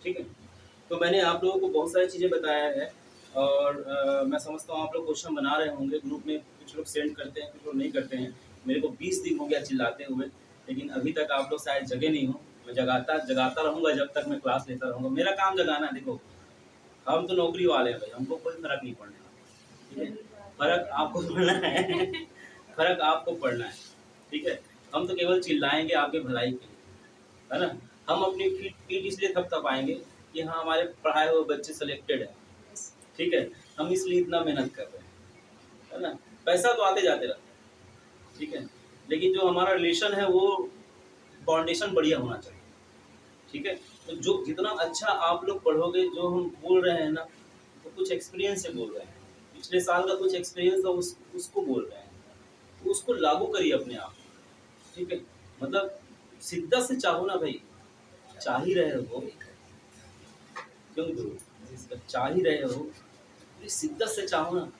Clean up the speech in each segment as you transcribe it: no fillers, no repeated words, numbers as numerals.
ठीक है। तो मैंने आप लोगों को बहुत सारी चीज़ें बताया है और मैं समझता हूँ आप लोग क्वेश्चन बना रहे होंगे ग्रुप में, कुछ लोग सेंड करते हैं, कुछ लोग नहीं करते हैं। मेरे को 20 दिन हो गया चिल्लाते हुए, लेकिन अभी तक आप लोग शायद जगे नहीं हो। मैं जगाता रहूँगा जब तक मैं क्लास लेता रहूँगा। मेरा काम जगाना है। देखो, हम तो नौकरी वाले हैं भाई, हमको कोई फर्क नहीं पड़ने वाला, ठीक है। फर्क आपको पड़ना है फर्क आपको पड़ना है, ठीक है। हम तो केवल चिल्लाएंगे आपके भलाई के लिए, है ना। हम अपनी पीठ इसलिए थपथपाएंगे कि हाँ हमारे पढ़ाए हुए बच्चे सिलेक्टेड है, ठीक है। हम इसलिए इतना मेहनत कर रहे हैं, है ना। पैसा तो आते जाते रहता है, ठीक है, लेकिन जो हमारा रिलेशन है वो फाउंडेशन बढ़िया होना चाहिए, ठीक है। तो जो जितना अच्छा आप लोग पढ़ोगे, जो हम बोल रहे हैं ना, तो कुछ एक्सपीरियंस से बोल रहे हैं, पिछले साल का कुछ एक्सपीरियंस था उसको बोल रहे हैं, तो उसको लागू करिए अपने आप, ठीक है। मतलब शिद्दत से चाहो ना भाई, चाह ही रहे हो, क्यों गुरु, चाह ही रहे हो, शिद्दत से चाहो ना।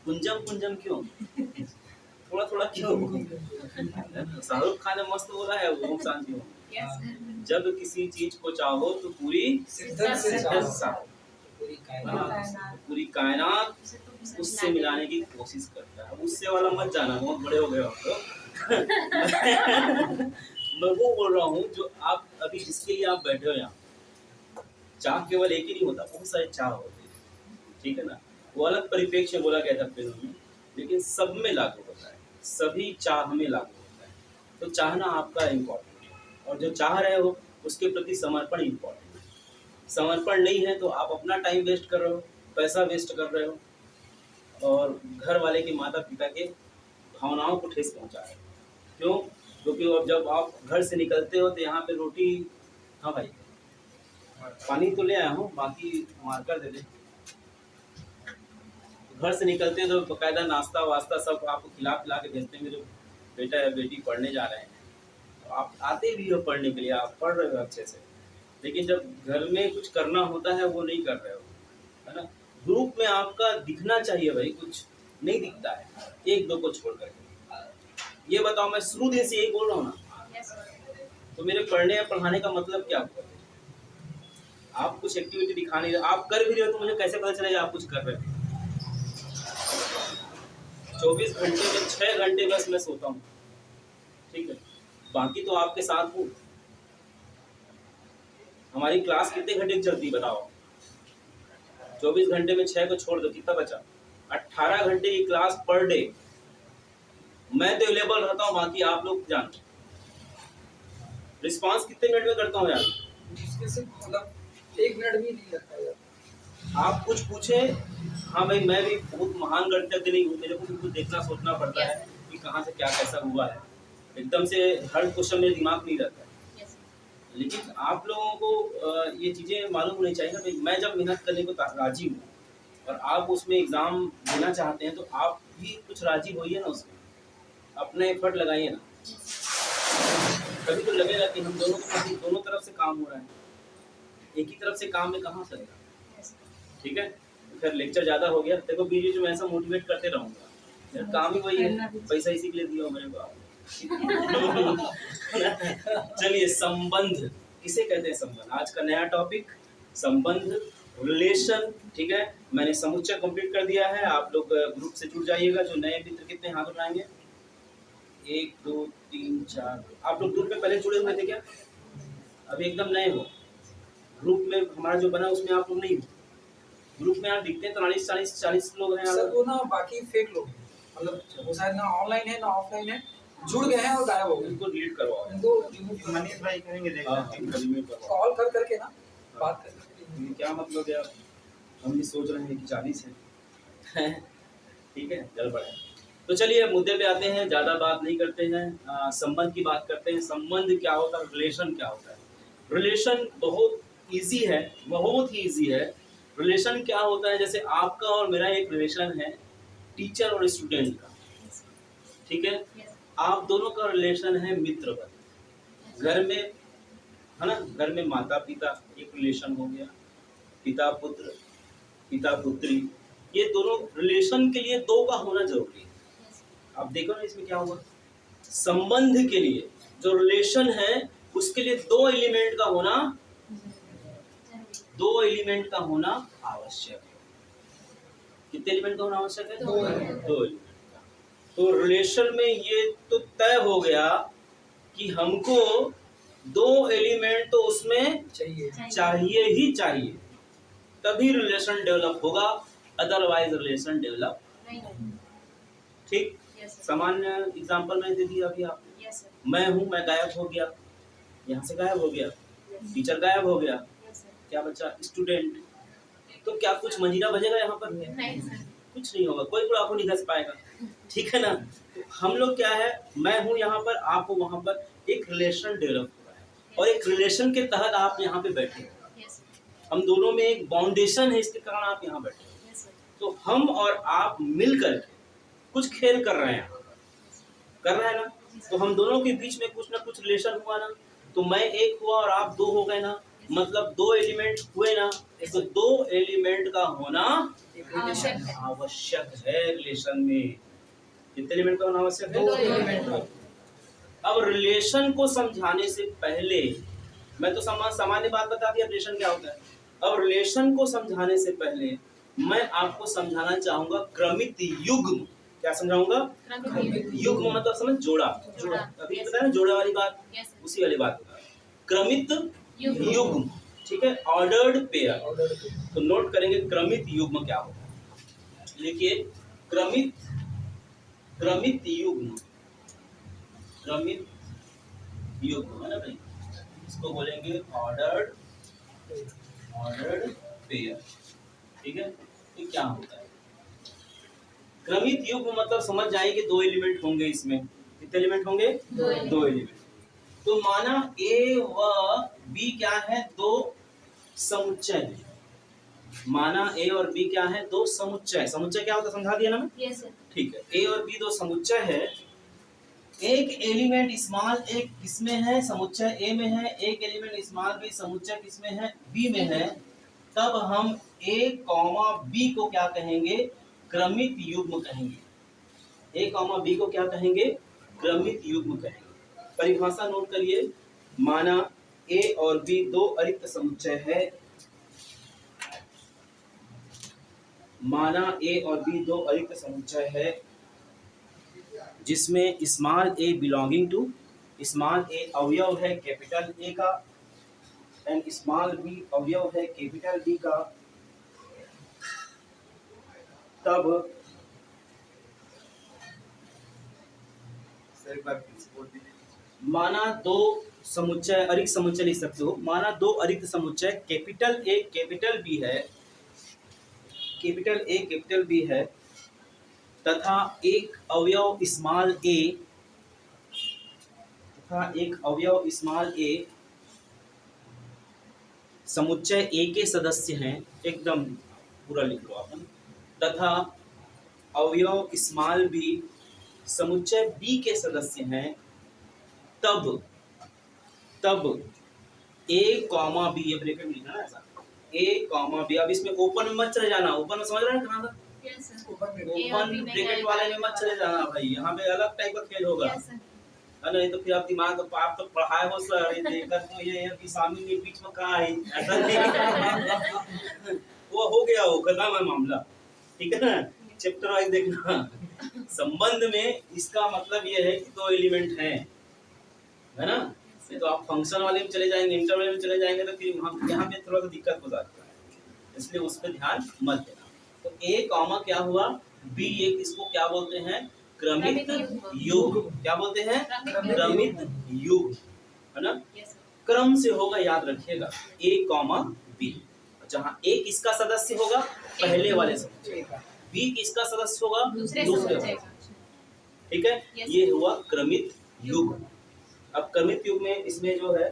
कुंजम कुंजम क्यों, थोड़ा थोड़ा क्यों। शाहरुख खान ने मस्त बोला है वो शांति हो, जब किसी चीज को चाहो तो पूरी शिद्दत से चाहो, पूरी कायनात उससे मिलाने की कोशिश करता है। उससे वाला मत जाना, बहुत बड़े हो गए आप लोग। मैं वो बोल रहा हूँ जो आप अभी जिसके लिए आप बैठे हो यहाँ। चाह केवल एक ही नहीं होता, बहुत सारे चाह होते हैं, ठीक है ना। वो अलग परिप्रेक्ष्य बोला गया था फिल्म में, लेकिन सब में लागू होता है, सभी चाह में लागू होता है। तो चाहना आपका इम्पोर्टेंट है, और जो चाह रहे हो उसके प्रति समर्पण इम्पोर्टेंट है। समर्पण नहीं है तो आप अपना टाइम वेस्ट कर रहे हो, पैसा वेस्ट कर रहे हो, और घर वाले के माता पिता के भावनाओं को ठेस पहुंचा रहे हो। क्यों? क्योंकि अब जब आप घर से निकलते हो तो यहाँ पे रोटी, हाँ भाई पानी तो ले आया हूँ, बाकी मार्कर दे दे। घर से निकलते तो बकायदा नाश्ता वास्ता सब आपको खिला पिला के भेजते हैं, मेरे बेटा या बेटी पढ़ने जा रहे हैं, तो आप आते भी हो पढ़ने के लिए, आप पढ़ रहे हो अच्छे से, लेकिन जब घर में कुछ करना होता है वो नहीं कर रहे हो, है ना। ग्रुप में आपका दिखना चाहिए भाई, कुछ नहीं दिखता है, एक दो को छोड़ करके। ये बताओ, मैं शुरू दिन से यही बोल रहा हूँ ना, तो मेरे पढ़ने या पढ़ाने का मतलब क्या हुआ? आप कुछ एक्टिविटी दिखा नहीं रहे, आप कर भी रहे हो तो मुझे कैसे पता चलेगा आप कुछ कर रहे हो? 24 घंटे में 6 घंटे बस मैं सोता हूँ, ठीक है, बाकी तो आपके साथ हूँ। हमारी क्लास कितने घंटे की चलती है बताओ? 24 घंटे में 6 को छोड़ दो, कितना बचा? 18 घंटे की क्लास पर डे। मैं तो अवेलेबल रहता हूँ, बाकी आप लोग जानो। रिस्पांस कितने मिनट में करता हूँ यार? इसके से मतलब 1 मिनट भी नहीं लगता यार। आप कुछ पूछे, हाँ भाई मैं भी बहुत महान गणितज्ञ नहीं हूँ, मेरे को भी कुछ देखना सोचना पड़ता है कि कहाँ से क्या कैसा हुआ है, एकदम से हर क्वेश्चन मेरे दिमाग नहीं रहता है। लेकिन आप लोगों को ये चीज़ें मालूम होनी चाहिए ना भाई, मैं जब मेहनत करने को राजी हूँ और आप उसमें एग्ज़ाम देना चाहते हैं तो आप भी कुछ राजी होइए ना, उसमें अपना एफर्ट लगाइए ना, तभी तो लगेगा कि हम दोनों को दोनों तरफ से काम हो रहा है। एक ही तरफ से काम में कहाँ चलेगा, ठीक है। तो फिर लेक्चर ज़्यादा हो गया, देखो बीच में ऐसा मोटिवेट करते रहूँगा, मेरा काम ही वही है, पैसा इसी के लिए दिया हो मेरे को। चलिए, संबंध किसे कहते हैं? संबंध, आज का नया टॉपिक संबंध, रिलेशन, ठीक है। मैंने समुच्चय कंप्लीट कर दिया है, आप लोग ग्रुप से जुड़ जाइएगा। जो नए मित्र कितने हाथ उठाएंगे? 1 2 3 4। आप लोग ग्रुप में पहले जुड़े हुए थे क्या? अभी एकदम नए हो? ग्रुप में हमारा जो बना उसमें आप लोग नहीं हो? ग्रुप में आप दिखते हैं 40 लोग हैं सर, वो ना बाकी फेक लोग हैं, मतलब वो शायद ना ऑनलाइन है ना ऑफलाइन है, जुड़ गए हैं और गायब हो गए। इनको डिलीट करवाओ, इनको मनीष भाई करेंगे, कॉल कर करके ना बात करके। क्या मतलब है? हम भी सोच रहे हैं कि 40 है। ठीक है, गड़बड़ है। तो चलिए मुद्दे पे आते हैं, ज़्यादा बात नहीं करते हैं, संबंध की बात करते हैं। संबंध क्या होता है, रिलेशन क्या होता है? रिलेशन बहुत इजी है, बहुत ही इजी है। रिलेशन क्या होता है, जैसे आपका और मेरा एक रिलेशन है टीचर और स्टूडेंट का, ठीक है। आप दोनों का रिलेशन है मित्रवत। घर में, है ना, घर में माता पिता एक रिलेशन हो गया, पिता पुत्र, पिता पुत्री, ये दोनों रिलेशन के लिए दो का होना जरूरी है। आप देखो ना इसमें क्या हुआ, संबंध के लिए जो रिलेशन है उसके लिए दो एलिमेंट का होना दो एलिमेंट का होना आवश्यक है। कितने एलिमेंट का होना आवश्यक है? दो एलिमेंट। दो एलिमेंट का। तो रिलेशन में ये तो तय हो गया कि हमको दो एलिमेंट तो उसमें चाहिए ही चाहिए, तभी रिलेशन डेवलप होगा, अदरवाइज रिलेशन डेवलप। ठीक। सामान्य एग्जांपल मैंने दे दिया अभी आपको। मैं हूँ, मैं गायब हो गया, यहाँ से गायब हो गया, टीचर गायब हो गया, क्या बचा? स्टूडेंट। तो क्या कुछ मंजीरा बजेगा यहाँ पर? नहीं सर। कुछ नहीं होगा, कोई गुड़ाखू नहीं घस पाएगा। ठीक है ना? तो हम लोग क्या है, मैं हूँ यहाँ पर, आप हो वहाँ पर, एक रिलेशन डेवलप हो रहा है और एक रिलेशन के तहत आप यहाँ पे बैठे हैं। हम दोनों में एक बाउंडेशन है, इसके कारण आप यहाँ बैठे हैं। तो हम और आप मिल करके कुछ खेल कर रहे हैं, कर रहे हैं ना? तो हम दोनों के बीच में कुछ ना कुछ रिलेशन हुआ ना, तो मैं एक हुआ और आप दो हो गए ना, मतलब दो एलिमेंट हुए ना, तो दो एलिमेंट का होना आवश्यक है रिलेशन में। कितने एलिमेंट का होना आवश्यक है? दो एलिमेंट। अब रिलेशन को समझाने से पहले मैं तो सामान्य बात बता दिया रिलेशन क्या होता है। अब रिलेशन को समझाने से पहले मैं आपको समझाना चाहूंगा क्रमित युग्म। क्या समझाऊंगा? युग्म मतलब समझ, जोड़ा। अभी पता है ना जोड़ा वाली बात, उसी वाली बात बता। क्रमित युग्म, ठीक है, ऑर्डर्ड पेयर। तो नोट करेंगे क्रमित युग्म क्या होता है। लिखिए क्रमित युग्म, क्रमित युग्म है ना भाई, इसको बोलेंगे ऑर्डर्ड पेयर। ठीक है, ये क्या होता है? क्रमित युग्म मतलब समझ जाए कि दो एलिमेंट होंगे इसमें। कितने एलिमेंट होंगे? दो एलिमेंट। तो माना ए व बी क्या है? दो समुच्चय है। माना ए और बी क्या है? दो समुच्चय। समुच्चय क्या होता है समझा दिया ना मैं? Yes sir. ठीक है, ए और बी दो समुच्चय है। एक एलिमेंट स्मॉल ए किसमें है? समुच्चय ए में है। एक एलिमेंट स्मॉल बी समुच्चय किसमें है? बी में है। तब हम ए कॉमा बी को क्या कहेंगे? क्रमित युग्म कहेंगे। ए कॉमा बी को क्या कहेंगे? क्रमित युग्म कहेंगे। परिभाषा नोट करिए। माना ए और बी दो अरिक्त समुच्चय है। माना ए और बी दो अरिक्त समुच्चय है जिसमें small A belonging to, small A अवयव है कैपिटल ए का, एंड स्मॉल बी अवयव है कैपिटल बी का। तब माना दो समुच्चय, अरिक्त समुच्चय लिख सकते हो। माना दो अरिक्त समुच्चय कैपिटल ए कैपिटल बी है, कैपिटल ए कैपिटल बी है, तथा एक अवयव स्मॉल ए, तथा एक अवयव स्मॉल ए समुच्चय ए के सदस्य हैं। एकदम पूरा लिख लो आप। तथा अवयव स्मॉल बी समुच्चय बी के सदस्य हैं। तब ए कॉमा बी, ये ब्रैकेट में लिखना है ऐसा, ए कॉमा बी। अब इसमें ओपन में मत चले जाना, ओपन में समझ रहे हैं कहाँ था? Yes sir. ओपन ब्रैकेट वाले में मत चले जाना भाई, यहाँ पे अलग टाइप का खेल होगा। Yes sir. है नहीं तो फिर आप दिमाग आप तो पढ़ाए हो सर, ये देखकर तो ये है कि सामने के बीच में कहाँ है, ऐसा नहीं। वो हो गया, वो खत्म है मामला। ठीक है ना? चैप्टर वाइज देखना। संबंध में इसका मतलब ये है कि दो एलिमेंट हैं, है ना? तो आप फंक्शन वाले में चले जाएंगे, इंटर वाले में चले जाएंगे तो फिर वहाँ यहाँ पे थोड़ा सा दिक्कत हो जाता है, इसलिए उस पर ध्यान मत देना। तो ए कॉमा क्या हुआ? बी, एक इसको क्या बोलते हैं? क्रमित युग्म। क्या बोलते हैं? क्रमित युग्म, है ना? क्रम से होगा, याद रखिएगा। ए कॉमा बी, जहाँ ए किसका सदस्य होगा? पहले वाले से। बी किसका सदस्य होगा? दूसरे वाले। ठीक है, ये हुआ क्रमित युग्म। अब क्रमित युग्म में इसमें जो है,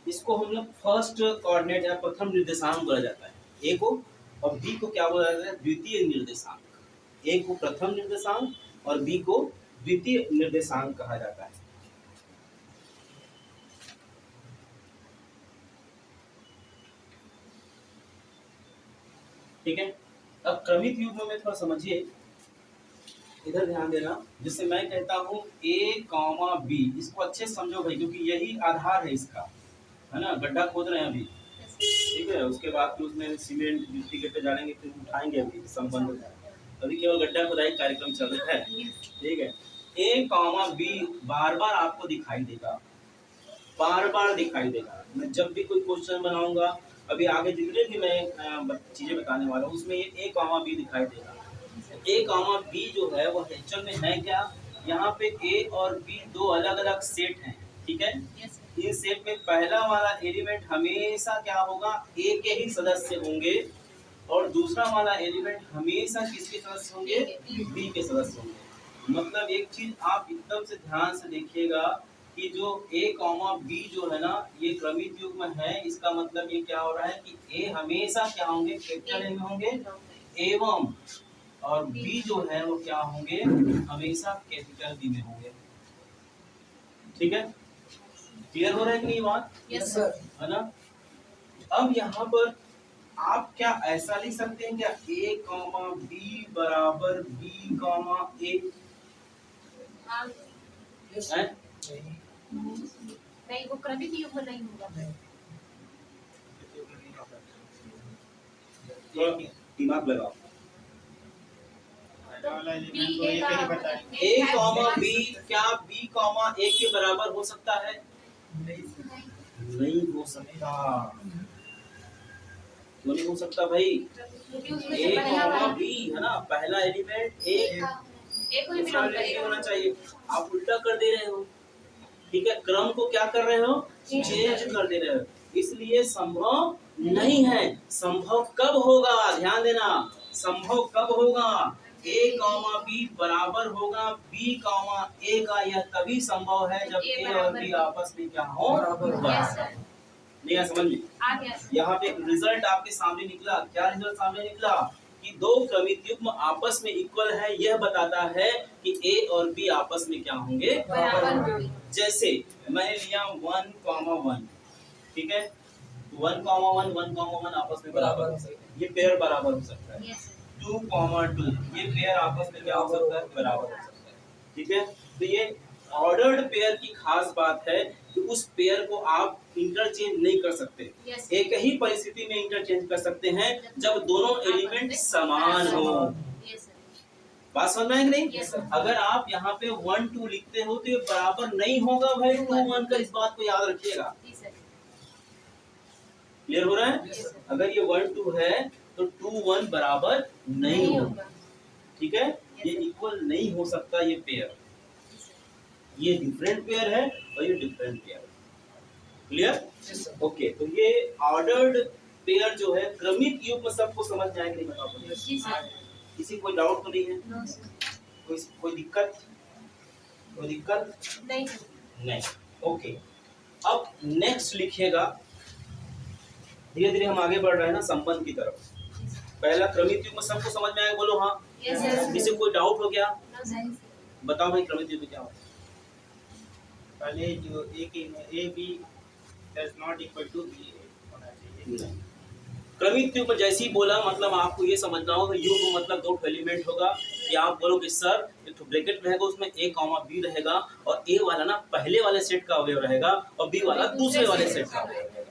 इसको हम लोग फर्स्ट कोऑर्डिनेट या प्रथम निर्देशांक बोला जाता है ए को, और बी को क्या बोला जाता है? द्वितीय निर्देशांक। ए को प्रथम निर्देशांक और बी को द्वितीय निर्देशांक कहा जाता है। ठीक है, अब क्रमित युग्म में थोड़ा समझिए, इधर ध्यान देना। जिससे मैं कहता हूं ए कॉमा बी, इसको अच्छे से समझो भाई, क्योंकि यही आधार है इसका। है ना, गड्ढा खोद रहे हैं अभी, ठीक है, उसके बाद फिर उसमें सीमेंट मिट्टी गड्ढे डालेंगे, फिर उठाएंगे, अभी संबंध हो जाएगा, अभी केवल गड्ढा खुदाई कार्यक्रम चल रहा है, ठीक है। ए कॉमा बी बार बार आपको दिखाई देगा, बार बार दिखाई देगा। मैं जब भी कोई क्वेश्चन बनाऊंगा, अभी आगे जितने भी मैं चीजें बताने वाला हूँ, उसमें ये ए कॉमा बी दिखाई देगा। ए कॉमा बी जो है वो एक्चुअल में है क्या, यहाँ पे ए और बी दो अलग अलग सेट हैं, ठीक है। इस सेट में पहला वाला एलिमेंट हमेशा क्या होगा, ए के ही सदस्य होंगे, और दूसरा वाला एलिमेंट हमेशा किसके सदस्य होंगे, बी के सदस्य होंगे। मतलब एक चीज आप एकदम से ध्यान से देखिएगा कि जो ए कॉमा बी जो है ना, ये क्रमित युग्म है, इसका मतलब ये क्या हो रहा है कि ए हमेशा क्या होंगे, कैपिटल ए में होंगे, एवं और बी जो है वो क्या होंगे, हमेशा कैपिटल बी में होंगे, ठीक है। क्लियर हो रहा है कि नहीं बात? Yes sir. है ना। अब यहाँ पर आप क्या ऐसा लिख सकते हैं क्या, ए कॉमा बी बराबर बी कॉमा ए, नहीं वो क्रमित युग्म नहीं होगा। दिमाग लगाओ, ए ए कॉमा बी क्या बी कॉमा ए के बराबर हो सकता है? नहीं हो सकता। क्यों नहीं हो सकता भाई? ए कॉमा बी है ना, पहला एलिमेंट ए को ही दूसरा बिलोंग एलिमेंट करेगा। होना चाहिए। आप उल्टा कर दे रहे हो, ठीक है, क्रम को क्या कर रहे हो, चेंज कर दे रहे हो, इसलिए संभव नहीं है। संभव कब होगा, ध्यान देना, संभव कब होगा, ए कॉमा बी बराबर होगा बी कॉमा ए का, यह तभी संभव है जब ए और बी आपस में क्या हो, बराबर। नहीं है समझ में? आ गया। यहाँ पे एक रिजल्ट आपके सामने निकला, क्या रिजल्ट सामने निकला कि दो क्रमित युग्म आपस में इक्वल है, यह बताता है कि ए और बी आपस में क्या होंगे, बराबर होंगे। जैसे मैंने लिया 1,1, ठीक है, 1,1 1,1 आपस में बराबर हो सकता है, ये पेयर बराबर हो सकता है। 2,2 ये पेयर आपस में क्या हो सकता है, बराबर हो सकता है, ठीक है। तो ये ऑर्डर्ड पेयर की खास बात है कि उस पेयर को आप इंटरचेंज नहीं कर सकते। एक ही परिस्थिति में इंटरचेंज कर सकते हैं जब दोनों एलिमेंट समान हो। बात समझ में है कि नहीं? अगर आप यहाँ पे 1 2 लिखते हो तो ये बराबर नहीं होगा भाई 2 1 का, इस बात को याद रखिएगा। क्लियर हो रहा है? अगर ये 1 2 है तो 2 1 बराबर नहीं होगा, ठीक है, ये इक्वल नहीं हो सकता। ये पेयर, ये डिफरेंट पेयर है और ये डिफरेंट पेयर है। क्लियर? ओके, तो ये ऑर्डर्ड पेयर जो है, क्रमित युग्म सबको समझ में आएगा, नहीं बताओ किसी कोई डाउट तो नहीं है? कोई दिक्कत? कोई दिक्कत नहीं। ओके, अब नेक्स्ट लिखिएगा, धीरे धीरे हम आगे बढ़ रहे हैं ना संबंध की तरफ। पहला क्रमित युग्म सबको समझ में आया, बोलो हाँ। किसी कोई डाउट हो गया? बताओ भाई क्रमित युग्म क्या होता है? पहले जो A B does not equal to B होना चाहिए। क्रमित युग्म जैसे ही बोला, मतलब आपको ये समझना होगा युग्म मतलब दो एलिमेंट होगा, कि आप बोलोगे सर एक तो ब्रैकेट रहेगा, उसमें ए कॉमा बी रहेगा, और ए वाला ना पहले वाले सेट का अवयव रहेगा और बी वाला दूसरे वाले सेट का अवयव रहेगा,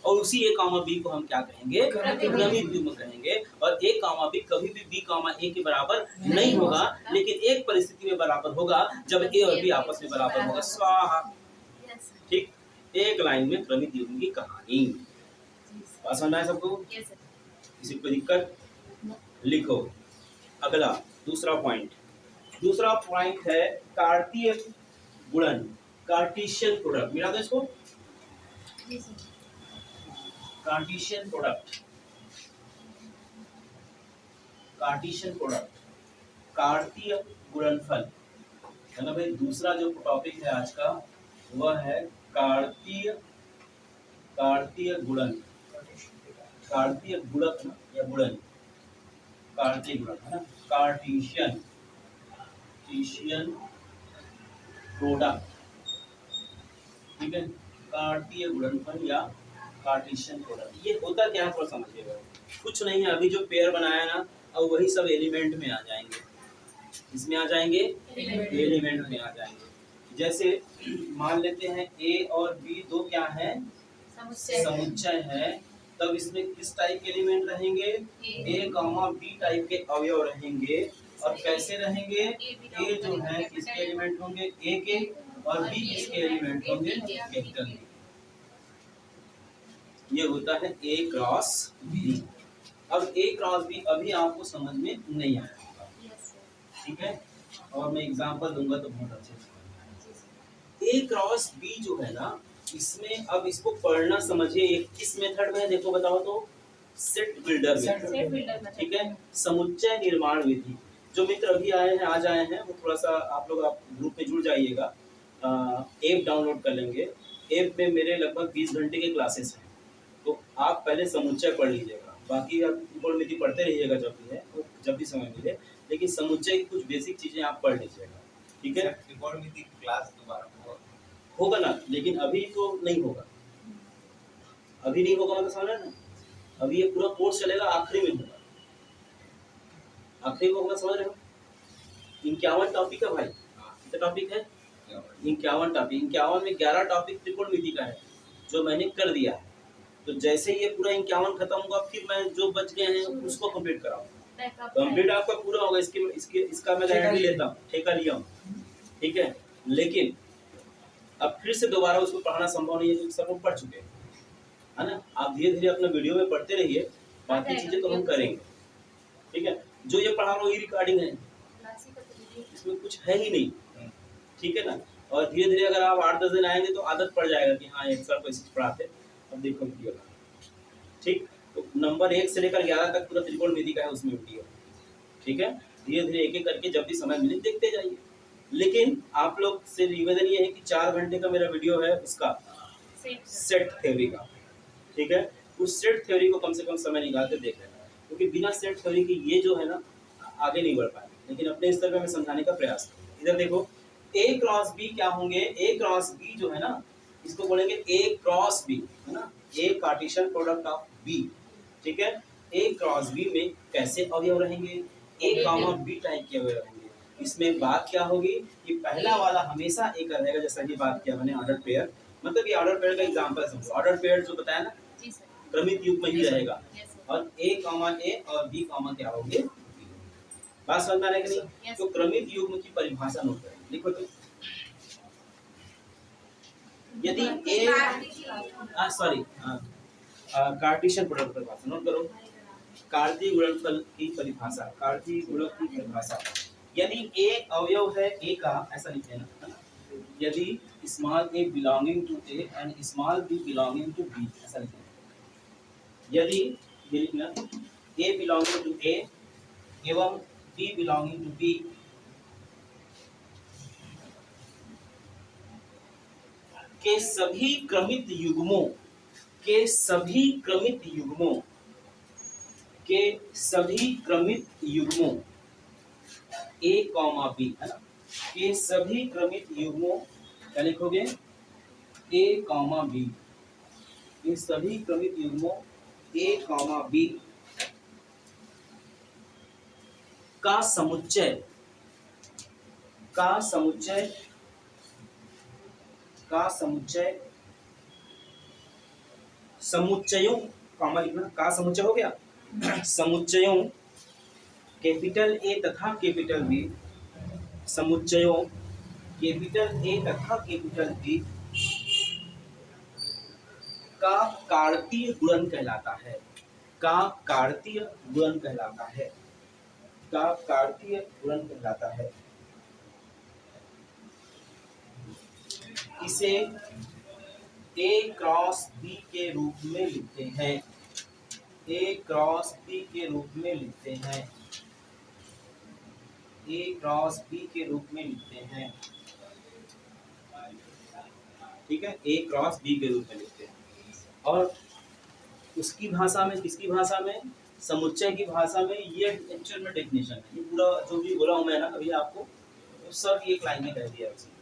और उसी ए कॉमा बी को हम क्या कहेंगे, क्रमित युग्म कहेंगे। और ए कॉमा बी कभी भी बी कॉमा ए के बराबर नहीं होगा, लेकिन एक परिस्थिति में बराबर होगा जब ए और बी आपस में बराबर होगा। स्वाहा, ठीक, एक लाइन में क्रमित युग्म की कहानी। बात समझ में आया सबको? किसी को दिक्कत? लिखो अगला दूसरा पॉइंट है कार्तीय गुणन, कार्टेशियन प्रोडक्ट। मिला दो इसको, कार्टेशियन प्रोडक्ट, कार्तीय गुणनफल, मतलब भाई दूसरा जो टॉपिक है आज का वह है कार्तीय गुणन, कार्तीय गुणक ना, या गुणन, कार्तीय गुणन है ना, कार्टेशियन प्रोडक्ट, ठीक है, कार्तीय गुणनफल या कार्टेशियन प्रोडक्ट। ये होता क्या है थोड़ा समझिएगा। कुछ नहीं है, अभी जो पेयर बनाया ना, अब वही सब एलिमेंट में आ जाएंगे। इसमें आ जाएंगे, एलिमेंट में आ जाएंगे। जैसे मान लेते हैं ए और बी दो क्या हैं, समुच्चय समुच्चय है, तब इसमें किस टाइप के एलिमेंट रहेंगे? ए कॉमा बी टाइप के अवयव रहेंगे। और कैसे रहेंगे? ए जो है किसके एलिमेंट होंगे? ए के, और बी किसके एलिमेंट होंगे? कैपिटल। ये होता है ए क्रॉस बी। अब ए क्रॉस बी अभी आपको समझ में नहीं आया होगा, ठीक है, और मैं एग्जांपल दूंगा तो बहुत अच्छे से। ए क्रॉस बी जो है ना, इसमें अब इसको पढ़ना समझिए, एक किस मेथड में है देखो, बताओ तो? सेट बिल्डर में, ठीक है, समुच्चय निर्माण विधि। जो मित्र अभी आए हैं, आज आए हैं, वो थोड़ा सा आप लोग आप ग्रुप में जुड़ जाइएगा, ऐप डाउनलोड कर लेंगे। ऐप में मेरे लगभग 20 घंटे के क्लासेस हैं, तो आप पहले समुच्चय पढ़ लीजिएगा, बाकी आप त्रिकोणमिति पढ़ते रहिएगा जब भी है, जब भी समय मिले, लेकिन समुच्चय की कुछ बेसिक चीजें आप पढ़ लीजिएगा, ठीक है। त्रिकोणमिति क्लास दोबारा होगा ना, लेकिन अभी तो नहीं होगा, अभी नहीं होगा, मतलब समझ रहे हैं ना, अभी ये पूरा कोर्स चलेगा, आखिरी में होगा, आखिरी में होगा, समझ रहे हो? 51 टॉपिक है भाई, कितना टॉपिक है? 51 टॉपिक। 51 में 11 टॉपिक त्रिकोणमिति का है जो मैंने कर दिया है। तो जैसे ये पूरा 51 खत्म होगा, फिर मैं जो बच गए हैं उसको कंप्लीट कराऊंगा। कंप्लीट आपका पूरा होगा, इसका मैं गारंटी लेता हूँ, ठेका लिया हूँ, ठीक है। लेकिन अब फिर से दोबारा उसको पढ़ाना संभव नहीं है, क्योंकि सब लोग पढ़ चुके हैं, है ना। आप धीरे धीरे अपना वीडियो में पढ़ते रहिए, बाकी चीजें तो हम करेंगे, ठीक है। जो ये पढ़ा रहा हूँ ये रिकॉर्डिंग है, इसमें कुछ है ही नहीं, ठीक है ना। और धीरे धीरे अगर आप 8-10 दिन आएंगे तो आदत पड़ जाएगा कि हाँ एक सर को इसी पढ़ाते, अब देखो वीडियो, ठीक। तो नंबर 1 से लेकर 11 तक पूरा त्रिकोणमिति का है उसमें वीडियो, ठीक है। धीरे धीरे एक एक करके जब भी समय मिले देखते जाइए। लेकिन आप लोग से निवेदन ये है कि 4 घंटे का मेरा वीडियो है उसका सेट थ्योरी का, ठीक है। उस सेट थ्योरी को कम से कम समय निकाल के देख लेना, क्योंकि बिना सेट थ्योरी के ये जो है ना आगे नहीं बढ़ पाएंगे, लेकिन अपने स्तर पे मैं समझाने का प्रयास करूँगा। इधर देखो, ए क्रॉस बी क्या होंगे? ए क्रॉस बी जो है ना, इसको बोलेंगे ए क्रॉस बी, है ना, ए कार्टेशियन प्रोडक्ट ऑफ बी, ठीक है। ए क्रॉस बी में कैसे अवयव रहेंगे? ए कॉमा बी टाइप के अवयव रहेंगे। इसमें बात क्या होगी कि पहला वाला हमेशा ए का रहेगा, जैसा कि बात किया मैंने ऑर्डर पेयर, मतलब ये ऑर्डर पेयर का एग्जांपल समझो। ऑर्डर पेयर जो बताया ना, क्रमित युग्म में ही रहेगा, और ए कॉमा ए और बी कॉमा क्या होंगे? बात समझ में आ रहा है कि नहीं? तो क्रमित युग्म की परिभाषा नोट करें, लिखो तो। यदि ए सॉरी कार्टेशियन प्रोडक्ट की परिभाषा नोट करो। कार्तीय गुणनफल की परिभाषा, कार्तीय गुणक की परिभाषा। यदि ए अवयव है ए का, ऐसा लिख लेना, है ना। यदि small A belonging to A and small B belonging to B, ऐसा लिख लेना। यदि ये लिखना, ए बिलोंगिंग टू ए एवं बी बिलोंगिंग टू बी, के सभी क्रमित युग्मों, के सभी क्रमित युग्मों, के सभी क्रमित युग्मों ए कॉमा बी, है ना, के सभी क्रमित युग्मों, क्या लिखोगे? ए कॉमा बी, के सभी क्रमित युग्मों ए कॉमा बी का समुच्चय, का समुच्चय, का समुच्चय, समुच्चयों, कॉमा लिखना, का समुच्चय हो गया, समुच्चयों कैपिटल ए तथा कैपिटल बी, समुच्चयों कैपिटल ए तथा कैपिटल बी का कार्तीय गुणन कहलाता है, का कार्तीय गुणन कहलाता है, का कार्तीय गुणन कहलाता है। इसे ए क्रॉस बी के रूप में लिखते हैं, ए क्रॉस बी के रूप में लिखते हैं, ए क्रॉस बी के रूप में लिखते हैं, ठीक है, ए क्रॉस बी के रूप में लिखते हैं। और उसकी भाषा में, किसकी भाषा में? समुच्चय की भाषा में। ये एक्चुअल में डेफिनेशन है, ये पूरा जो भी बोला हूं मैं ना अभी आपको, तो सब एक लाइन में कह दिया, उसने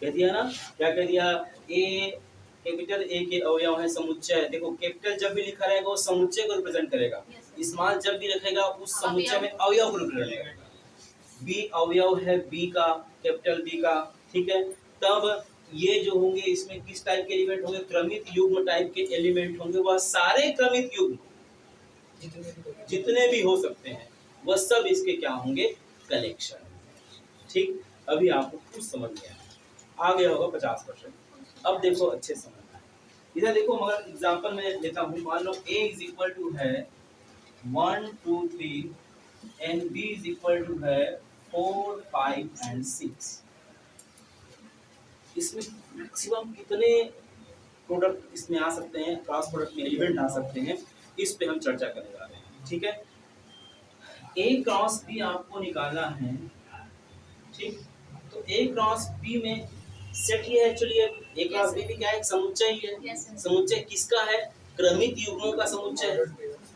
कह दिया ना, क्या कह दिया? ए कैपिटल ए के अवयव है समुच्चय। देखो कैपिटल जब भी लिखा रहेगा वो समुच्चय को रिप्रेजेंट करेगा, स्मॉल जब भी रखेगा उस समुच्चय में अवयव को रिप्रेजेंट करेगा। बी अवयव है बी का, कैपिटल बी का, ठीक है। तब ये जो होंगे इसमें किस टाइप के एलिमेंट होंगे, क्रमित युग्म टाइप के एलिमेंट होंगे। वह सारे क्रमित युग्म जितने भी हो सकते हैं वह सब इसके क्या होंगे, कलेक्शन। ठीक, अभी आपको कुछ समझ में आ गया होगा 50%। अब देखो अच्छे समझ में, इधर देखो, मगर एग्जांपल में लेता हूँ। मान लो a इज इक्वल टू है 1 2 3 and b is equal to है 4 5 एंड 6। इसमें मैक्सिमम कितने प्रोडक्ट इसमें आ सकते हैं, क्रॉस प्रोडक्ट में एलिमेंट आ सकते हैं, इस पे हम चर्चा करने जा रहे हैं। ठीक है, a क्रॉस b आपको निकालना है। ठीक, तो a क्रॉस b में सेट ये है, एक्चुअली a क्रॉस b भी क्या है, एक समुच्चय ही है। Yes, sir. समुच्चय किसका है, क्रमित युग्मों का समुच्चय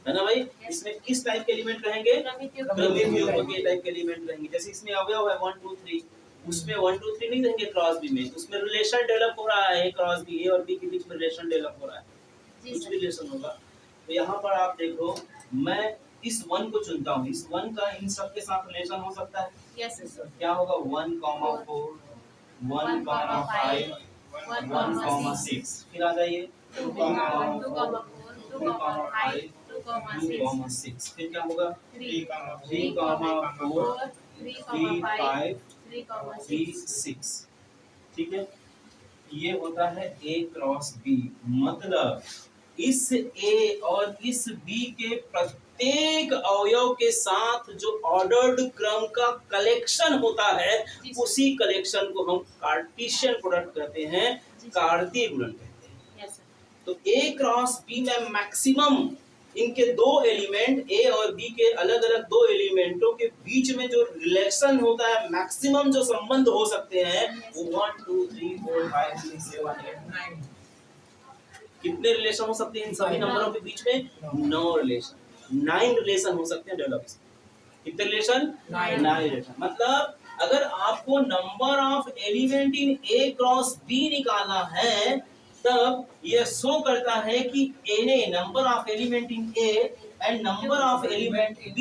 है ना भाई। इसमें किस टाइप के एलिमेंट रहेंगे, क्रमित युग्म। क्रमित युग्म के टाइप के एलिमेंट रहेंगे। जैसे इसमें अवयव है 1 2 3, उसमें 1 2 3 नहीं रहेंगे क्रॉस बी में, उसमें रिलेशन डेवलप हो रहा है, क्रॉस बी ए और बी के बीच में रिलेशन डेवलप हो रहा है, जी कुछ सर। रिलेशन होगा। तो यहाँ पर आप देखो, मैं इस 1 को चुनता हूँ, इस 1 का इन सब के साथ रिलेशन हो सकता है। Yes sir. क्या होगा, 1 4 1 5 1 6। फिर आ जाइए 2 2, 4, 2, 5, 2, 6, 6। फिर क्या होगा 3, 3 4 3 5 3, 3 6। ठीक है, ये होता है a क्रॉस b। मतलब इस a और इस b के प्रत्येक अवयव के साथ जो ऑर्डर्ड क्रम का कलेक्शन होता है, जी सर। उसी कलेक्शन को हम कार्टेशियन प्रोडक्ट कहते हैं, जी सर। कार्तीय गुणन कहते हैं। Yes sir. तो a क्रॉस b में मैक्सिमम इनके दो एलिमेंट a और b के अलग अलग दो एलिमेंटों के बीच में जो रिलेशन होता है, मैक्सिमम जो संबंध हो सकते हैं, वो 1 2 3 4 5 6 7 8। कितने रिलेशन हो सकते हैं इन सभी नंबरों के बीच में, 9 रिलेशन, 9 रिलेशन हो सकते हैं डेवलप। कितने रिलेशन, 9 रिलेशन। मतलब अगर आपको number of element in a cross b निकालना है, तब यह शो करता है कि na number of element in a and number of element b,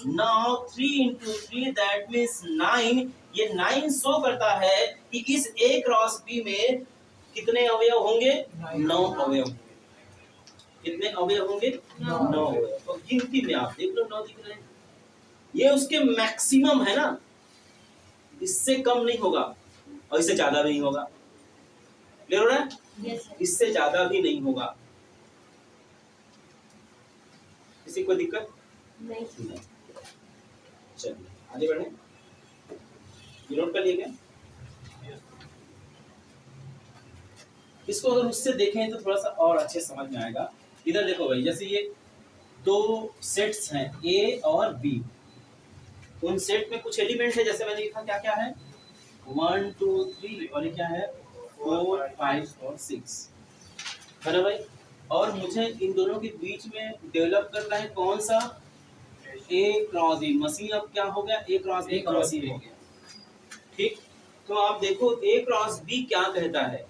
now 3 into 3 that means 9। ये 9 शो करता है कि इस a क्रॉस b में कितने अवयव होंगे, 9 अवयव होंगे। कितने अवयव होंगे, 9 अवयव। तो गिनती में आप देख लो 9 दिख रहे हैं, ये उसके मैक्सिमम है ना, इससे कम नहीं होगा और इससे ज्यादा भी नहीं होगा। क्लियर हो रहा है, यस सर। इससे ज्यादा भी नहीं होगा। किसी को दिक्कत नहीं। चलिए आगे बढ़े, नोट कर लिए क्या? इसको अगर उससे देखें तो थोड़ा सा और अच्छे समझ में आएगा। इधर देखो भाई, जैसे ये दो सेट्स हैं A और B, उन सेट में कुछ एलिमेंट है, जैसे मैंने लिखा क्या क्या है, 1 2 3 और ये क्या है 4 5 और 6 है ना भाई। और मुझे इन दोनों के बीच में डेवलप करना है कौन सा, A क्रॉस B। मशीन अब क्या हो गया, A क्रॉस B का मशीन हो गया। ठीक, तो आप देखो A क्रॉस B क्या कहता है,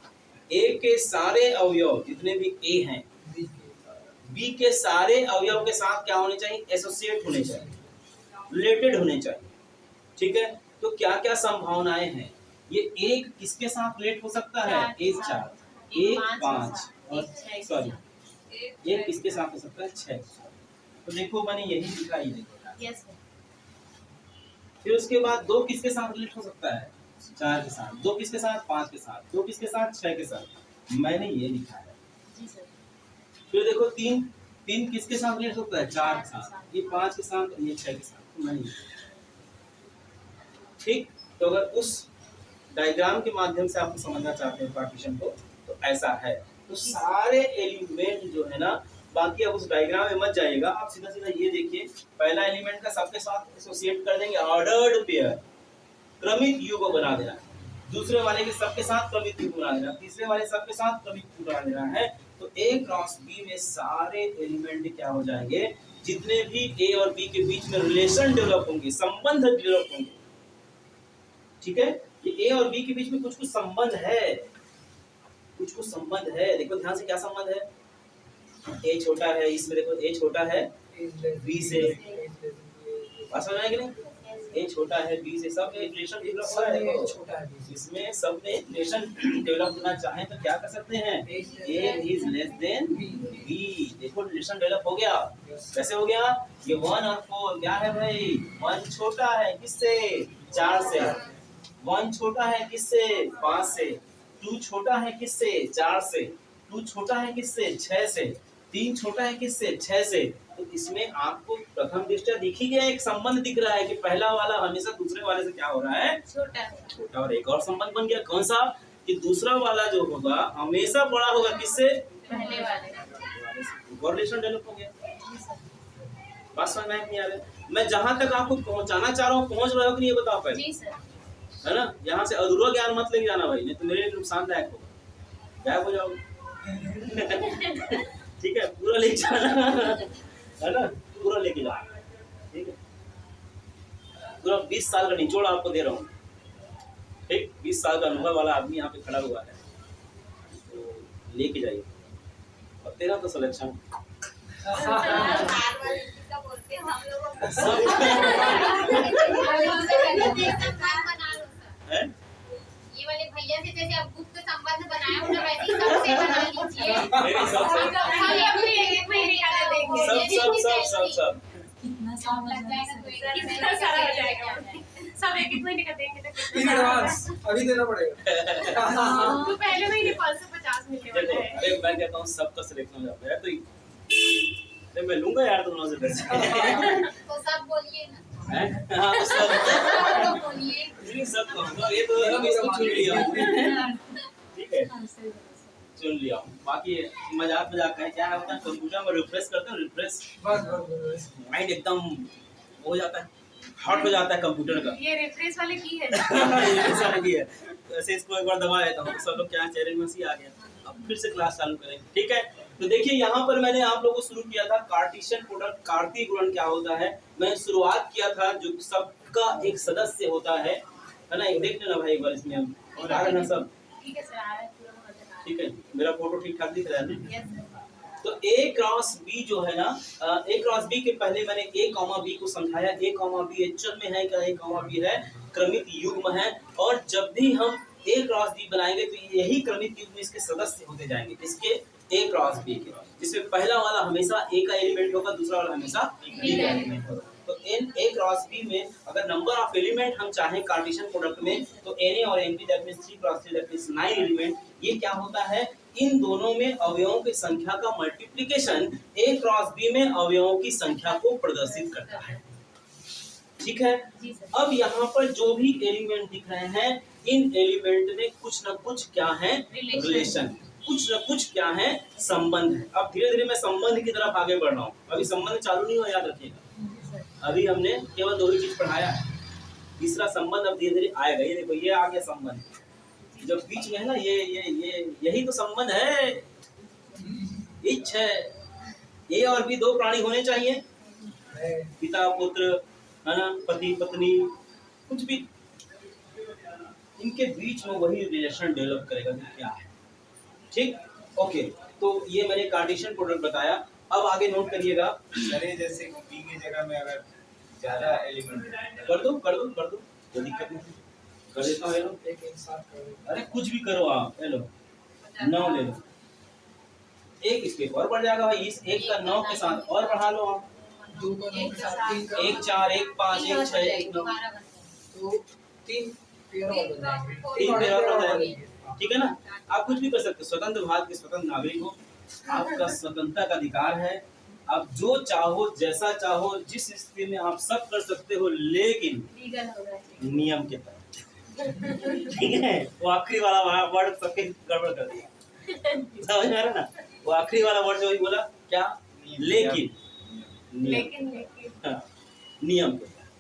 A के सारे अवयव जितने भी A हैं, B के सारे अवयव के साथ क्या होने चाहिए, एसोसिएट होने चाहिए, रिलेटेड होने चाहिए। ठीक है, तो क्या क्या संभावनाएं हैं, ये एक किसके साथ रिलेट हो सकता है, 1 4 1 5 और सॉरी ये किसके साथ हो सकता है, 6। तो देखो मैंने यही लिखा, ये देखो। Yes sir. फिर उसके बाद 2 किसके साथ रिलेट हो सकता है, 4 के साथ। 2 किसके साथ, 5 के साथ। 2 किसके साथ, 6 के साथ। मैंने ये लिखा है। जी सर। फिर देखो 3 किसके साथ रिलेट होता है, 4 के साथ। ये 5 के साथ और ये 6 के साथ। मैंने ठीक, तो अगर उस डायग्राम के माध्यम से आपको समझना चाहते हैं पार्टीशन को, तो ऐसा है। तो सारे एलिमेंट जो है ना, बाकी अब उस डायग्राम में मत जाइएगा, आप सीधा सीधा ये देखिए, पहला एलिमेंट का सबके साथ एसोसिएट कर देंगे, ऑर्डर्ड पेयर, क्रमित युग्म बना देना है। दूसरे वाले के सबके साथ क्रमित युग्म बना देना, तीसरे वाले सबके साथ क्रमित युग्म बना देना है। तो A क्रॉस B में सारे एलिमेंट क्या हो जाएंगे, जितने भी A और B के बीच में रिलेशन डेवलप होंगे, संबंध डेवलप होंगे। ठीक है, ये A और B के बीच में कुछ संबंध है, कुछ संबंध है। देखो ध्यान से, क्या संबंध है, A छोटा है, इसमें देखो A छोटा है B से, बात समझ में आई कि नहीं, ए छोटा है बी से, सब रिलेशन डेवलप हो रहा सब है। ये छोटा है B से। इसमें सब में रिलेशन डेवलप होना चाहे तो क्या कर सकते हैं, ए इज लेस देन बी। देखो रिलेशन डेवलप हो गया। कैसे हो गया, ये 1 और 4 क्या है भाई, 1 छोटा है किससे, 4 से, 1 छोटा है किससे, 5 से, 2 छोटा है किससे, 4 से, 2 छोटा है किससे, 6 से, 3 छोटा है किससे, 6 से। तो इसमें आपको प्रथम दृष्टया दिख ही गया, एक संबंध दिख रहा है कि पहला वाला हमेशा दूसरे वाले से क्या हो रहा है, छोटा छोटा। और एक और संबंध बन गया, कौन सा, कि दूसरा वाला जो होगा हमेशा बड़ा होगा किससे, पहले वाले। और रिलेशन डेवलप हो गया। बात समझ में नहीं आ रही, मैं जहां तक आपको पहुंचाना चाह रहा हूँ पहुंच रहे हो कि नहीं ये बताओ पहले, जी सर। है ना। यहाँ से अधूरा ज्ञान मत लेके जाना भाई, नहीं तो मेरे लिए नुकसानदायक होगा, गायब हो जाओगे। ठीक है, पूरा लेके जाना, है ना, पूरा लेके जाना, ठीक है। पूरा 20 साल का निचोड़ आपको दे रहा हूँ, ठीक, 20 साल का अनुभव वाला आदमी यहाँ पे खड़ा हुआ है, तो लेके जाइए। और तेरा तो सिलेक्शन है, ये वाले भैया से जैसे आप गुप्त संबंध बनाए हो ना, वैसे ही सबसे बना लीजिए। मेरे हिसाब से हम अपने एक महीने का देंगे। सब कितना लग जाएगा तो कितना सारा हो जाएगा, सब एक महीने का देंगे तो इन कितना एडवांस अभी देना पड़ेगा। तो पहले महीने 550 मिलने देखो, वाला है। अरे मैं कहता हूँ सबका सिलेक्शन हो जाता है, तो मैं लूंगा यार तुम लोगों से पैसे। तो सब बोलिए ना, हैं? हाँ, सब तो बोलिए। नहीं, सब कहूँगा, ये तो अभी इसको चुन लिया हूँ, ठीक है, चुन लिया हूँ। बाकी मजाक मजाक है, क्या होता है कंप्यूटर में रिफ्रेश करते हैं, रिफ्रेश बस माइंड एकदम हो जाता है, हॉट हो जाता है कंप्यूटर का। ये रिफ्रेश वाले की है। ये ऐसा नहीं है, ऐसे इसको एक बार दबा देता हूँ तो सब लोग क्या चेहरे में सी आ गया। अब फिर से क्लास चालू करेंगे, ठीक है। तो देखिए यहाँ पर मैंने आप लोगों को शुरू किया था कार्टेशियन प्रोडक्ट, कार्तीय गुणन क्या होता है, मैं शुरुआत किया था जो सबका एक सदस्य होता है ना। एक देख लेना भाई एक बार इसमें हम और आ रहे ना सब, ठीक है सर, आ रहा है पूरा नजर आ रहा है। ठीक है, मेरा फोटो ठीक ठाक दिख रहा है ना। Yes sir. तो A क्रॉस B जो है ना, A क्रॉस B के पहले मैंने A कॉमा B को समझाया। A कॉमा B अचल में है क्या, A कॉमा B है क्रमित युग्म है, और जब भी हम A क्रॉस B बनाएंगे तो यही क्रमित युग्म इसके सदस्य होते जाएंगे, इसके A क्रॉस B के, जिसमें पहला वाला हमेशा A का एलिमेंट होगा, दूसरा वाला हमेशा B का एलिमेंट होगा। तो इन A क्रॉस B में अगर नंबर ऑफ एलिमेंट हम चाहें कार्टेशियन प्रोडक्ट में, तो Na और Np that means 3 cross 3 that means 9 element. ये क्या होता है, इन दोनों में अवयवों की संख्या का मल्टीप्लिकेशन A क्रॉस B में अवयवों की संख्या को प्रदर्शित करता है, ठीक है। जी सर। अब यहाँ पर जो भी एलिमेंट दिख रहे हैं, इन एलिमेंट में कुछ न कुछ क्या है, रिलेशन, कुछ न कुछ क्या है, संबंध है। अब धीरे धीरे मैं संबंध की तरफ आगे बढ़ रहा हूँ, अभी संबंध चालू नहीं हुआ, याद रखिएगा। अभी हमने केवल 2 ही चीज पढ़ाया है, तीसरा संबंध अब धीरे धीरे आएगा। ये देखो, ये आ गया संबंध, जो बीच में है ना, ये यही तो संबंध है, इच्छ है। ए और बी 2 प्राणी होने चाहिए, पिता पुत्र, है ना, पति पत्नी, कुछ भी, इनके बीच में वही रिलेशन डेवलप करेगा कि क्या है, ठीक। ओके, तो ये मैंने कार्टेशियन प्रोडक्ट बताया। अब आगे नोट करिएगा, सर ये जैसे बी की जगह में अगर ज्यादा एलिमेंट कर दो कोई दिक्कत नहीं, कर देता हूँ। ले लो, एक साथ कर दो। अरे कुछ भी करो आप, ले लो 9 ले लो, एक इसके और बढ़ जाएगा भाई, इस एक का 9 के साथ और बढ़ा लो आप, 2 का 9 के साथ 3 का 1 4 1 5 1 6 1 9, तो 3 पेयर हो जाएंगे। 3 पेयर और बढ़ जाएंगे, ठीक है ना। आप कुछ भी कर सकते हो, स्वतंत्र भारत के स्वतंत्र नागरिक हो, आपका स्वतंत्रता का अधिकार है, आप जो चाहो जैसा चाहो जिस स्थिति में आप सब कर सकते हो, लेकिन लीगल हो रहा है। नियम के तहत, ठीक है। वो आखिरी वाला वर्ड सबके गड़बड़ कर दिया, समझ में आ रहा ना, वो आखिरी वाला वर्ड जो ही बोला क्या, लेकिन नियम, लेकिन हाँ, नियम के तहत,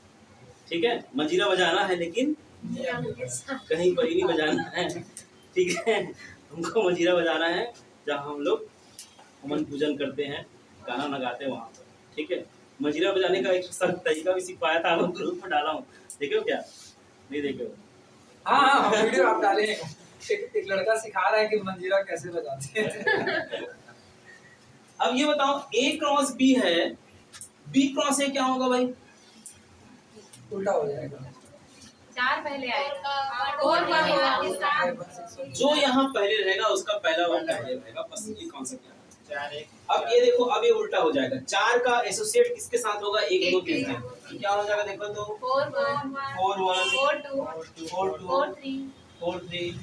ठीक है। मंजीरा बजाना है लेकिन कहीं पर ही नहीं बजाना है, ठीक है। हमको मंजीरा बजाना है जहाँ हम लोग हवन पूजन करते हैं, गाना लगाते हैं वहाँ पर, ठीक है। मंजीरा बजाने का एक सख्त तरीका भी सिखाया था, हम ग्रुप में डाला हूँ, देखे हो क्या, नहीं देखे हो? हाँ वीडियो आप डाले हैं। एक लड़का सिखा रहा है कि मंजीरा कैसे बजाते हैं। अब ये बताओ, A क्रॉस B है, B क्रॉस A क्या होगा भाई, उल्टा हो जाएगा। 4 पहले आएगा। फोर और का वन वन के साथ 5 1 6 जो यहाँ पहले रहेगा उसका पहला वन पहले रहेगा, बस ये कॉन्सेप्ट है। 4 1 अब ये देखो, अब ये उल्टा हो जाएगा। 4 का एसोसिएट किसके साथ होगा? 1 2 3 है। क्या हो जाएगा देखो तो 4 1 4 1 4 2 4 2 4 3 4 3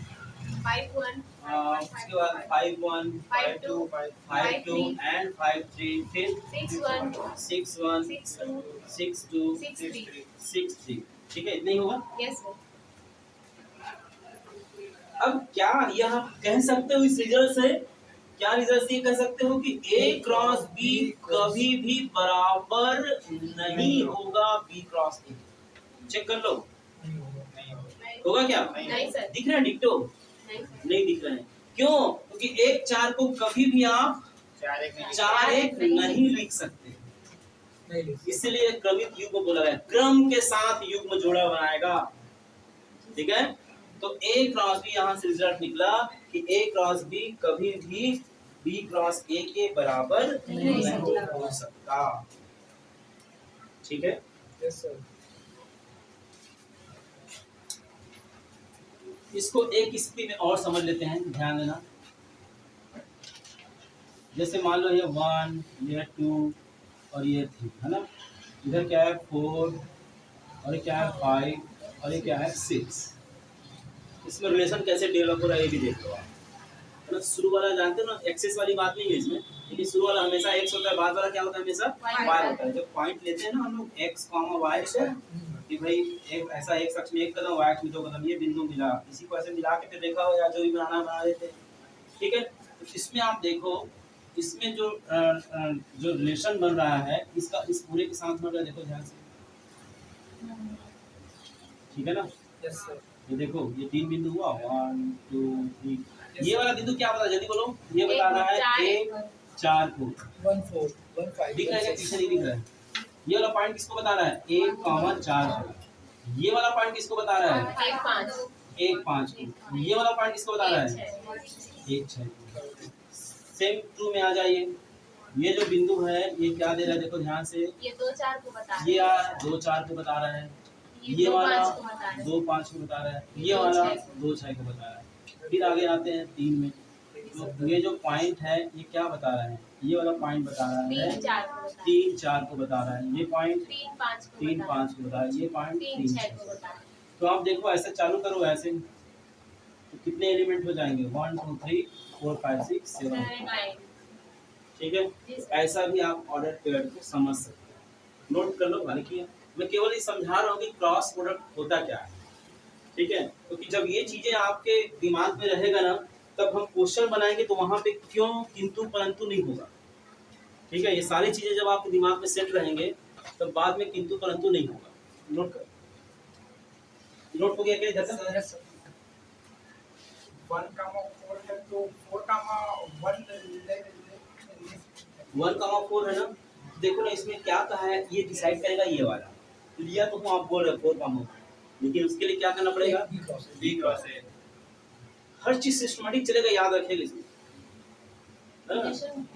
5 1 उसके बाद 5 1 5 2 5 2 एंड 5 3 फिर 6 1 6 1 6 2 6 2 6 3 6 3। ठीक है, इतना ही होगा। Yes sir. अब क्या यह कह सकते हो इस रिजल्ट से, क्या रिजल्ट से कह सकते हो कि A क्रॉस B कभी भी बराबर नहीं होगा B क्रॉस A। चेक कर लो, नहीं होगा। नहीं होगा। होगा क्या? नहीं सर। दिख रहा है डिक्टो? नहीं सर। नहीं दिख रहे हैं। क्यों? क्योंकि 1 4 को कभी भी आप 4 1 नहीं 4 1 नहीं लिख सकते, नहीं लिख सकते। इसलिए क्रमित युग्म बोला गया। क्रम के साथ युग्म जोड़ा बनाएगा। ठीक है, तो A क्रॉस B यहाँ से रिजल्ट निकला कि A क्रॉस B कभी भी B क्रॉस A के बराबर नहीं हो सकता। ठीक है, यस सर। इसको एक स्थिति में और समझ लेते हैं, ध्यान देना। जैसे मान लो ये 1, ये 2 और ये 3 है ना। इधर क्या है 4 और ये क्या है 5 और ये क्या है 6। इसमें रिलेशन कैसे डेवलप हो रहा है ये भी देख लो आप, है ना। शुरू वाला जानते हो ना, एक्सेस वाली बात नहीं है इसमें, लेकिन शुरू वाला हमेशा x होता है, बाद वाला क्या होता है? हमेशा y होता है। जब पॉइंट लेते हैं ना हम लोग x, y से, कि भाई एक ऐसा एक अक्ष में एक कदम, y अक्ष में 2 कदम, ये बिंदु मिला, इसी को ऐसे मिला के फिर रेखा हो या जो भी बनाना बना देते हैं। ठीक है, तो इसमें आप देखो, इसमें जो रिलेशन बन रहा है इसका इस पूरे के साथ बन रहा है, देखो ध्यान से। ठीक है ना, यस सर। ये देखो ये 3 बिंदु हुआ, 1 2 3। ये वाला बिंदु क्या बता, जल्दी बोलो। ये बता रहा है 1 4 को 1 4 1 5 दिख रहा है, पीछे नहीं दिख रहा है। ये वाला पॉइंट किसको बता रहा है? 1 4। ये वाला पॉइंट किसको बता रहा है? 1 5 1 5 को। ये वाला पॉइंट किसको बता रहा है? 1 6। सेम टू में आ जाइए। ये जो बिंदु है ये क्या दे रहा है, देखो ध्यान से। ये 2 4 को बता रहा ये है। 2 4 को बता रहा है, ये ये 2 वाला 5 को बता रहा है। 2 5 को बता रहा है, ये ये 2 वाला 6 को। 2 6 को बता रहा है। फिर आगे आते हैं 3 में। तो ये जो पॉइंट है ये क्या बता रहा है? ये वाला पॉइंट बता रहा है 3 4 को बता रहा है। 3 4 को बता रहा है। ये पॉइंट 3 5 को 3 बता रहा है। 5 को बता रहा है। ये पॉइंट 3 3 6 को 6। बता रहा है। तो आप देखो ऐसे चालू करो ऐसे, तो कितने एलिमेंट हो जाएंगे? 1 2 3 4 5 6 7 7 9। ठीक है, ऐसा भी आप ऑर्डर पेयर को समझ सकते हैं। नोट कर लो। हालांकि मैं केवल ये समझा रहा हूँ कि क्रॉस प्रोडक्ट होता क्या है। ठीक है, क्योंकि जब ये चीजें आपके दिमाग में रहेगा ना, तब हम क्वेश्चन बनाएंगे तो वहां पे क्यों किंतु परंतु नहीं होगा। ठीक है, ये सारी चीजें जब आपके दिमाग में सेट रहेंगे तब बाद में किंतु परंतु नहीं होगा। नोट कर, नोट हो गया क्या इधर तक? Yes sir. 1 4 है तो 4 1 1 4 है ना। देखो ना इसमें क्या कहा है, ये डिसाइड करेगा ये वाला। लिया तो हूँ आप बोल रहे 4, लेकिन उसके लिए क्या करना पड़ेगा? B cross A। हर चीज सिस्टमैटिक चलेगा, याद रखेगा इसमें।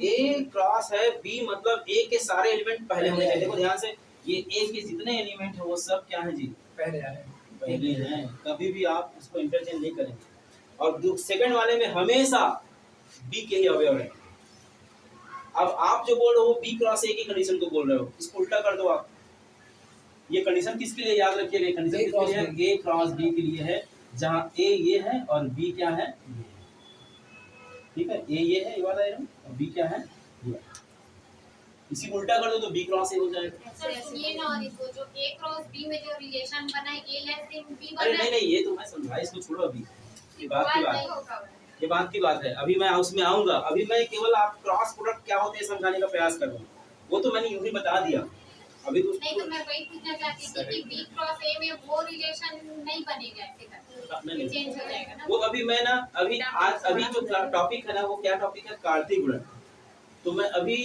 ए क्रॉस है बी, मतलब ए के सारे एलिमेंट पहले होने चाहिए। देखो ध्यान से, ये ए के जितने एलिमेंट है वो सब क्या है जी? पहले आ रहे हैं। पहले हैं। कभी भी आप उसको इंटरचेंज नहीं करेंगे। और सेकंड वाले में हमेशा बी के ही अवयव है। अब आप जो बोल रहे हो बी क्रॉस ए की कंडीशन को बोल रहे हो, इसको उल्टा कर दो आप। ये कंडीशन किसके लिए याद रखिएगा? कंडीशन किसके लिए है? ए क्रॉस बी के लिए है, जहां ए ये है और बी क्या है? ठीक है, ए ये है ये वाला एरम, और बी क्या है? ये। इसी को उल्टा कर दो तो बी क्रॉस ए हो जाएगा। सर ये ना, और इसको जो A क्रॉस B में जो रिलेशन बना है A लेस देन B अरे बना नहीं है, नहीं, ये तो मैं समझा, इसको छोड़ो अभी। ये बात की वो बात नहीं है, होगा। ये बात की बात है। अभी मैं उसमें आऊंगा। अभी मैं केवल आप क्रॉस प्रोडक्ट क्या होते हैं समझाने का प्रयास कर रहा हूँ। वो तो मैंने यूं ही बता दिया। अभी तो नहीं, तो मैं वही पूछना चाहती थी कि B क्रॉस A में वो रिलेशन नहीं बनेगा ऐसे करके, नहीं, चेंज हो जाएगा ना। वो अभी मैं ना अभी जो टॉपिक है ना, वो क्या टॉपिक है? कार्तीय गुणन। तो मैं अभी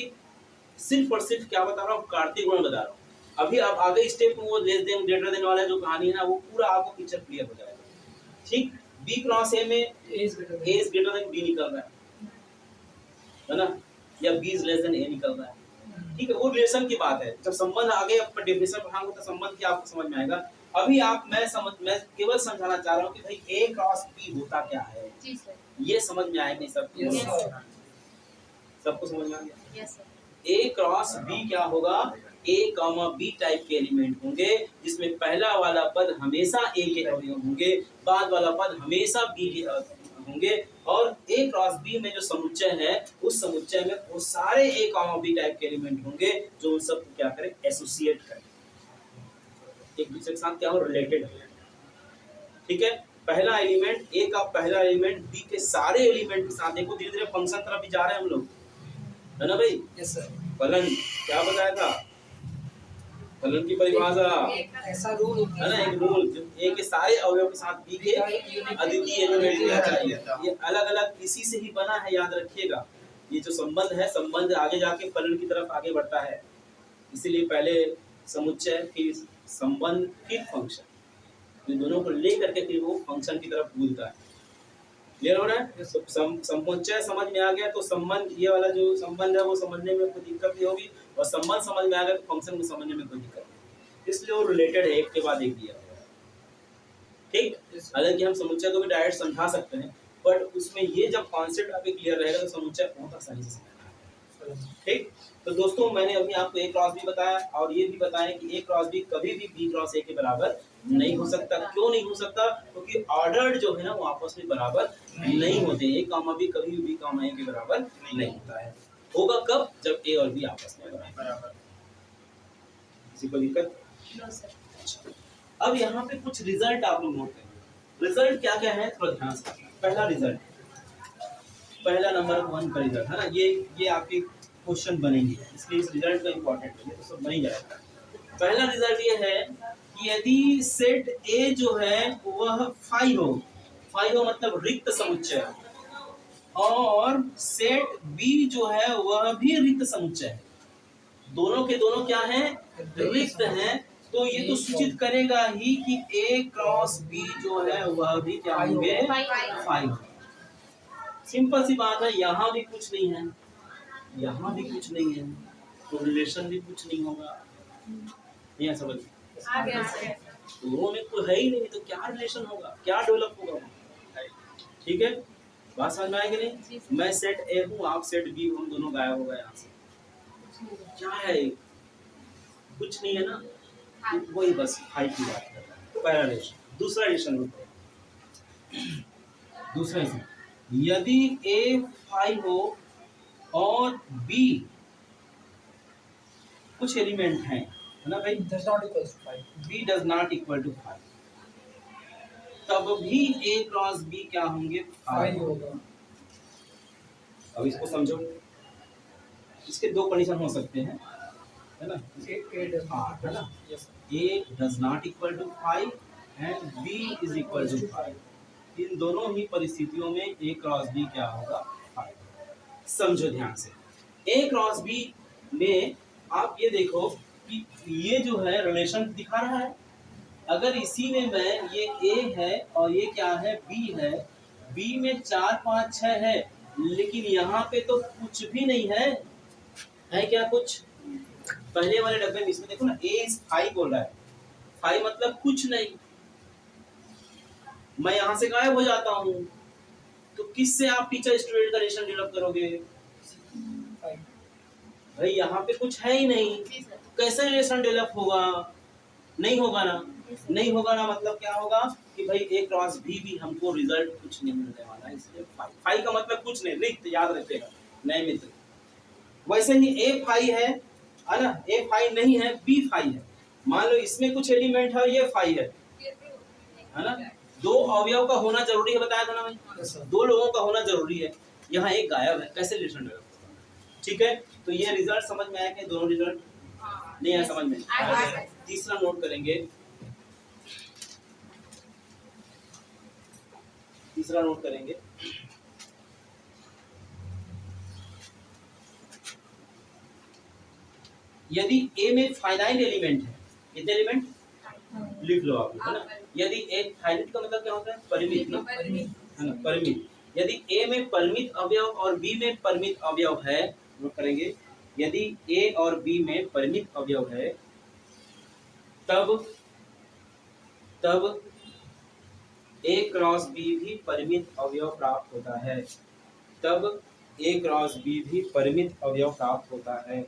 सिर्फ और सिर्फ क्या बता रहा हूँ? कार्तीय गुणन बता रहा हूँ। अभी आप आगे स्टेप में वो लेस देन ग्रेटर देन वाला जो कहानी है ना, वो पूरा आपको पिक्चर क्लियर हो जाएगा। ठीक, बी क्रॉस ए में ए इज ग्रेटर देन बी निकल रहा है ना, या बी इज लेस देन ए निकल रहा है। ठीक है, वो रिलेशन की बात है। जब संबंध आगे आपका डेफिनेशन पढ़ाऊंगा तो संबंध क्या आपको समझ में आएगा। अभी मैं केवल समझाना चाह रहा हूँ कि भाई ए क्रॉस बी होता क्या है, जी सर। ये समझ में आएगा सब Yes, sir. सबको समझ में आ गया। Yes sir. A cross B क्या होगा, ए कॉमा बी टाइप के एलिमेंट होंगे जिसमें पहला वाला पद हमेशा ए के अवयव होंगे, बाद वाला पद हमेशा बी के होंगे, और ए क्रॉस बी में जो समुच्चय है उस समुच्चय में वो सारे ए कॉमा बी टाइप के एलिमेंट होंगे जो उन सबको क्या करें, एसोसिएट करें, एक दूसरे के साथ क्या हो, रिलेटेड है। ठीक है, पहला एलिमेंट ए का पहला एलिमेंट बी के सारे एलिमेंट के साथ, देखो धीरे धीरे फंक्शन तरफ भी जा रहे हैं हम लोग, है ना भाई। Yes sir. फलन क्या बताया था, फलन की परिभाषा ऐसा रूल है ना, एक रूल जो ए के सारे अवयव के साथ बी के अद्वितीय एलिमेंट होना चाहिए। ये अलग अलग इसी से ही बना है, याद रखिएगा। ये जो संबंध है, संबंध आगे जाके फलन की तरफ आगे बढ़ता है, इसीलिए पहले समुच्चय फिर संबंध फिर फंक्शन, इन दोनों को लेकर के फिर वो फंक्शन की तरफ कूदता है। क्लियर हो रहा है। समुच्चय समझ में आ गया तो संबंध, ये वाला जो संबंध है वो समझने में कोई दिक्कत नहीं होगी, और संबंध समझ में आ गया तो फंक्शन को समझने में कोई दिक्कत नहीं, इसलिए वो रिलेटेड है, एक के बाद एक दिया हुआ है। ठीक, हालांकि हम समुच्चय को भी डायरेक्ट समझा सकते हैं, बट उसमें ये जब कॉन्सेप्ट आपके क्लियर रहेगा तो समुच्चय बहुत आसानी से समझना है। ठीक, तो दोस्तों मैंने अभी आपको ए क्रॉस बी बताया, और ये भी बताया कि ए क्रॉस बी कभी भी बी क्रॉस ए के बराबर नहीं हो सकता। क्यों नहीं हो सकता, क्योंकि ऑर्डर्ड जो है ना वो आपस में बराबर नहीं होते। ए कामा बी कभी भी बी कामा ए के बराबर नहीं होता है। होगा कब, जब ए और बी आपस में बराबर। किसी को दिक्कत? No sir. अब यहाँ पे कुछ रिजल्ट आप लोग नोट करें। रिजल्ट क्या क्या है थोड़ा ध्यान से। पहला रिजल्ट, पहला नंबर 1 का रिजल्ट है ना, ये आपके क्वेश्चन बनेंगे, इसलिए इस रिजल्ट का इंपॉर्टेंट है, तो सब बन ही जाएगा। पहला रिजल्ट ये है कि यदि सेट ए जो है वह फाई हो मतलब रिक्त समुच्चय, और सेट बी जो है वह भी रिक्त समुच्चय है, दोनों के दोनों क्या हैं, रिक्त हैं, तो ये तो सूचित करेगा ही कि ए क्रॉस बी जो है वह भी क्या होंगे, फाई। सिंपल सी बात है, यहाँ भी कुछ नहीं है, यहाँ भी कुछ नहीं है, तो रिलेशन भी कुछ नहीं होगा। नहीं समझ, आ गया सर। दोनों में कोई है ही नहीं, तो क्या रिलेशन होगा, क्या डेवलप होगा। ठीक है, बात समझ में आएगी नहीं। मैं सेट ए हूँ, आप सेट बी, हम दोनों गायब हो गए यहाँ से, क्या है, कुछ नहीं है ना, वही बस फाई की बात कर रहा है। पहला रिलेशन। दूसरा रिलेशन, दूसरा रिलेशन, यदि ए फाई हो और बी कुछ एलिमेंट हैं, है ना भाई, does not equals to 5. B does not equal to 5, तब भी ए क्रॉस बी क्या होंगे, 5 होगा। अब इसको समझो, इसके दो कंडीशन हो सकते हैं, है ना, A does not, है ना, yes A does not equal to 5 and B is equal to 5, इन दोनों ही परिस्थितियों में ए क्रॉस बी क्या होगा, 5। समझो ध्यान से, ए क्रॉस बी में आप ये देखो कि ये जो है रिलेशन दिखा रहा है, अगर इसी में मैं ये ए है और ये क्या है, बी है, बी में 4 5 6 है, लेकिन यहाँ पे तो कुछ भी नहीं है क्या कुछ, पहले वाले डब्बे में इसमें देखो ना, ए इज 5 बोल रहा है, 5 मतलब कुछ नहीं, मैं यहाँ से गायब हो जाता हूँ, तो किससे आप टीचर स्टूडेंट का रिलेशन डेवलप करोगे, 5. भाई यहाँ पे कुछ है ही नहीं, कैसे रिलेशन डेवलप होगा, नहीं होगा ना, नहीं होगा ना, मतलब क्या होगा कि भाई ए क्रॉस बी भी हमको रिजल्ट कुछ नहीं मिलने वाला है, इसलिए फाई का मतलब कुछ नहीं, रिक्त, याद रखिएगा नए मित्र। वैसे ही ए फाई है ना, ए फाई नहीं है, बी फाई है, मान लो इसमें कुछ एलिमेंट है, ये फाई है ना, दो अवयव का होना जरूरी है, बताया था ना भाई, Yes, sir. दो लोगों का होना जरूरी है, यहाँ एक गायब है, कैसे रिलेशन डेवलप होगा। ठीक है, तो ये रिजल्ट समझ में आया कि दोनों रिजल्ट नहीं है समझ में। तीसरा नोट करेंगे, तीसरा नोट करेंगे, यदि ए में फाइनाइट एलिमेंट है, कितने एलिमेंट लिख लो आप, है ना, यदि ए फाइनाइट का मतलब क्या होता है, परिमित ना, है ना, परिमित, यदि ए में परिमित अवयव और बी में परिमित अवयव है, नोट करेंगे, यदि ए और बी में परिमित अवयव है तब ए क्रॉस बी भी परिमित अवयव प्राप्त होता है। तब ए क्रॉस बी भी परिमित अवयव प्राप्त होता है।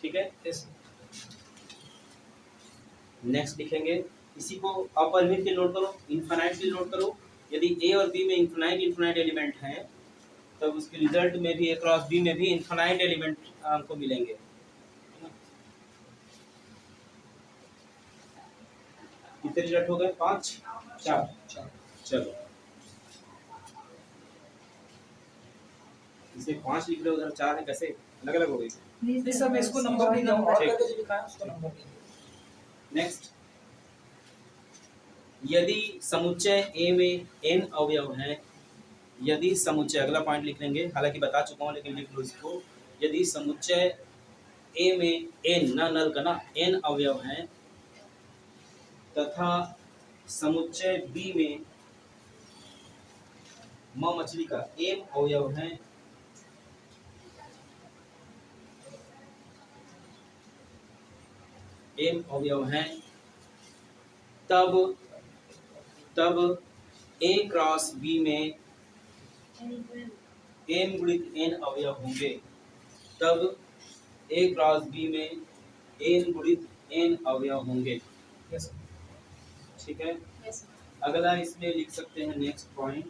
ठीक है, यस नेक्स्ट लिखेंगे इसी को अपरिमित के नोट करो, इनफाइनाइट के नोट करो। यदि ए और बी में इनफाइनाइट एलिमेंट हैं तब उसके रिजल्ट में भी ए क्रॉस बी में भी इनफाइनाइट एलिमेंट हमको मिलेंगे। कितने रिजल्ट हो गए? 5 4 चलो इसे 5 लिख रहे हो, उधर 4 है, कैसे अलग अलग हो गई? नहीं सर मैं इसको नंबर नहीं दूंगा, और ठीक। करके जो लिखा है उसको नंबर नहीं दूंगा। नेक्स्ट, यदि समुच्चय ए में n अवयव हैं, यदि समुच्चय, अगला पॉइंट लिख लेंगे, हालांकि बता चुका हूँ लेकिन लिख लो इसको। यदि समुच्चय ए में n, ना नल का ना, n अवयव हैं तथा समुच्चय बी में मछली का m अवयव हैं अवयव हैं तब a क्रॉस b में m गुणित n अवयव होंगे। तब a क्रॉस b में n गुणित n अवयव होंगे। यस ठीक है, Yes. अगला इसमें लिख सकते हैं next point,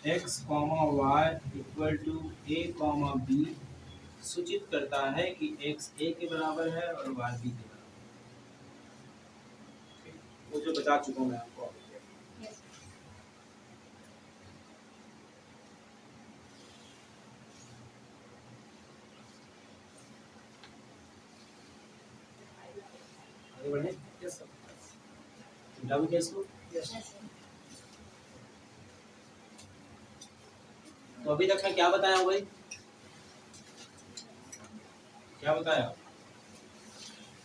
x, y equal to a, b सूचित करता है कि x a के बराबर है और y b के बराबर है। वो जो बता चुका हूँ मैं आपको। Yes. आगे बढ़े, यस सर समझा भी क्या इसको? Yes Yes. तो अभी तक मैं क्या बताया हूँ भाई? क्या बताया?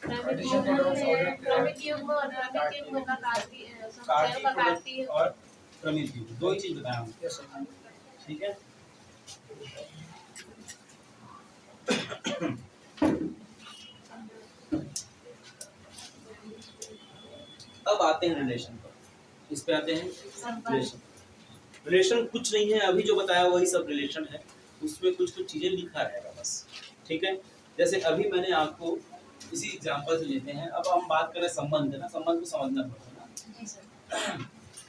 क्रमिक युग्म और क्रमिक युग्म का समुच्चयों का कार्तीय कार्तीय और क्रमिक युग्म, दो ही चीज बताया हूँ। यस सर ठीक है, अब आते हैं रिलेशन पर। इस पे आते हैं रिलेशन। रिलेशन कुछ नहीं है, अभी जो बताया वही सब रिलेशन है, उसमें कुछ कुछ चीजें लिखा रहेगा बस। ठीक है, जैसे अभी मैंने आपको इसी एग्जांपल से लेते हैं। अब हम बात करें संबंध, ना संबंध को समझना पड़ता है ना। जी सर।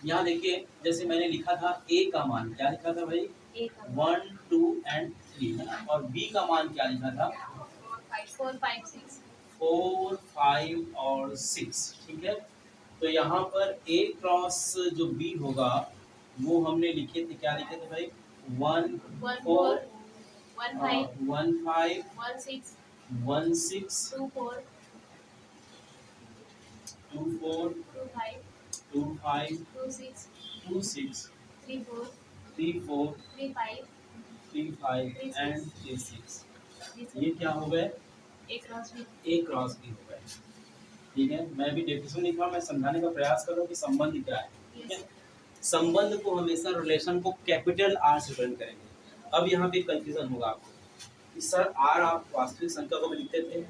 यहाँ देखिए, जैसे मैंने लिखा था a का मान, क्या लिखा था भाई? 1 2 and 3 है ना, और b का मान क्या लिखा था? 4 5 6 4 5 और 6। ठीक है, तो यहाँ पर a क्रॉस जो b होगा वो हमने लिखे थे, क्या लिखे थे भाई? 1 1 4 4 1 5 1 5 1 6 1 6 2 4 2 4 2 5 2 5 2 6 2 6 3 4 3 4 3 5 3 5 and 3 6। जी ये सर। क्या हो गए? एक क्रॉस भी a क्रॉस b हो गए। ठीक है, मैं भी डेफिनेशन लिख रहा हूँ, मैं समझाने का प्रयास कर रहा हूँ कि संबंध क्या है। ठीक है, संबंध को हमेशा रिलेशन को कैपिटल R से रिप्रेजेंट करेंगे। अब यहाँ पे कंफ्यूजन होगा आपको कि सर R आप वास्तविक संख्या को भी लिखते थे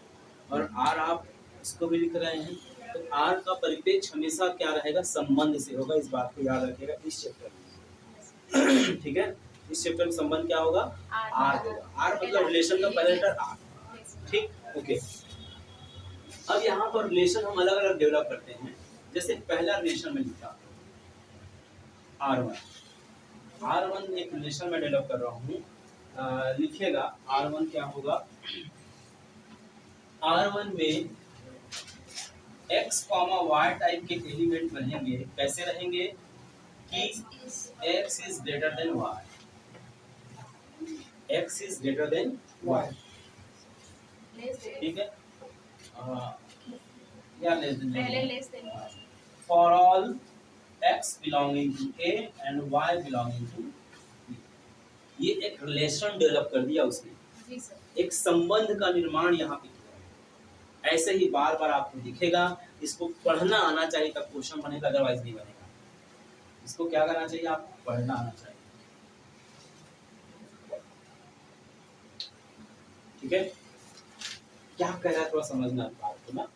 और R आप इसको भी लिख रहे हैं, तो R का परिपेक्ष हमेशा क्या रहेगा? संबंध से होगा। इस बात को याद रखिएगा इस चैप्टर में। ठीक है, इस चैप्टर में संबंध क्या होगा? R होगा। R मतलब रिलेशन का पहला लेटर R। ठीक, ओके। अब यहाँ पर रिलेशन हम अलग अलग डेवलप करते हैं। जैसे पहला रिलेशन में लिखा R1 एक रिलेशन में डेवलप कर रहा हूँ। लिखिएगा R1 क्या होगा? R1 में x, y टाइप के एलिमेंट रहेंगे। कैसे रहेंगे? कि x is greater than y, x is greater than y। ठीक है, या लेस देन, पहले less than for all x belonging to A and y belonging to B। ये एक रिलेशन डेवलप कर दिया उसने, जी सर। एक संबंध का निर्माण यहाँ पे ऐसे ही बार बार आपको दिखेगा। इसको पढ़ना आना चाहिए तब क्वेश्चन बनेगा, अदरवाइज नहीं बनेगा। इसको क्या करना चाहिए, आपको पढ़ना आना चाहिए। ठीक है, क्या कह रहा है थोड़ा समझना बात को ना।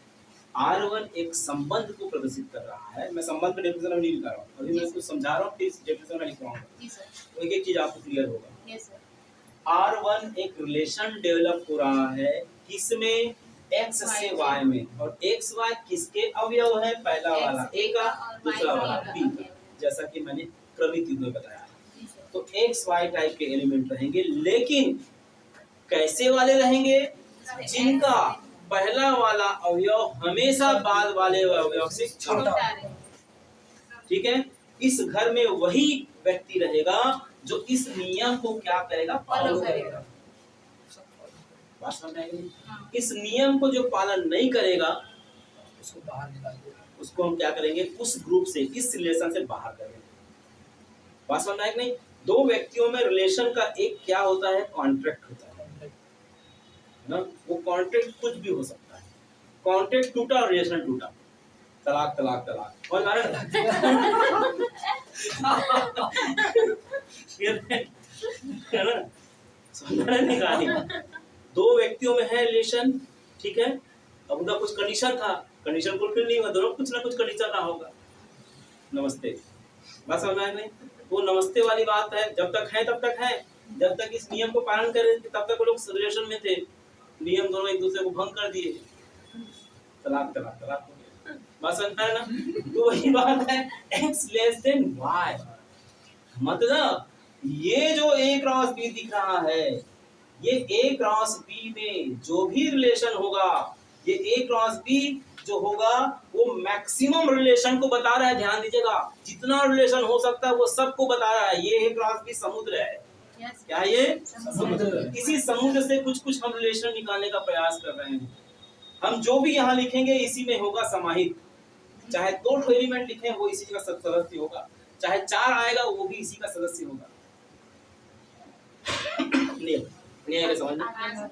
R1 एक संबंध को प्रदर्शित कर रहा है। मैं संबंध का डेफिनेशन अभी नहीं लिख रहा हूँ, अभी मैं इसको समझा रहा हूँ, फिर डेफिनेशन में लिख रहा हूँ, जी सर, तो एक एक चीज आपको क्लियर होगा। यस सर, R1 एक रिलेशन डेवलप हो रहा है किसमें, X से Y में, और X Y किसके अवयव है, पहला वाला A का, दूसरा वाला B का, जैसा कि मैंने क्रमिक युग में बताया। जी सर, तो X Y टाइप के एलिमेंट रहेंगे, लेकिन कैसे वाले रहेंगे, जिनका पहला वाला अवयव हमेशा बाद वाले अवयव से छोटा। छोटा है, ठीक है, इस घर में वही व्यक्ति रहेगा जो इस नियम को क्या करेगा, फॉलो करेगा। बात समझ में आएगी? हाँ, इस नियम को जो पालन नहीं करेगा उसको बाहर निकाल दो। उसको हम क्या करेंगे, उस ग्रुप से, इस रिलेशन से बाहर करेंगे। बात समझ में आएगी नहीं? दो व्यक्तियों में रिलेशन का एक क्या होता है, कॉन्ट्रैक्ट होता है ना। वो कॉन्ट्रैक्ट कुछ भी हो सकता है, कॉन्ट्रैक्ट टूटा और रिलेशन टूटा, तलाक तलाक तलाक, और है ना, समझ नहीं कहानी। दो व्यक्तियों में है रिलेशन, ठीक है, अब उनका कुछ कंडीशन था, कंडीशन फुलफिल नहीं हुआ, दोनों कुछ ना कुछ कंडीशन रहा होगा। नमस्ते, बात समझ में आया नहीं? वो नमस्ते वाली बात है, जब तक है तब तक है, जब तक इस नियम को पालन कर रहे थे तब तक वो लोग रिलेशन में थे, नियम दोनों एक दूसरे को भंग कर दिए, तलाक तलाक तलाक हो गया। बात समझ में आया ना? तो वही बात है, x लेस देन y, मतलब ये जो a क्रॉस b दिख रहा है, ये a क्रॉस b में जो भी रिलेशन होगा, ये a क्रॉस b जो होगा वो मैक्सिमम रिलेशन को बता रहा है। ध्यान दीजिएगा, जितना रिलेशन हो सकता है वो सबको बता रहा है। ये a क्रॉस b समुद्र है, यस, क्या है ये समुद्र। इसी समुद्र से कुछ कुछ हम रिलेशन निकालने का प्रयास कर रहे हैं। हम जो भी यहाँ लिखेंगे इसी में होगा समाहित, चाहे 2 एलिमेंट लिखें वो इसी का सदस्य होगा, चाहे 4 आएगा वो भी इसी का सदस्य होगा। नहीं आएगा समझ में?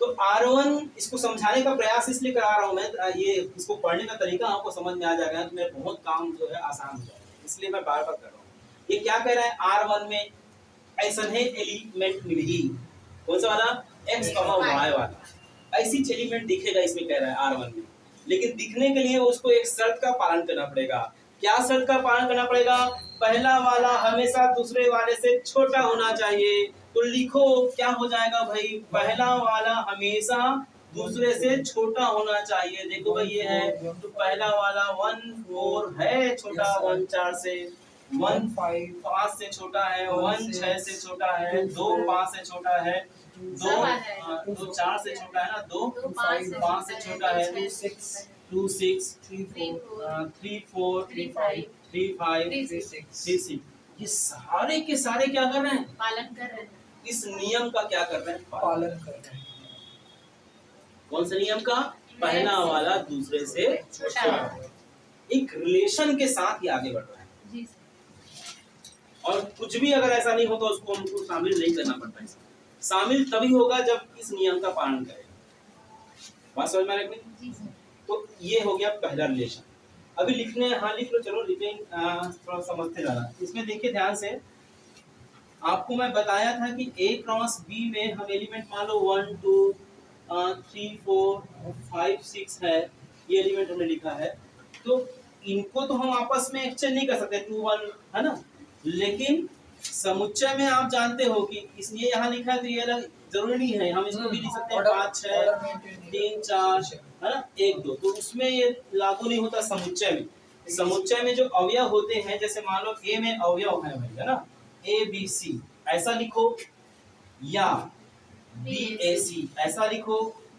तो R1 इसको समझाने का प्रयास इसलिए करा रहा हूँ मैं, ये इसको पढ़ने का तरीका आपको समझ में आ जाएगा तो मेरा बहुत काम जो है आसान हो जाएगा, इसलिए मैं बार बार कर रहा हूँ। ये क्या कह रहा है, R1 में ऐसा है एलिमेंट मिलेगी, कौन सा वाला, X Y वाला, ऐसी एलिमेंट दिखेगा इसमें कह रहा है R1 में, लेकिन दिखने के लिए उसको एक शर्त का पालन करना पड़ेगा। क्या शर्त का पालन करना पड़ेगा, पहला वाला हमेशा दूसरे वाले से छोटा होना चाहिए। तो लिखो क्या हो जाएगा भाई, पहला वाला हमेशा दूसरे से छोटा होना चाहिए। देखो भाई ये है, तो पहला वाला 1 4 है छोटा, 1 4 से, 1 5 से छोटा है, 1 6 से छोटा है, 2 5 से छोटा है, 2 4 से छोटा है ना, 2 5 से छोटा है, 2 6 3 4 3 5 3 6। ये सारे के सारे क्या कर रहे हैं, पालन कर रहे हैं, इस नियम का क्या कर रहे हैं, पालन कर रहे हैं। कौन सा नियम का, पहला वाला दूसरे से छोटा है। एक रिलेशन के साथ ही आगे बढ़ रहा है। जी सर, और कुछ भी अगर ऐसा नहीं हो तो उसको हमको शामिल नहीं करना पड़ता है। शामिल तभी होगा जब इस नियम का पालन करेगा। बात समझ में आ रही है? जी सर, तो ये हो गया पहला रिलेशन। अभी लिखने, हाँ लिख लो, चलो लिखें, थोड़ा समझते जाना। इसमें देखिए ध्यान से, आपको मैं बताया था कि A क्रॉस B में हम एलिमेंट मान लो 1 2 3 4 5 6 है, ये एलिमेंट हमने लिखा है। तो इनको तो हम आपस में एक्सचेंज नहीं कर सकते 2 1, है ना, लेकिन समुच्चय में आप जानते हो कि इसलिए यहाँ लिखा है तो ये अलग जरूरी नहीं है, हम इसको भी लिख सकते हैं 5 6 3 4, है ना, 1 2, तो उसमें ये लागू नहीं होता समुच्चय में। समुच्चय में जो अवयव होते हैं, जैसे मान लो A में अवयव है भाई, है ना, A B C ऐसा लिखो, या B A C ऐसा लिखो,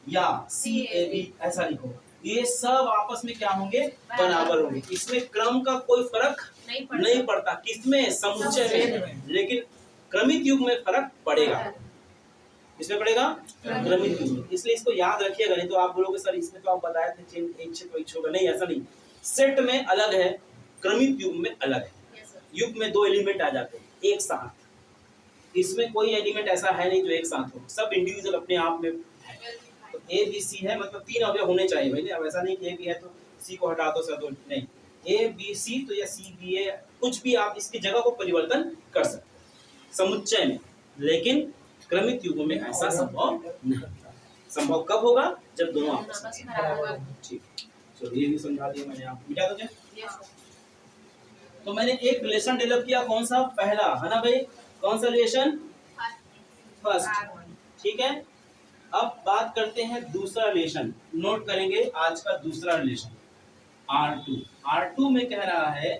या C A B ऐसा लिखो, ये सब आपस में क्या होंगे, बराबर होंगे। इसमें क्रम का कोई फर्क नहीं पड़ता, किसमें, समुच्चय में, लेकिन क्रमिक युग में फर्क पड़ेगा। इसमें पड़ेगा क्रमिक युग में, इसलिए इसको याद रखिएगा, नहीं तो आप बोलोगे सर इसमें तो आप बताए थे एक से कोई होगा, नहीं ऐसा नहीं। सेट में अलग है, क्रमिक युग में अलग है। युग में 2 एलिमेंट आ जाते हैं एक साथ, इसमें कोई एलिमेंट ऐसा है नहीं जो एक साथ हो, सब इंडिविजुअल अपने आप में है। तो ए बी सी है, मतलब 3 अवयव होने चाहिए भाई। अब ऐसा नहीं कि ए बी है तो सी को हटा दो सर, तो नहीं, ए बी सी तो या सी बी ए, कुछ भी आप इसकी जगह को परिवर्तन कर सकते हैं समुच्चय में, लेकिन क्रमित युग्म में ऐसा संभव नहीं। संभव कब होगा? जब दोनों आपस में बराबर हों। ठीक, चलो ये भी समझा दिया मैंने, आपको मिटा दो क्या? तो मैंने एक रिलेशन डेवलप किया, कौन सा? पहला, है ना भाई? कौन सा रिलेशन? फर्स्ट। ठीक है, अब बात करते हैं दूसरा रिलेशन। नोट करेंगे आज का दूसरा रिलेशन R2। R2 में कह रहा है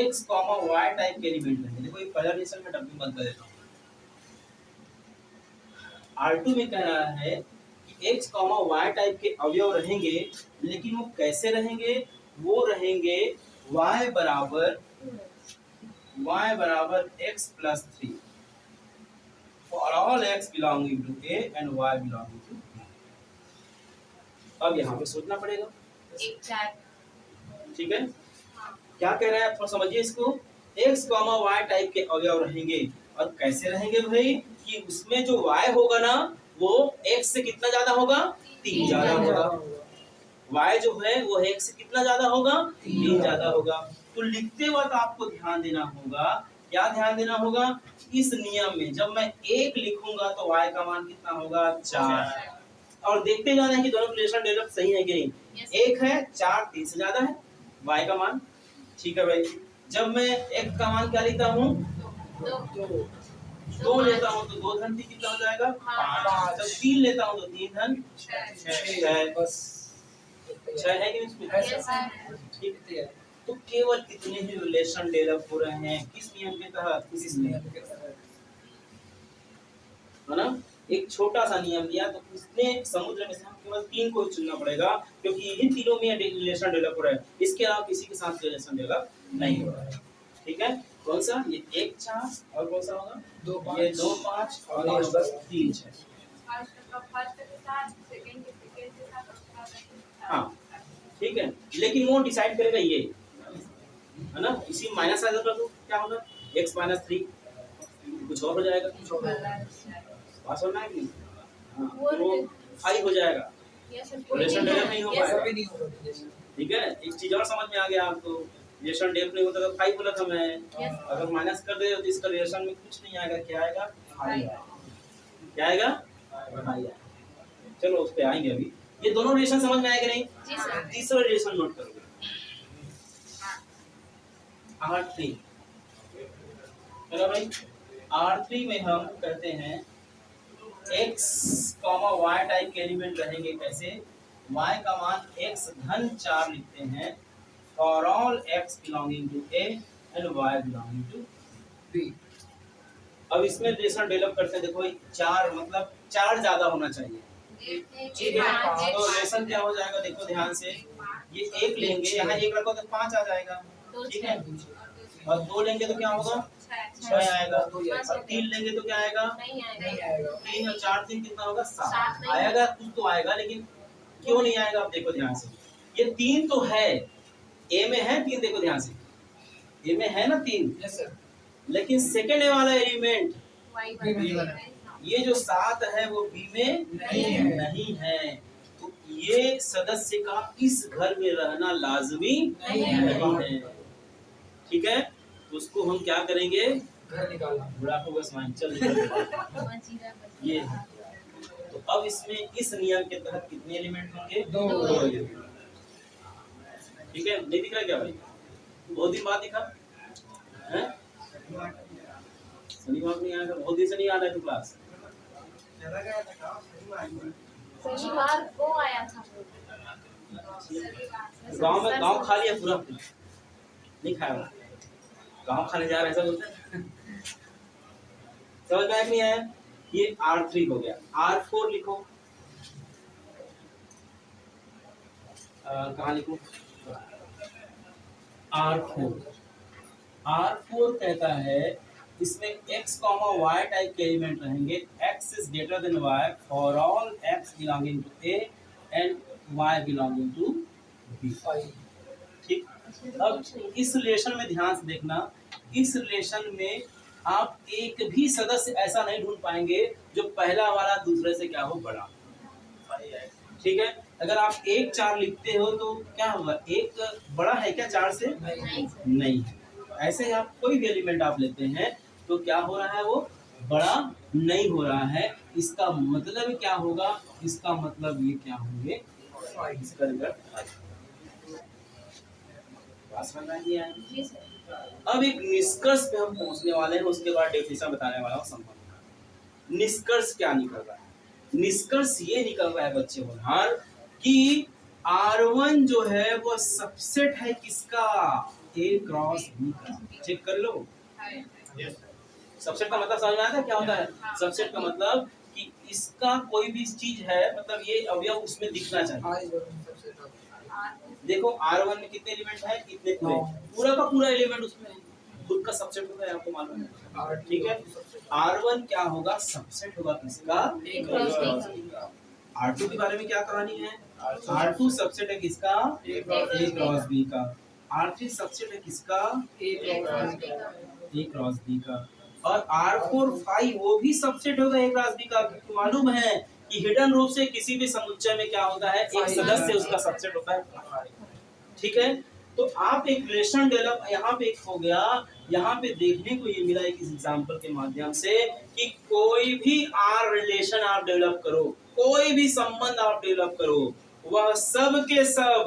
x, y टाइप के एलिमेंट रहेंगे। देखो ये पहला रिलेशन में डब्ल्यू बंद कर देता हूँ। R2 में कह रहा है कि x, y टाइप के अवयव रहेंगे, लेकिन वो कैसे रहेंगे? वो रहेंगे y बराबर x plus 3 for all x belonging to A and y belonging to B। अब यहाँ पे सोचना पड़ेगा, एक चार। ठीक है? क्या कह रहा है, थोड़ा समझिए इसको। x, y टाइप के अवयव रहेंगे, और कैसे रहेंगे भाई? कि उसमें जो y होगा ना, वो x से कितना ज्यादा होगा? 3 ज्यादा होगा। y जो है वो x से कितना ज्यादा होगा? 3 ज्यादा होगा। तो लिखते वक्त आपको ध्यान देना होगा, क्या ध्यान देना होगा? इस नियम में जब मैं 1 लिखूंगा तो y का मान कितना होगा? 4। और देखते जाना है कि दोनों रिलेशन डेवलप सही है कि नहीं। 1 है, 4 3 से ज्यादा है y का मान। ठीक है भाई, जब मैं x का मान क्या लेता हूँ? 2 लेता हूँ तो 2 धन 3 कितना हो जाएगा? 5। जब 3 लेता हूँ तो 3 धन 6। बस 6 है कि इसमें? ठीक है, तो केवल इतने ही रिलेशन डेवलप हो रहे हैं। किस नियम के तहत? इस नियम के तहत, है ना? एक छोटा सा नियम दिया, तो इसमें समुद्र में से हम केवल 3 को ही चुनना पड़ेगा, क्योंकि इन तीनों में रिलेशन डेवलप हो रहा है। इसके अलावा किसी के साथ रिलेशन डेवलप नहीं हो रहा है। ठीक है, कौन सा? ये 1 4 और कौन सा होगा? 2 5 ये 2 5 और ये होगा 3 6। हाँ ठीक है, लेकिन वो डिसाइड करेगा ये, है ना? इसी माइनस आ जाता तो क्या होगा? x माइनस 3 कुछ और हो जाएगा। पास होना है कि नहीं? हाँ, तो वो 5 हो जाएगा। रिलेशन डेवलप नहीं हो पाएगा। ठीक है, एक चीज और समझ में आ गया आपको, रिलेशन डेवलप नहीं होता तो 5 बोला था मैं। अगर माइनस कर दे तो इसका रिलेशन में कुछ नहीं आएगा। क्या आएगा? 5 आएगा। क्या आएगा? 5 आएगा। चलो उस पे आएंगे अभी। ये दोनों रिलेशन समझ में आएगा नहीं? जी सर। तीसरा रिलेशन नोट करोगे, R3। चलो भाई, R3 में हम कहते हैं x, y टाइप के एलिमेंट रहेंगे। कैसे? y का मान x धन 4 लिखते हैं for all x belonging to A and y belonging to B। अब इसमें रिलेशन डेवलप करते हैं। देखो 4 मतलब 4 ज्यादा होना चाहिए। ठीक है, तो रिलेशन क्या हो जाएगा? देखो ध्यान से, ये 1 लेंगे, यहाँ 1 रखो तो 5 आ जाएगा। ठीक है, और 2 लेंगे तो क्या होगा? 6 आएगा। और 3 लेंगे तो क्या आएगा? नहीं आएगा। 3 और 4 3 कितना होगा? 7 आएगा। कुछ तो आएगा, लेकिन क्यों नहीं आएगा? आप देखो ध्यान से, ये 3 तो है, ए में है 3। देखो ध्यान से, ए में है ना 3। Yes sir. लेकिन सेकेंड वाला एलिमेंट y ये जो 7 है वो बी में नहीं है। तो ये सदस्य का इस घर में रहना लाजमी नहीं है। ठीक है, तो उसको हम क्या करेंगे? घर निकालना। बुढ़ापा बस मान चल ये। तो अब इसमें इस नियम के तहत कितने एलिमेंट होंगे? 2 एलिमेंट। ठीक है, नहीं दिख रहा क्या भाई? बहुत दिन बाद दिखा है? शनिवार नहीं आया, बहुत दिन से नहीं आ रहा है क्लास। शनिवार को आया था। गांव में गांव खा लिया पूरा, नहीं खाया। गांव खाने जा रहे हैं, ऐसा बोलते हैं। समझ में आया कि नहीं आया? ये R3 हो गया। R4 लिखो। कहाँ लिखो? R4 कहता है इसमें x, y टाइप के एलिमेंट रहेंगे। x is greater than y for all x belonging to A and y belonging to B। ठीक, अब इस रिलेशन में ध्यान से देखना, इस रिलेशन में आप एक भी सदस्य ऐसा नहीं ढूंढ पाएंगे जो पहला वाला दूसरे से क्या हो? बड़ा। ठीक है, अगर आप 1 4 लिखते हो तो क्या होगा, एक बड़ा है क्या 4 से? नहीं सर। नहीं। ऐसे ही आप कोई भी एलिमेंट आप लेते हैं तो क्या हो रहा है, वो बड़ा नहीं हो रहा है। इसका मतलब क्या होगा, इसका मतलब ये क्या होंगे, इसका रिजल्ट जी सर। अब एक निष्कर्ष पे हम पहुंचने वाले हैं, उसके बाद डेफिनेशन बताने वाला हूँ संबंध का। निष्कर्ष क्या निकल रहा है, निष्कर्ष ये निकल रहा है बच्चे होनहार कि R1 जो है वो सबसेट है किसका, A क्रॉस B का। चेक कर लो, सबसेट का मतलब समझ में आता है क्या होता है? सबसेट का मतलब कि इसका कोई भी चीज है, मतलब ये अवयव उसमें दिखना चाहिए। देखो R1 में कितने एलिमेंट है, कितने पूरे, पूरा का पूरा एलिमेंट उसमें है, खुद का सबसेट होता है, आपको मालूम है। ठीक है, R1 क्या होगा, सबसेट होगा किसका, A क्रॉस B का। R2 के बारे में क्या कहानी है, R2 सबसेट है किसका, A क्रॉस B का। R3 सबसेट है किसका, A क्रॉस B का। और R4 5 वो भी सबसेट होगा A क्रॉस B का, क्योंकि मालूम है कि हिडन रूप से किसी भी समुच्चय में क्या होता है, एक सदस्य उसका सबसेट होता है। ठीक है, तो आप एक रिलेशन डेवलप यहाँ पे एक हो गया, यहाँ पे देखने को ये मिला एक एग्जांपल के माध्यम से कि कोई भी आर रिलेशन आप डेवलप करो, कोई भी संबंध आप डेवलप करो, वह सब के सब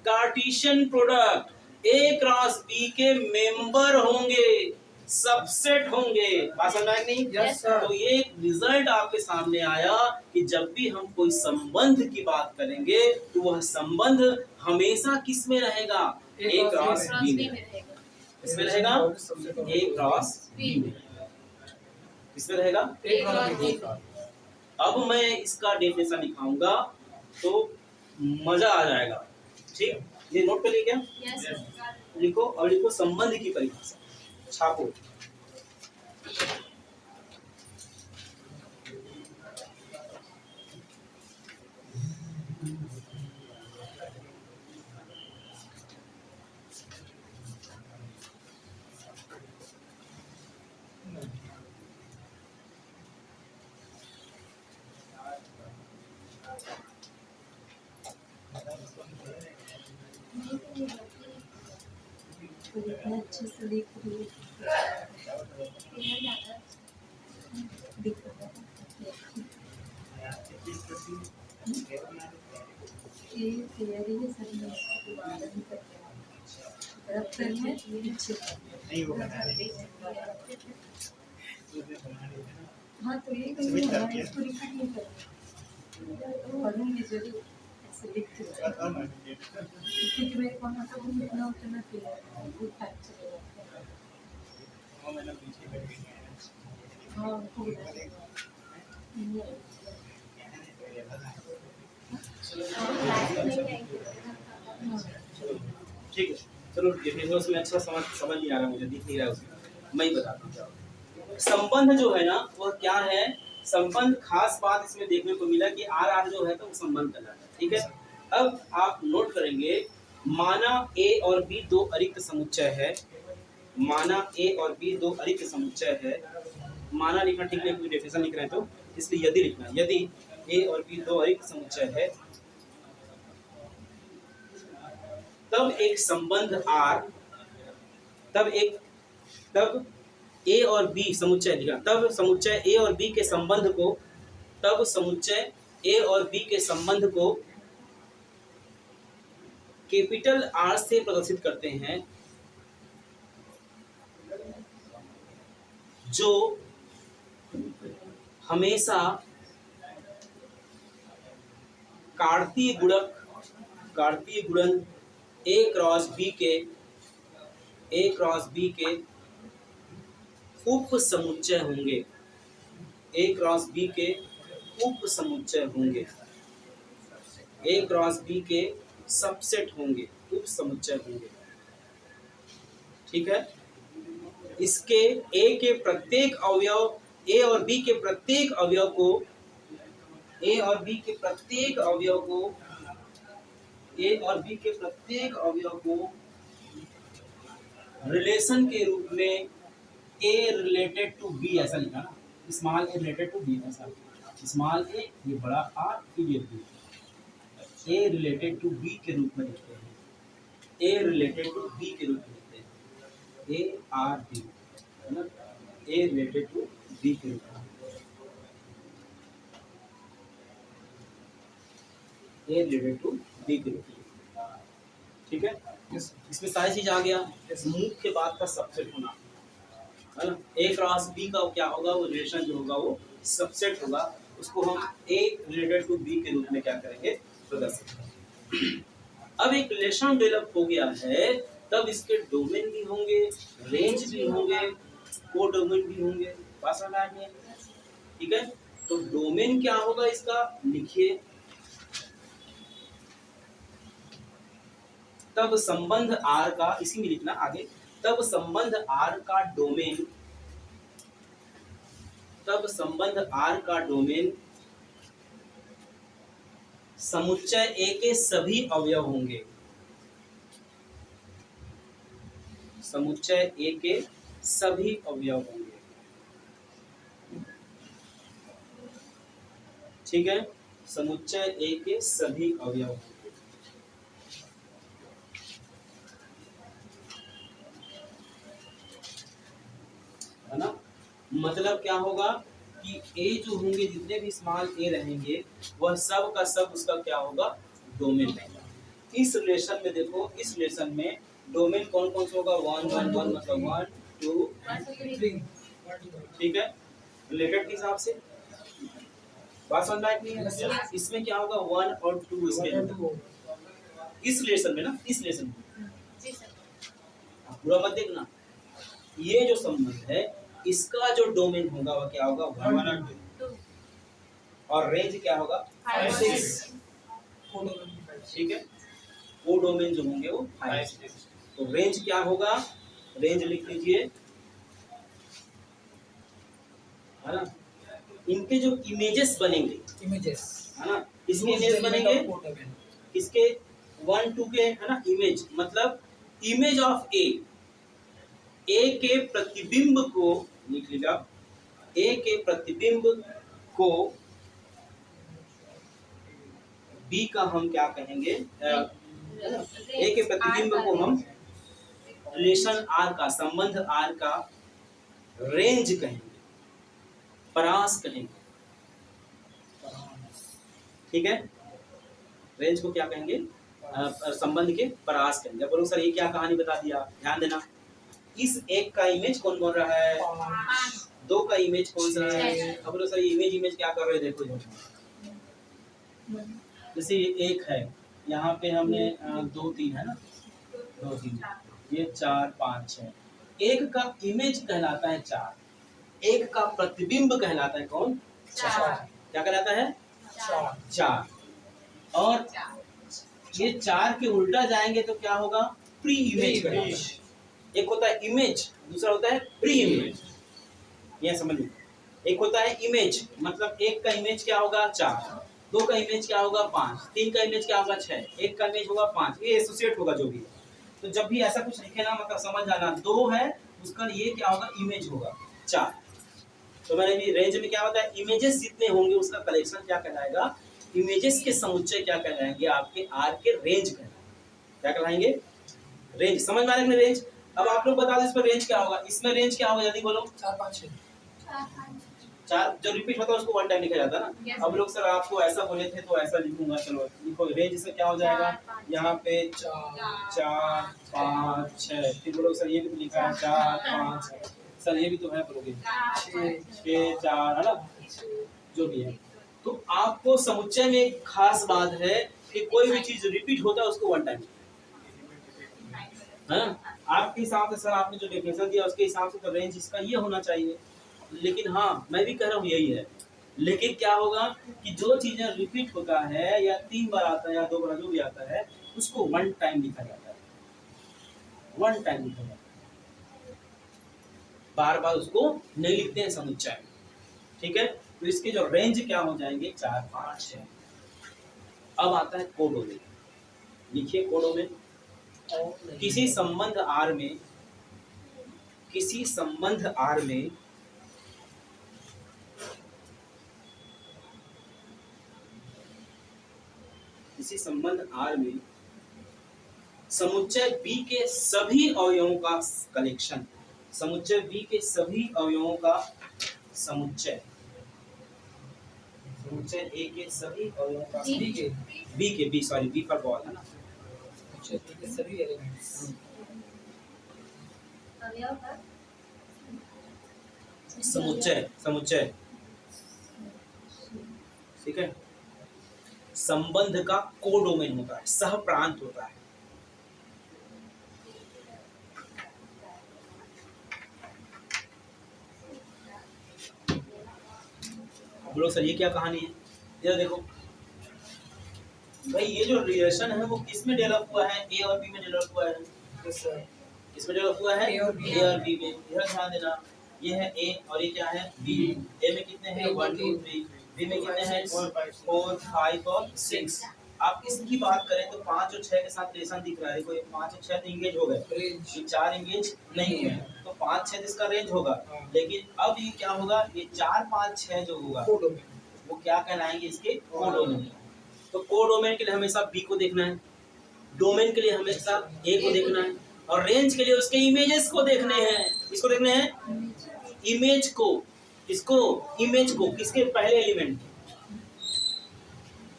Cartesian product A cross B के मेंबर होंगे, सबसेट होंगे। बात समझ में नहीं? Yes, sir. तो ये एक रिजल्ट आपके सामने आया कि जब भी हम कोई संबंध की बात करेंगे तो वह संबंध हमेशा किस में रहेगा, A क्रॉस B में। किसमें रहेगा, A क्रॉस B में। किसमें रहेगा, A क्रॉस B। अब मैं इसका डेफिनेशन दिखाऊंगा तो मजा आ जाएगा। ठीक, ये नोट कर लिया क्या? Yes sir. लिखो, और लिखो संबंध की परिभाषा, छापो। इतना अच्छे से लिख रही है। दिख रहा है। ये तैयारी है सर, मैं इसको दोबारा नहीं करके रख कर है पीछे। नहीं वो बना रही हाँ तो ये कहीं हमारे इसको रिपीट नहीं करना, पढ़ूंगी जरूर ऐसे लिख के, क्योंकि मेरे को मतलब इतना उतना वो टाइम चलेगा। मैंने पीछे बैठ गई हाँ उनको ठीक है, चलो डेफिनेशन उसमें अच्छा समझ नहीं आ रहा, मुझे दिख नहीं रहा उसमें, मैं ही बताता हूँ। संबंध जो है ना वह क्या है, संबंध खास बात इसमें देखने को मिला कि आर आर जो है तो वो संबंध कहलाता है। ठीक है, अब आप नोट करेंगे, माना A और B दो अरिक्त समुच्चय है, माना A और B दो अरिक्त समुच्चय है, माना लिखना ठीक नहीं, कोई डेफिनेशन लिख रहे हैं तो इसलिए यदि लिखना, यदि A और B दो अरिक्त समुच्चय है तब एक संबंध R, तब A और B समुच्चय लिखा, तब समुच्चय A और B के संबंध को, तब समुच्चय A और B के संबंध को कैपिटल R से प्रदर्शित करते हैं, जो हमेशा कार्तीय गुणन A क्रॉस B के उप समुच्चय होंगे, A क्रॉस B के उप समुच्चय होंगे, A क्रॉस B के सबसेट होंगे, उप समुच्चय होंगे। ठीक है, इसके A के प्रत्येक अवयव, A और B के प्रत्येक अवयव को, A और B के प्रत्येक अवयव को, A और B के प्रत्येक अवयव को रिलेशन के रूप में A रिलेटेड टू B ऐसा लिखा ना, small a related to B ऐसा। स्मॉल ए, ये बड़ा आर, फिर ये B. A related to B के रूप में लिखते हैं, ए रिलेटेड टू बी के रूप में लिखते हैं, ए आर बी, है ना, ए रिलेटेड टू बी के रूप में, ए रिलेटेड टू बी के रूप में, ठीक है। इसमें सारी चीज आ गया। मुख्य बात का सबसेट होना, है ना, ए क्रॉस बी का क्या होगा, वो रिलेशन जो होगा वो सबसेट होगा, उसको हम ए रिलेटेड टू बी के रूप में क्या करेंगे, प्रदर्शित करेंगे। अब एक रिलेशन डेवलप हो गया है, तब इसके डोमेन भी होंगे, रेंज भी होंगे, को डोमेन भी होंगे, बात समझ आ रही है, ठीक है। तो डोमेन क्या होगा इसका, लिखिए, तब संबंध आर का, इसी में लिखना आगे, तब संबंध आर का डोमेन, तब संबंध आर का डोमेन समुच्चय ए के सभी अवयव होंगे, समुच्चय ए के सभी अवयव होंगे, ठीक है, समुच्चय ए के सभी अवयव होंगे, है ना। मतलब क्या होगा कि ए जो होंगे, जितने भी स्मॉल ए रहेंगे, वह सब का सब उसका क्या होगा, डोमेन रहेगा। इस रिलेशन में देखो, इस रिलेशन में डोमेन कौन कौन सा होगा, 1 1 1 मतलब 1 2 ठीक है, रिलेटेड के हिसाब से बात समझ में नहीं है। इसमें क्या होगा, 1 और 2 इसके, इस रिलेशन में ना, इस रिलेशन में पूरा मत देखना, ये जो संबंध है इसका जो डोमेन होगा वह क्या होगा, 1 और 2, और रेंज क्या होगा, 5 6, ठीक है, वो डोमेन जो होंगे वो 5 6। तो रेंज क्या होगा, रेंज लिख लीजिए, है ना, इनके जो इमेजेस बनेंगे, इमेजेस, है ना, इसके इमेज बनेंगे, इसके 1 2 के, है ना, इमेज मतलब इमेज ऑफ ए के प्रतिबिंब को लिख लीजिए, ए के प्रतिबिंब को बी का हम क्या कहेंगे, ए के प्रतिबिंब को हम रिलेशन आर का, संबंध आर का रेंज कहेंगे, परास कहेंगे, ठीक है, रेंज को क्या कहेंगे, संबंध के परास कहेंगे। बोलो सर ये क्या कहानी बता दिया, ध्यान देना, इस एक का इमेज कौन बन रहा है, 2 का इमेज कौन सा है, अब बोलो सर ये इमेज क्या कर रहे हैं, देखो जैसे ये 1 है, यहाँ पे हमने 2 3 है ना, 2 3, ये 4 5 6, 1 का इमेज कहलाता है 4, 1 का प्रतिबिंब कहलाता है कौन, 4, क्या कहलाता है, 4, और ये 4 के उल्टा जाएंगे तो क्या होगा, प्री इमेज कहलाता है। एक होता है इमेज, दूसरा होता है प्री इमेज, यह समझ लो, एक होता है इमेज मतलब 1 का इमेज क्या होगा 4, 2 का इमेज क्या होगा 5, 3 का इमेज क्या होगा 6, 1 का इमेज होगा 5, ये एसोसिएट होगा जो भी है। तो जब भी ऐसा कुछ लिखे ना, मतलब समझ जाना 2 है उसका ये क्या होगा, इमेज होगा 4। तो मैंने रेंज में क्या होता है, इमेजेस जितने होंगे उसका कलेक्शन क्या कहलाएगा, इमेजेस के समुच्चय क्या कहलाएंगे, आपके आर के रेंज कहलाएंगे, क्या कहलाएंगे, रेंज। समझ में आ रहा है रेंज। अब आप लोग बता दो इस पर रेंज क्या होगा, इसमें रेंज क्या होगा, जल्दी बोलो। 4 5 6, 4 जो रिपीट होता है उसको 1 टाइम लिखा जाता है ना। अब लोग सर आपको ऐसा बोले थे तो ऐसा लिखूंगा, चलो लिखो रेंज इसमें क्या हो जाएगा, यहाँ पे 4 5 6, फिर बोलो सर ये भी तो लिखा है 4 5 6, सर ये भी तो है, बोलोगे 6 4, है ना, जो भी है। तो आपको समुच्चय में एक खास बात है कि कोई भी चीज रिपीट होता है उसको 1 टाइम, है ना। आपके हिसाब से सर आपने जो डेफिनेशन दिया उसके हिसाब से तो रेंज इसका ये होना चाहिए, लेकिन हाँ मैं भी कह रहा हूँ यही है। लेकिन क्या होगा कि जो चीजें रिपीट होता है या 3 बार आता है या 2 बार जो भी आता है उसको 1 टाइम लिखा जाता है, 1 टाइम लिखा जाता है, बार बार उसको नहीं लिखते हैं समुच्चय में, ठीक है। तो इसके जो रेंज क्या हो जाएंगे 4 5 6। अब आता है कोडोमेन, लिखिए कोडोमेन। किसी संबंध आर में, किसी संबंध आर में इसी संबंध R में समुच्चय B के सभी अवयवों का कलेक्शन, समुच्चय B के सभी अवयवों का समुच्चय, समुच्चय A के सभी अवयवों का B पर बॉल है ना, सभी एलिमेंट्स समुच्चय समुच्चय ठीक है, संबंध का कोडोमेन होता है, सह प्रांत होता है। बोलो सर ये क्या कहानी है? ये देखो भाई, ये जो रिलेशन है वो किस में डेवलप हुआ है? ए और बी में डेवलप हुआ है। किसमें डेवलप हुआ है? A और B में। इधर ध्यान देना, ये है ए और ये क्या है? बी। ए में कितने हैं? 1 2 3। बी में कितने हैं? 4 5 और 6। आप इसकी बात करें तो 5 और 6 के साथ रिलेशन दिख रहा है। देखो ये 5 और 6 तो इंगेज हो गए, ये 4 इंगेज नहीं हुए, तो 5 6 इसका रेंज होगा। लेकिन अब ये क्या होगा? ये 4 5 6 जो होगा वो क्या कहलाएंगे? इसके कोडोमेन। तो कोडोमेन के लिए हमेशा बी को देखना है, डोमेन के लिए हमेशा ए को देखना है, और रेंज के लिए उसके इमेजेस को देखने हैं। किसको देखने हैं? इमेज को। किसको? इमेज को। किसके? पहले एलिमेंट।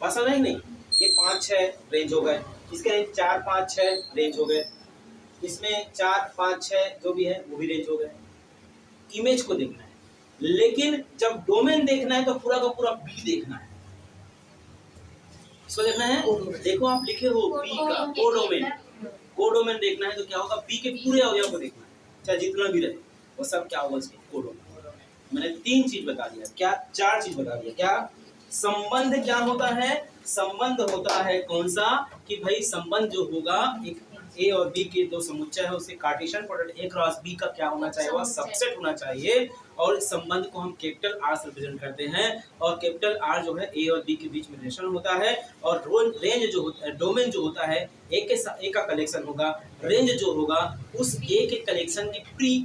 बात समझ नहीं? ये 5 6 रेंज हो गए, इसके रेंज 4 5 6 रेंज हो गए, इसमें 4 5 6 जो भी है वो भी रेंज हो गए। इमेज को देखना है, लेकिन जब डोमेन देखना है तो पूरा का पूरा बी देखना है। इसको देखना है। देखो आप लिखे हो बी का कोडोमेन, कोडोमेन देखना है तो क्या होगा? बी के पूरे अवयव को देखना है, चाहे जितना भी रहे वो सब क्या होगा? इसके कोडोमेन। मैंने 3 चीज बता दिया, क्या 4 चीज बता दिया। क्या संबंध क्या होता है? संबंध होता है कौन सा? कि भाई संबंध जो होगा, एक ए और बी के दो समुच्चय है, उसके Cartesian product A cross B का क्या होना चाहिए? वह सबसेट होना चाहिए। और इस संबंध को हम कैपिटल आर से रिप्रेजेंट करते हैं, और कैपिटल आर जो है ए और बी के बीच में रिलेशन होता है। और रेंज जो होता है, डोमेन जो होता है, ए का कलेक्शन होगा, रेंज जो होगा उस ए के कलेक्शन की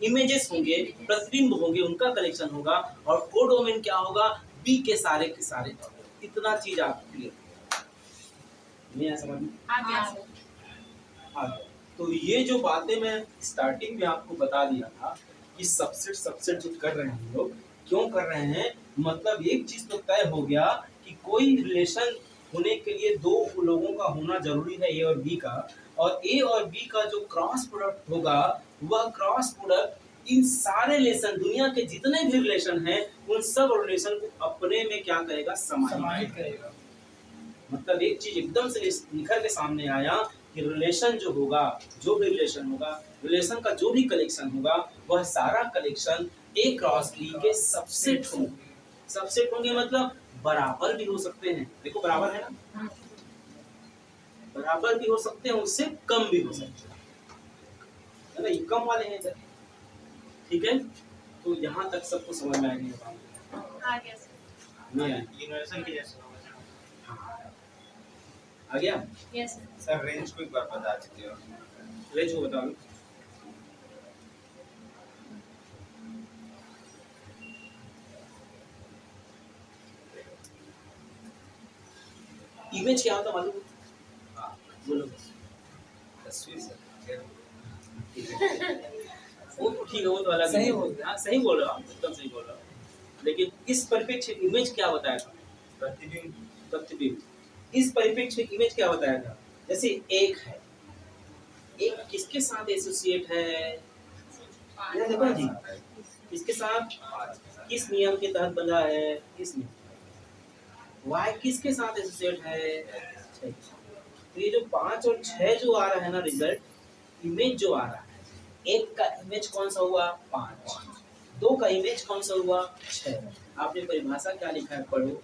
इमेजेस होंगे, प्रतिबिंब होंगे, उनका कलेक्शन होगा। और कोडोमेन क्या होगा? बी के सारे। इतना चीज आप क्लियर नहीं है समझ में? हाँ, तो ये जो बातें मैं स्टार्टिंग में आपको बता दिया था कि सबसेट जो कर रहे हैं हम लोग, क्यों कर रहे हैं? मतलब एक चीज तो तय हो गया कि कोई रिलेशन होने के लिए दो लोगों का होना जरूरी है, ए और बी का। और ए और बी का जो क्रॉस प्रोडक्ट होगा, वह क्रॉस प्रोडक्ट इन सारे रिलेशन, दुनिया के जितने भी रिलेशन हैं, उन सब रिलेशन को अपने में क्या करेगा? समाहित करेगा। मतलब एक चीज एकदम से निखर के सामने आया कि रिलेशन जो होगा, जो भी रिलेशन होगा, रिलेशन का जो भी कलेक्शन होगा, वह सारा कलेक्शन ए क्रॉस बी के सबसेट होंगे। सबसेट होंगे मतलब बराबर भी हो सकते हैं। देखो बराबर है ना, बराबर भी हो सकते हैं, उससे कम भी हो सकते हैं, है ना? ये कम वाले हैं इधर, ठीक है? तो यहाँ तक सबको समझ में आएगा? नहीं आया? यूनिवर्सल की जैसे होगा। आ गया? यस सर रेंज को एक बार बता दीजिए। रेंज को बता लो। इमेज क्या होता मालूम? हाँ बोलो। तस्वीर सर। वो ठीक है, वो तो अलग सही बोल रहे हैं। हाँ सही बोल रहे हो आप, एकदम सही बोल रहे हो। लेकिन इस परिप्रेक्ष्य इमेज क्या बताया था? प्रतिबिंब। प्रतिबिंब। इस परिप्रेक्ष्य इमेज क्या बताया था? जैसे एक है, एक किसके साथ एसोसिएट है? ये देखो ना जी, किसके साथ, किस नियम के तहत बंधा है? किस नियम? y किसके साथ एसोसिएट है? 6। तो ये जो 5 और 6 जो आ रहा है ना रिजल्ट, इमेज जो आ रहा है, एक का इमेज कौन सा हुआ? 5। 2 का इमेज कौन सा हुआ? 6। आपने परिभाषा क्या लिखा है? पढ़ो।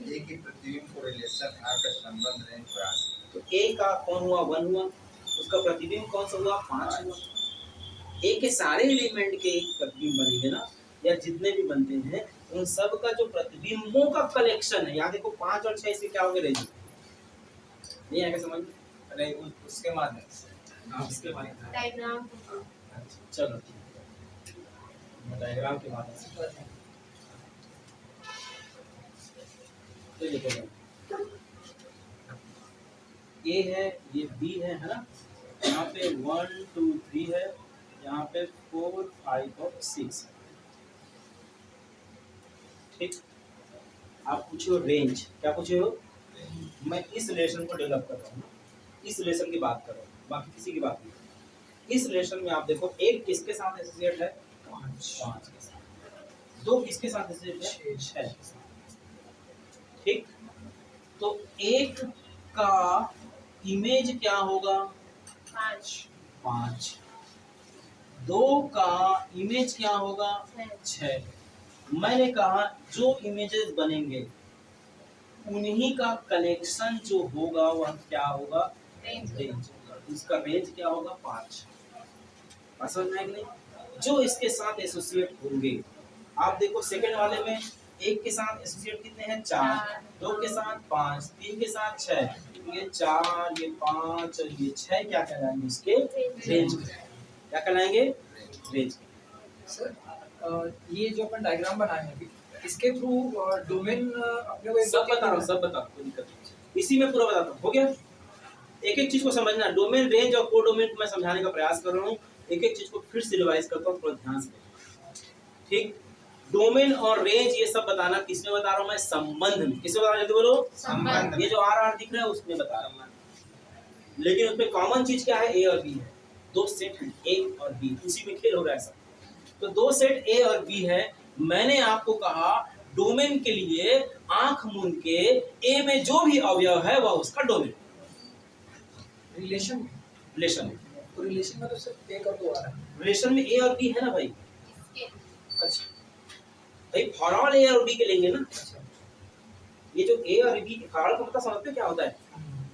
एक ही प्रतिबिंब को रिलेशन आर का संबंध रेंज क्रॉस। तो ए का कौन हुआ? 1 हुआ, उसका प्रतिबिंब कौन सा हुआ? 5 हुआ। ए के सारे एलिमेंट के प्रतिबिंब बनेंगे ना, या जितने भी बनते हैं, उन सब का जो प्रतिबिंबों का कलेक्शन है। यहाँ देखो 5 और 6 से क्या हो गए? रेंज नहीं आएगा समझ में? नहीं उसके माध्यम से। हाँ इसके माध्यम से। डायग्राम चलो ठीक है, डायग्राम के माध्यम से। तो ये देखो ए है, ये बी है ना। यहाँ पे 1 2 3 है, यहाँ पे 4 5 और 6। ठीक, आप पूछो रेंज, क्या पूछे हो? मैं इस रिलेशन को डेवलप कर रहा हूँ, इस रिलेशन की बात कर रहा हूँ, बाकी किसी की बात नहीं। इस रिलेशन में आप देखो एक किसके साथ एसोसिएट है? 5 के साथ। 2 किसके साथ एसोसिएट है? 6 के साथ। ठीक, तो एक का इमेज क्या होगा? 5। 2 का इमेज क्या होगा? 6। मैंने कहा जो इमेजेस बनेंगे उन्हीं का कलेक्शन जो होगा वह क्या होगा? रेंज होगा। इसका रेंज क्या होगा? 5। समझ में नहीं? जो इसके साथ एसोसिएट होंगे, आप देखो सेकंड वाले में एक के साथ एसोसिएट कितने हैं? 4। 2 के साथ 5, 3 के साथ 6, ये 4, ये 5 और ये 6 क्या कहलाएंगे? उसके रेंज। क्या कहलाएंगे? रेंज। सर ये जो अपन डायग्राम बनाए हैं अभी, इसके थ्रू डोमेन अपने को सब बता रहा हूँ, सब बता, कोई दिक्कत नहीं। इसी में पूरा बताता हूँ, हो गया? एक एक चीज को समझना, डोमेन, रेंज और कोडोमेन को मैं समझाने का प्रयास कर रहा हूँ। एक एक चीज को फिर से रिवाइज करता हूँ, थोड़ा ध्यान से। ठीक, डोमेन और रेंज ये सब बताना किसमें बता रहा हूँ मैं? संबंध में। किसमें बता रहा हूँ? बोलो संबंध। ये जो आर दिख रहा है उसमें बता रहा हूँ। लेकिन उसमें कॉमन चीज क्या है? ए और बी है। 2 सेट है, ए और बी, उसी में खेल हो रहा है सब। तो 2 सेट ए और बी है। मैंने आपको कहा डोमेन के लिए आंख मूंद के ए में जो भी अवयव है वह उसका डोमेन। रिलेशन रिलेशन, तो रिलेशन में तो सिर्फ एक और 2 आ रहा है। रिलेशन में ए और बी है ना भाई? इसके अच्छा भाई फॉरऑल ए और बी के लेंगे ना। अच्छा। ये जो ए और बी फॉरऑल का मतलब समझते हो क्या होता है?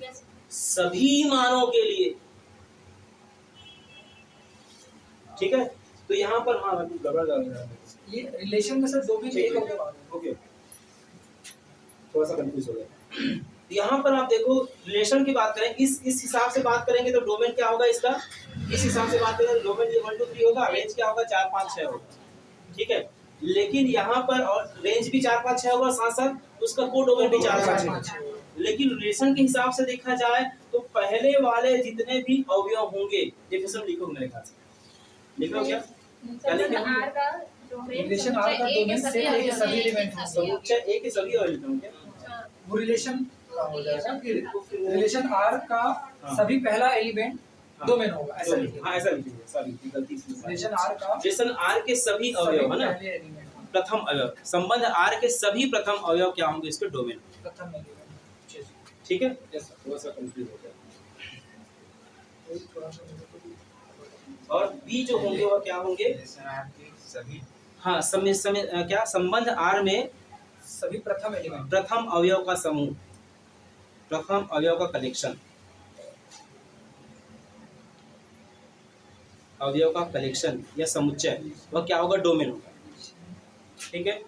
यस सभी मानों के लिए। ठीक है, तो यहाँ पर हाँ गड़बड़ लग रहा है। ये रिलेशन में सर डोमेन एक और 2 आ रहा है। ओके, थोड़ा सा कंफ्यूज हो गया। यहाँ पर आप देखो रिलेशन की बात करें, इस हिसाब से बात करेंगे तो डोमेन क्या होगा इसका? इस हिसाब से बात करें डोमेन ये 1 2 3 होगा, रेंज क्या होगा? 4 5 6 होगा। ठीक है, लेकिन यहाँ पर और रेंज भी 4 5 6 होगा, साथ साथ उसका कोड डोमेन भी 4 5 6 होगा। लेकिन रिलेशन के हिसाब से देखा जाए तो पहले वाले जितने भी अवयव होंगे, डेफिनेशन लिखो मेरे ख्याल से, लिखो क्या? आर का डोमेन, रिलेशन आर का डोमेन से ए के सभी एलिमेंट होंगे। समुच्चय ए के सभी अवयव होंगे। वो रिलेशन का हो जाएगा कि रिलेशन आर का सभी पहला एलिमेंट डोमेन होगा, ऐसा लिखिए। हाँ ऐसा लिखिए, सॉरी गलती से। रिलेशन आर का रिलेशन आर के सभी अवयव है ना, पहले एलिमेंट होंगे, प्रथम अवयव। संबंध आर के सभी प्रथम अवयव क्या होंगे? इसके डोमेन। प्रथम एलिमेंट। ठीक है, थोड़ा सा कंफ्यूज हो गया। और बी जो होंगे वह क्या होंगे? सभी हाँ, समय समय क्या? संबंध आर में सभी प्रथम एलिमेंट। प्रथम अवयव का समूह, प्रथम अवयव का कलेक्शन, अवयव का कलेक्शन या समुच्चय, वह क्या होगा? डोमेन होगा। ठीक है,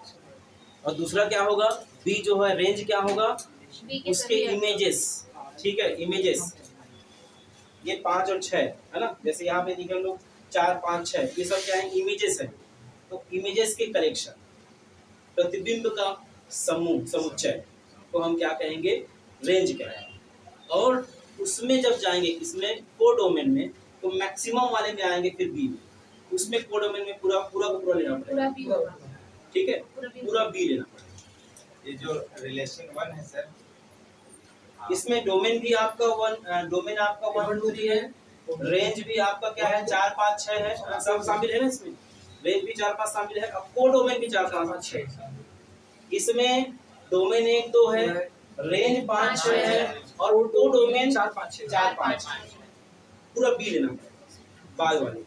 और दूसरा क्या होगा? बी जो है रेंज क्या होगा? उसके इमेजेस। ठीक है, इमेजेस ये 5 और 6 है ना, जैसे यहाँ पे निकल लो 4 5 6, ये सब क्या है? इमेजेस है। तो इमेजेस के कलेक्शन, प्रतिबिंब का समूह, समुच्चय को हम क्या कहेंगे? रेंज कहेंगे। और उसमें जब जाएंगे इसमें कोडोमेन में, तो मैक्सिमम वाले में आएंगे फिर बी में, उसमें कोडोमेन में पूरा पूरा को पूरा लेना पड़ेगा। पूरा भी होगा। ठीक है, पूरा बी लेना पड़ेगा। ये जो रिलेशन 1 है सर, इसमें डोमेन भी आपका 1, डोमेन आपका 1 2 3 है, रेंज भी आपका क्या है? 4 5 6 है, सब शामिल है ना इसमें। रेंज भी 4 5 शामिल है, अब कोडोमेन भी 4 5 6। इसमें डोमेन 1 2 है, रेंज 5 6 है, और कोडोमेन 4 5 6 4 5 पूरा बी लेना पड़ेगा बाद वाले।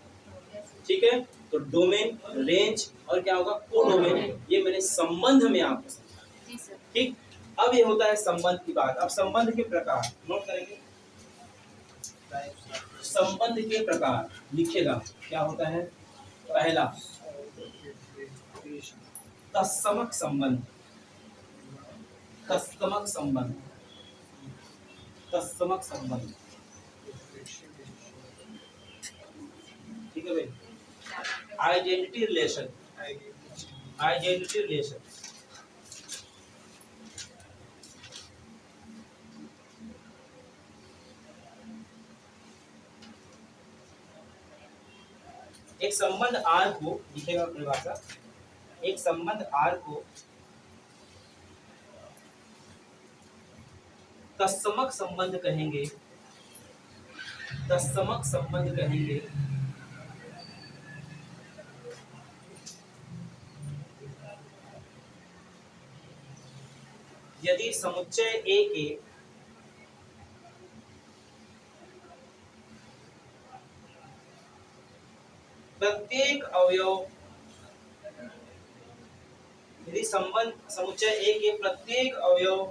ठीक है, तो डोमेन, रेंज और क्या होगा? कोडोमेन। ये मैंने संबंध में आपको समझाया। ठीक, अब ये होता है संबंध की बात। अब संबंध के प्रकार नोट करेंगे। संबंध के प्रकार लिखेगा, क्या होता है? पहला तत्समक संबंध, तत्समक संबंध, तत्समक संबंध। ठीक है भाई, आइडेंटिटी रिलेशन, आइडेंटिटी रिलेशन। एक संबंध आर को लिखेगा परिभाषा, एक संबंध आर को तत्समक संबंध कहेंगे, तत्समक संबंध कहेंगे यदि समुच्चय ए के प्रत्येक अवयव, यदि संबंध समुच्चय ए के प्रत्येक अवयव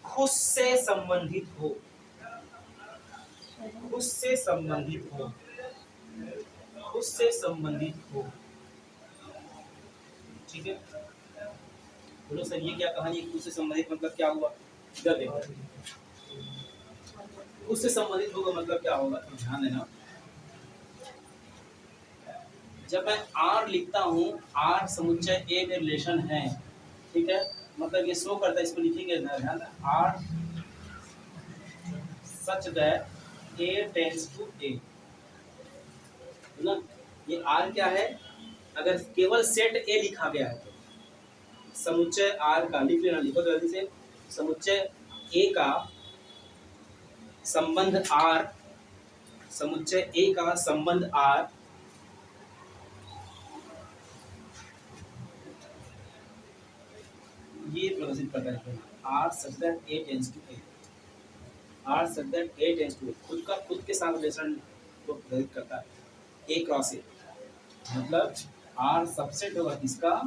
खुद से संबंधित हो, खुद से संबंधित हो, खुद से संबंधित हो, ठीक है। बोलो सर ये क्या कहानी है, खुद से संबंधित मतलब क्या हुआ? इधर देखो, खुद से संबंधित होगा मतलब क्या होगा, तो ध्यान देना। जब मैं आर लिखता हूँ, आर समुच्चय ए में रिलेशन है, ठीक है, मतलब ये शो करता है, इसको लिखेंगे ध्यान, R such that A tends to A, ना। ये आर क्या है? अगर केवल सेट ए लिखा गया है तो समुच्चय आर का, लिख लेना, लिखो जल्दी से, समुच्चय ए का संबंध आर, समुच्चय ए का संबंध आर ये प्रदर्शित करता है R such that A tends to A, R such that A tends to A, खुद का खुद के साथ रिलेशन को प्रदर्शित करता है, ए क्रॉस ए, मतलब आर सबसेट होगा किसका?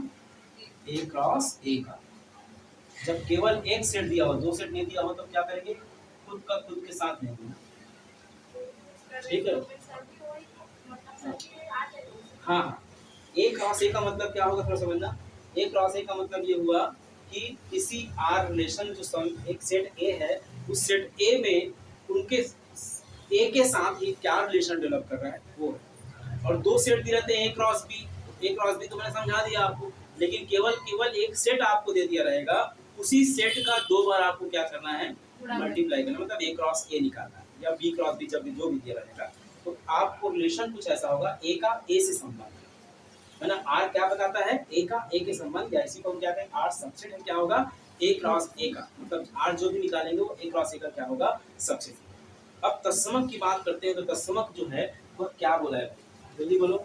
ए क्रॉस ए का। जब केवल एक सेट दिया हो, दो सेट नहीं दिया हो, तो क्या करेंगे? खुद का खुद के साथ लेंगे, ठीक है। हाँ, ए क्रॉस ए का मतलब क्या होगा थोड़ा समझना। ए क्रॉस ए का मतलब ये हुआ कि किसी आर रिलेशन जो एक सेट ए है, उस सेट ए में उनके ए के साथ एक क्या रिलेशन डेवलप कर रहा है वो है। और दो सेट दिए रहते हैं ए क्रॉस बी, ए क्रॉस बी तो मैंने समझा दिया आपको, लेकिन केवल एक सेट आपको दे दिया रहेगा, उसी सेट का दो बार आपको क्या करना है? मल्टीप्लाई करना, मतलब ए क्रॉस ए निकालना है, या बी क्रॉस बी, जब भी जो भी दिया रहेगा तो आपको रिलेशन कुछ ऐसा होगा, ए का ए से संबंध है ना। आर क्या बताता है? ए का ए के संबंध, या इसी को हम क्या कहें? आर सबसेट है क्या होगा? ए क्रॉस ए का, मतलब आर जो भी निकालेंगे वो ए क्रॉस ए का क्या होगा? सबसेट। अब तत्समक की बात करते हैं, तो तत्समक जो है वह क्या बोला है? जल्दी बोलो।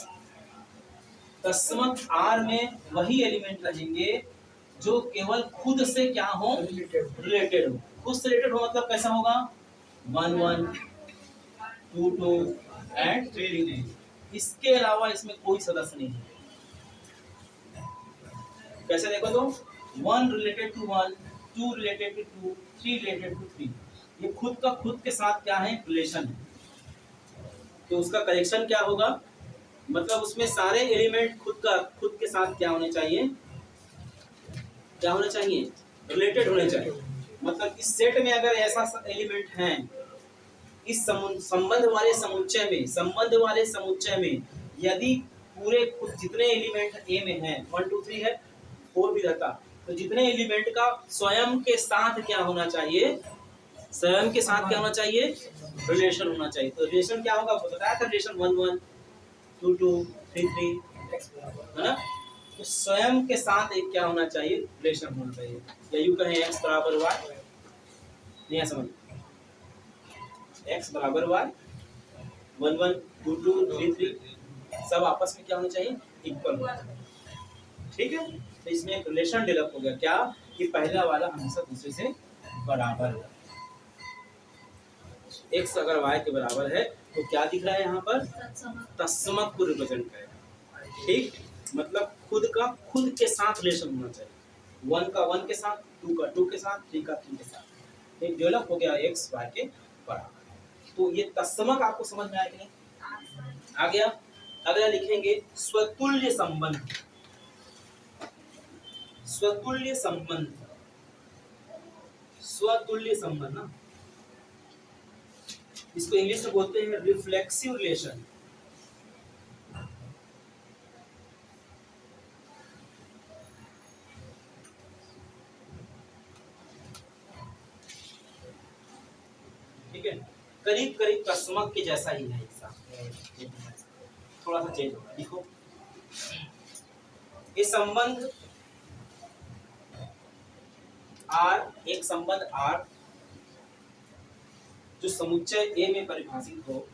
तत्समक आर में वही एलिमेंट रहेंगे जो केवल खुद से क्या हो? रिलेटेड हो। खुद से रिलेटेड हो मतलब कैसा होगा? 1 1 2 2 एंड 3 3। इसके अलावा इसमें कोई सदस्य नहीं है। कैसे देखो तो 1 related to 1, 2 related to 2, 3 related to 3। ये खुद का खुद के साथ क्या है? रिलेशन है। तो उसका करेक्शन क्या होगा? मतलब उसमें सारे एलिमेंट खुद के साथ क्या होने चाहिए? क्या होने चाहिए? रिलेटेड होने चाहिए। मतलब इस सेट में अगर ऐसा एलिमेंट है, इस संबंध वाले समुच्चय में यदि पूरे जितने एलिमेंट ए में हैं, 1 2 3 है, 4 भी रहता, तो जितने एलिमेंट का स्वयं के साथ क्या होना चाहिए? स्वयं के साथ क्या होना चाहिए? रिलेशन होना चाहिए। तो रिलेशन क्या होगा? बताया था, रिलेशन 1 1 2 2 3 3 है ना। तो स्वयं के साथ एक क्या होना चाहिए? रिलेशन होना चाहिए। या यूं कहें x बराबर y, नहीं समझ, x बराबर y, 1 1 2 2 3 3 सब आपस में क्या होने चाहिए? इक्वल होना चाहिए, ठीक है। तो इसमें एक रिलेशन डेवलप हो गया, क्या? कि पहला वाला हमेशा दूसरे से बराबर है। x अगर y के बराबर है तो क्या दिख रहा है यहाँ पर? तत्समक को रिप्रेजेंट करेगा, ठीक। मतलब खुद का खुद के साथ रिलेशन होना चाहिए, 1 का 1 के साथ, 2 का 2 के साथ, 3 का 3 के साथ। एक डेवलप हो गया x y के बराबर। तो ये तत्समक आपको समझ में आया कि नहीं? आ गया। अगला लिखेंगे स्वतुल्य संबंध। स्वतुल्य संबंध, स्वतुल्य संबंध ना, इसको इंग्लिश में बोलते हैं रिफ्लेक्सिव रिलेशन। ठीक है, करीब करीब तत्समक के जैसा ही है। थोड़ा सा चेंज होगा। देखो ये संबंध R, एक संबंध R जो समुच्चय A में परिभाषित हो,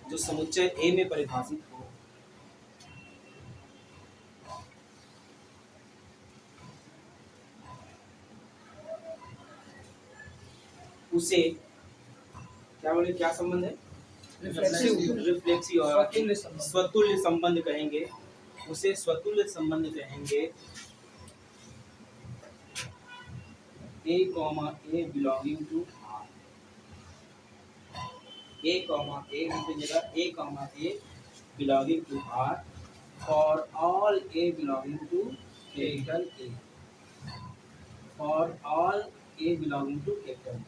जो समुच्चय A में परिभाषित हो, उसे क्या बोले, क्या संबंध है? रिफ्लेक्सिव और स्वतुल्य संबंध कहेंगे। उसे स्वतुल्य संबंध कहेंगे। A, A belonging to R, A, A की जगह A, A belonging to R for all A belonging to capital A, for all A belonging to capital A।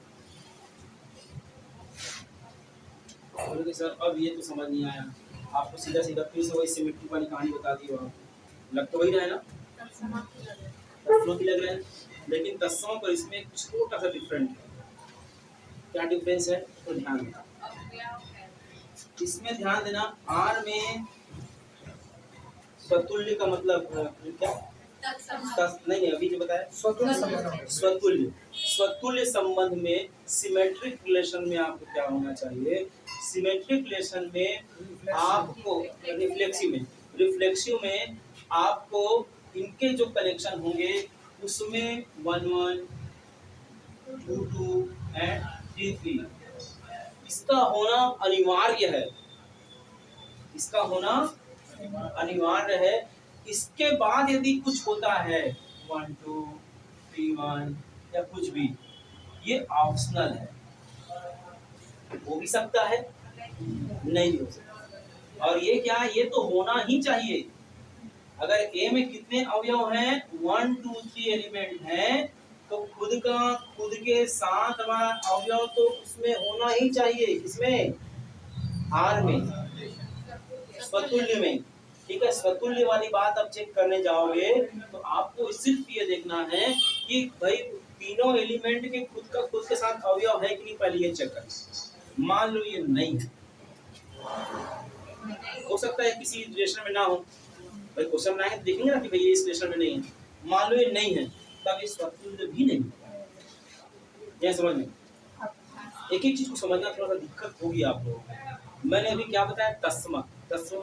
बोलोगे सर अब ये तो समझ नहीं आया, आपको सीधा सीधा फिर से वही सिमेट्री वाली कहानी बता दी। और लग तो वही रहा है ना, तत्समक ही लग रहा है, लेकिन तत्समक और इसमें एक छोटा सा डिफरेंट है। क्या डिफरेंस है तो ध्यान देना, इसमें ध्यान देना। आर में स्वतुल्य का मतलब क्या? नहीं अभी जो बताया स्वतुल्य। स्वतुल्य संबंध में सिमेट्रिक रिलेशन में आपको क्या होना चाहिए? सिमेट्रिक रिलेशन में आपको रिफ्लेक्सिव में आपको इनके जो कनेक्शन होंगे उसमें 1 1 2 2 एंड 3 3 इसका होना अनिवार्य है, इसका होना अनिवार्य है। इसके बाद यदि कुछ होता है 1 2 3 1 या कुछ भी, ये ऑप्शनल है, हो भी सकता है नहीं भी हो सकता। और ये क्या, ये तो होना ही चाहिए। अगर ए में कितने अवयव हैं? 1 2 3 एलिमेंट हैं, तो खुद के साथ हमारा अवयव तो उसमें होना ही चाहिए। इसमें आर में स्वतुल्य में, ठीक है। स्वतुल्य वाली बात अब चेक करने जाओगे तो आपको सिर्फ ये देखना है कि भाई तीनों एलिमेंट के खुद के साथ अवयव है कि नहीं, पहले ये चेक करें। मान लो ये नहीं है, हो सकता है किसी रिलेशन में ना हो, भाई क्वेश्चन में आएंगे देखेंगे ना कि भाई ये इस रिलेशन में नहीं है। मान लो ये नहीं है, तब ये स्वतुल्य भी नहीं है। यह समझ में, एक एक चीज को समझना थोड़ा सा दिक्कत होगी आप लोगों को। मैंने अभी क्या बताया? तत्समक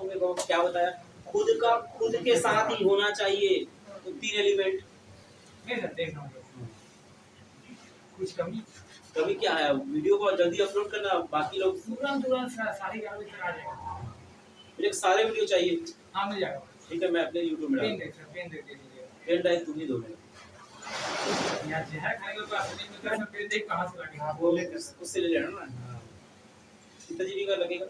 में क्या बताया? खुद के साथ ही होना चाहिए, तो 3 एलिमेंट। कुछ कमी क्या है? वीडियो को जल्दी अपलोड करना, बाकी लोग तुरंत सारे गाने आ जाएगा। मुझे सारे वीडियो चाहिए। हाँ मिल जाएगा, ठीक है, मैं अपने यूट्यूब में पेन दे दीजिए। पेन ड्राइव तुम ही दो मेरे। यार जहर खाने को तो नहीं मिलता है, पेन देख कहाँ से लाएंगे? आप बोले उससे ले लेना ना। कितना जीबी का लगेगा?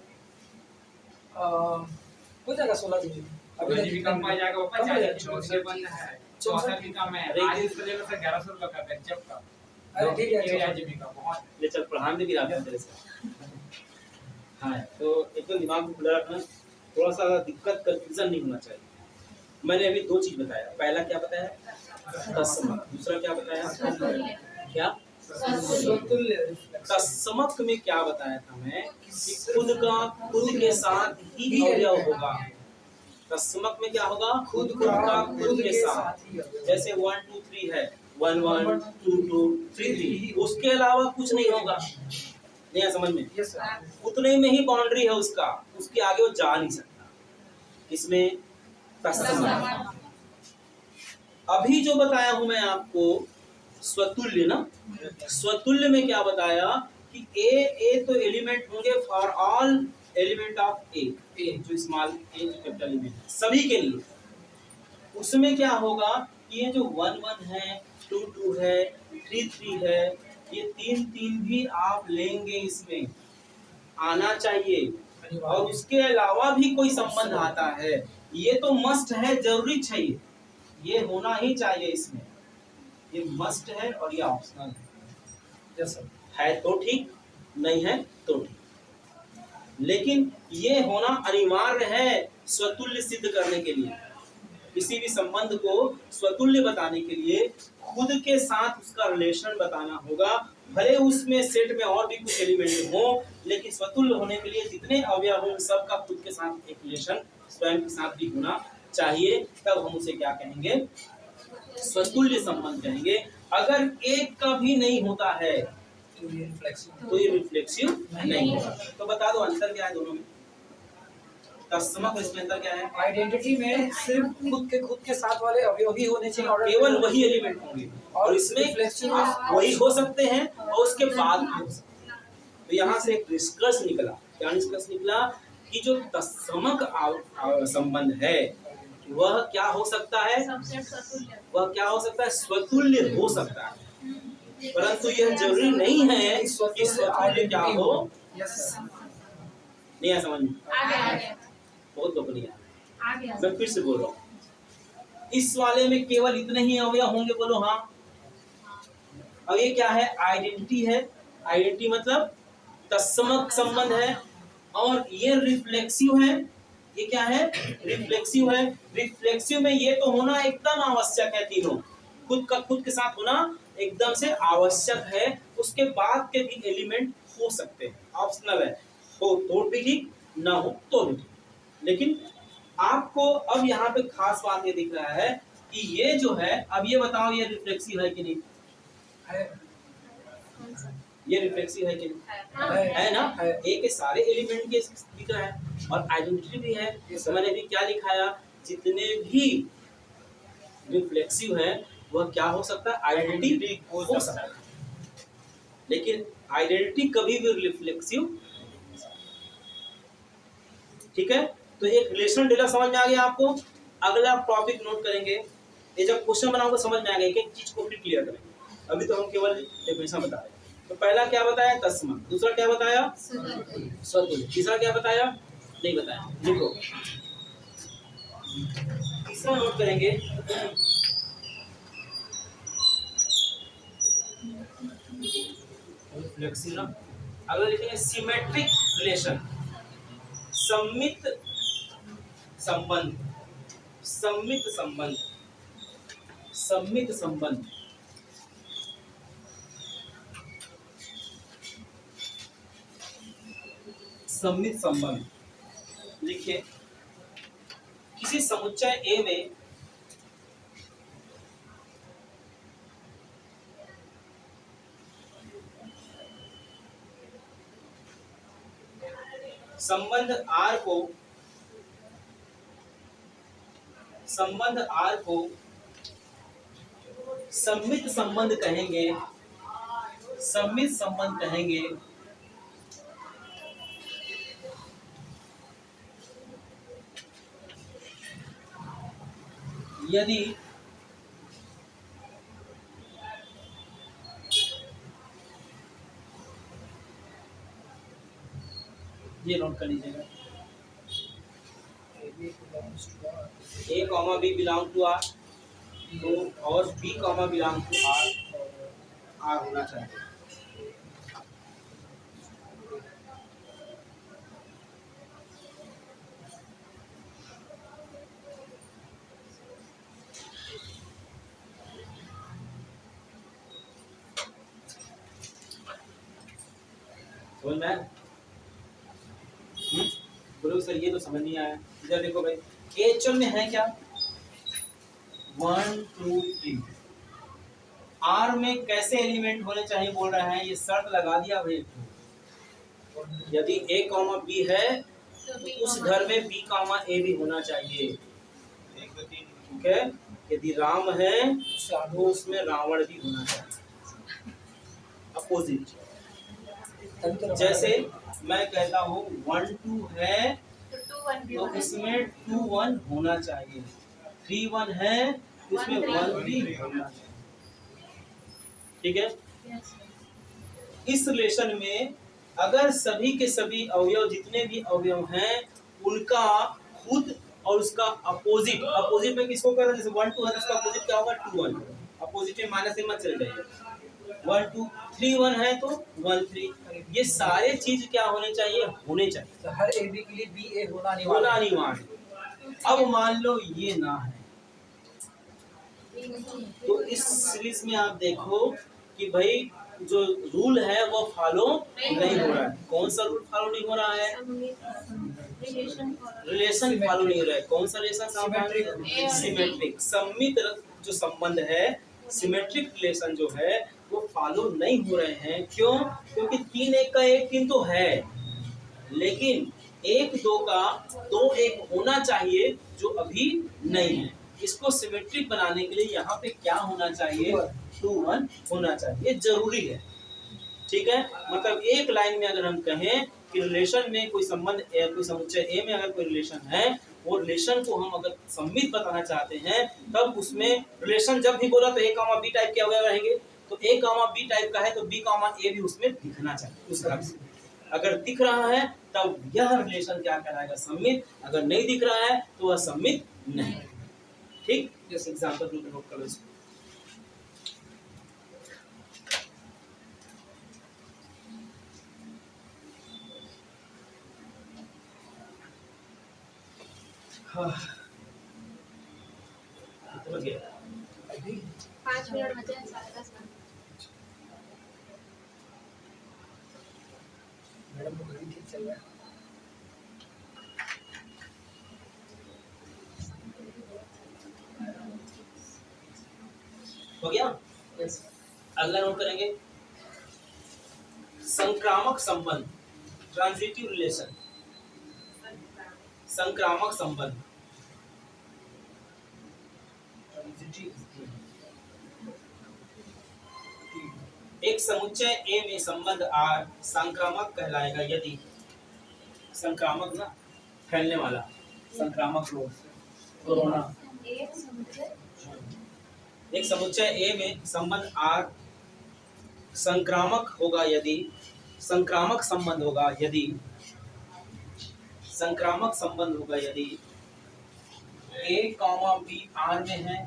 हो जाएगा 16 GB। अभी जीबी कम पा जाएगा, वो 64 बंद है, 64 की कम है। आज इसका लेवल से 1100 रुपए का गजब का। अरे ठीक है, 1 जीबी का बहुत। ले चल पढ़ाने भी रहा तेरे से। हाँ, तो एकदम दिमाग को खुला रखना, थोड़ा सा दिक्कत कंफ्यूजन नहीं होना चाहिए। मैंने अभी 2 चीज बताया। पहला क्या बताया? तत्समक। दूसरा क्या बताया? क्या? तत्समक में क्या बताया था मैं? कि खुद के साथ ही अवयव होगा। तत्समक में क्या होगा? खुद के साथ। जैसे 1 2 3 है, 1 1 2 2 3 3, उसके अलावा कुछ नहीं होगा। नहीं समझ में? उतने में ही बाउंड्री है उसका, उसके आगे वो जा नहीं सकता। इसमें तत्समक। अभी जो बताया हूं मैं आपको स्वतुल्य ना, स्वतुल्य में क्या बताया कि ए तो एलिमेंट होंगे फॉर ऑल एलिमेंट ऑफ ए, जो स्मॉल ए जो कैपिटल एलिमेंट सभी के लिए। उसमें क्या होगा कि ये जो 1 1 है, 2 2 है, 3 3 है, ये 3 3 भी आप लेंगे, इसमें आना चाहिए। और उसके अलावा भी कोई संबंध आता है, ये तो मस्ट है, जरूरी चाहिए, ये होना ही चाहिए। इसमें ये मस्ट है और ये ऑप्शनल है तो ठीक, नहीं है तो ठीक, लेकिन ये होना अनिवार्य है स्वतुल्य सिद्ध करने के लिए। किसी भी संबंध को स्वतुल्य बताने के लिए खुद के साथ उसका रिलेशन बताना होगा। भले उसमें सेट में और भी कुछ एलिमेंट हो, लेकिन स्वतुल्य होने के लिए जितने अवयव हो सबका खुद के साथ एक रिलेशन स्वयं के साथ भी होना चाहिए, तब हम उसे क्या कहेंगे? स्वतुल्य संबंध कहेंगे। अगर एक का भी नहीं होता है तो ये रिफ्लेक्सिव नहीं होगा। तो बता दो अंतर क्या है दोनों में? तत्समक इसमें अंतर क्या है? आइडेंटिटी में सिर्फ खुद के साथ वाले अवयव ही होने चाहिए, केवल वही एलिमेंट होंगे और इसमें वही हो सकते हैं और उसके बाद भी हो सकते हैं। तो यहाँ से एक निष्कर्ष निकला। क्या निष्कर्ष निकला? कि जो तत्समक संबंध है वह क्या हो सकता है? वह क्या हो सकता है? स्वतुल्य हो सकता है, परंतु यह जरूरी नहीं है कि स्वतुल्य क्या हो। नहीं है समझ में? बहुत लोग नहीं आया। मैं फिर से बोल रहा हूँ, इस वाले में केवल इतने ही अवयव होंगे, बोलो हाँ। अब ये क्या है? आइडेंटिटी है। आइडेंटिटी मतलब तत्समक संबंध है, और ये रिफ्लेक्सिव है। ये क्या है? रिफ्लेक्सिव है। रिफ्लेक्सिव में ये तो होना एकदम आवश्यक है, तीनों खुद के साथ होना एकदम से आवश्यक है। उसके बाद के भी एलिमेंट हो सकते हैं, ऑप्शनल है, हो तो भी ठीक, ना हो तो भी ठीक। लेकिन आपको अब यहाँ पे खास बात ये दिख रहा है कि ये जो है, अब ये बताओ ये रिफ्लेक्सिव है कि नहीं है? ये रिफ्लेक्सिव है कि नहीं? है ना? ए के सारे एलिमेंट के दिख रहा है और आइडेंटिटी भी है। तो मैंने भी क्या लिखाया? जितने भी रिफ्लेक्सिव है वह क्या हो सकता है? आइडेंटिटी हो सकता है, लेकिन आइडेंटिटी कभी भी रिफ्लेक्सिव। ठीक है, तो एक रिलेशन डेटा समझ में आ गया आपको। अगला टॉपिक नोट करेंगे, ये जब क्वेश्चन बनाओगे समझ में आ गया, एक चीज को फिर क्लियर करेंगे। अभी तो हम केवल डेफिनेशन बता रहे हैं। तो पहला क्या बताया? तत्समक। दूसरा क्या बताया? स्वतुल्य। तीसरा क्या बताया? नहीं बताया, लिखो। तीसरा नोट करेंगे, रिफ्लेक्सिव ना। अगला लिखेंगे सिमेट्रिक रिलेशन, सममित संबंध। सममित संबंध, सममित संबंध। सममित संबंध लिखिए। किसी समुच्चय ए में संबंध R को सममित संबंध कहेंगे। सममित संबंध कहेंगे यदि ये नोट कर लीजिएगा, A comma B belong to R, तो और B comma belong to R होना चाहिए। समझ में आया? बोलो सर ये तो समझ नहीं आया। इधर देखो भाई, HL में है क्या? 1 2 3। R में कैसे एलिमेंट होने चाहिए बोल रहे हैं, ये शर्त लगा दिया भाई। यदि A कॉमा B है तो उस घर में B कॉमा A भी होना चाहिए। ठीक है, यदि राम है तो उसमें रावण भी होना चाहिए, अपोजिट। जैसे मैं कहता हूँ 1 2 है तो इसमें 2 1 होना चाहिए, 3 1 है तो इसमें 1 3 होना चाहिए। ठीक है, इस रिलेशन में अगर सभी के सभी अवयव, जितने भी अवयव हैं, उनका खुद और उसका अपोजिट, अपोजिट में किसको कर रहे हैं? जैसे 1 2 है तो उसका अपोजिट क्या होगा? 2 1। अपोजिट में माइनस से मत चले जाइए। 1 2 3 1 है तो 1 3। ये सारे चीज क्या होने चाहिए? होने चाहिए। तो हर AB के लिए BA होना अनिवार्य। अब मान लो ये ना है तो इस सीरीज में आप देखो कि भाई जो रूल है वो फॉलो नहीं हो रहा है। कौन सा रूल फॉलो नहीं हो रहा है? रिलेशन फॉलो नहीं हो रहा है। कौन सा रिलेशन? सिमेट्रिक। सममित जो संबंध है, सिमेट्रिक रिलेशन जो है वो फॉलो नहीं हो रहे हैं। क्यों? क्योंकि 3 1 का 1 3 तो है, लेकिन 1 2 का 2 1 होना चाहिए जो अभी नहीं है। इसको सिमेट्रिक बनाने के लिए यहाँ पे क्या होना चाहिए? 2 1 होना चाहिए। ये जरूरी है, ठीक है। मतलब एक लाइन में अगर हम कहें कि रिलेशन में कोई संबंध, कोई समुच्चय ए में अगर कोई रिलेशन है, वो रिलेशन को हम अगर सममित बताना चाहते हैं, तब उसमें रिलेशन जब भी बोला तो ए कामा बी टाइप के हो रहेंगे। तो ए कामा बी टाइप का है तो बी कामा ए भी उसमें दिखना चाहिए उस तरह से। अगर दिख रहा है तब यह रिलेशन क्या कहलाएगा? सममित। अगर नहीं दिख रहा है तो वह सममित नहीं है। ठीक, जैसे एग्जांपल में नोट करो इसको। समझ गए? 5 मिनट बचे हैं, 10:30 मिनट। मैडम को घड़ी ठीक चल रहा है। हो गया? यस। अगला नोट करेंगे संक्रामक संबंध, ट्रांजिटिव रिलेशन। संक्रामक संबंध, एक समुच्चय ए में संबंध आर संक्रामक कहलाएगा यदि, संक्रामक ना फैलने वाला, संक्रामक रोग, कोरोना। एक समुच्चय ए में संबंध आर संक्रामक होगा यदि, संक्रामक संबंध होगा यदि, संक्रामक संबंध होगा यदि ए कॉमा बी आर में है,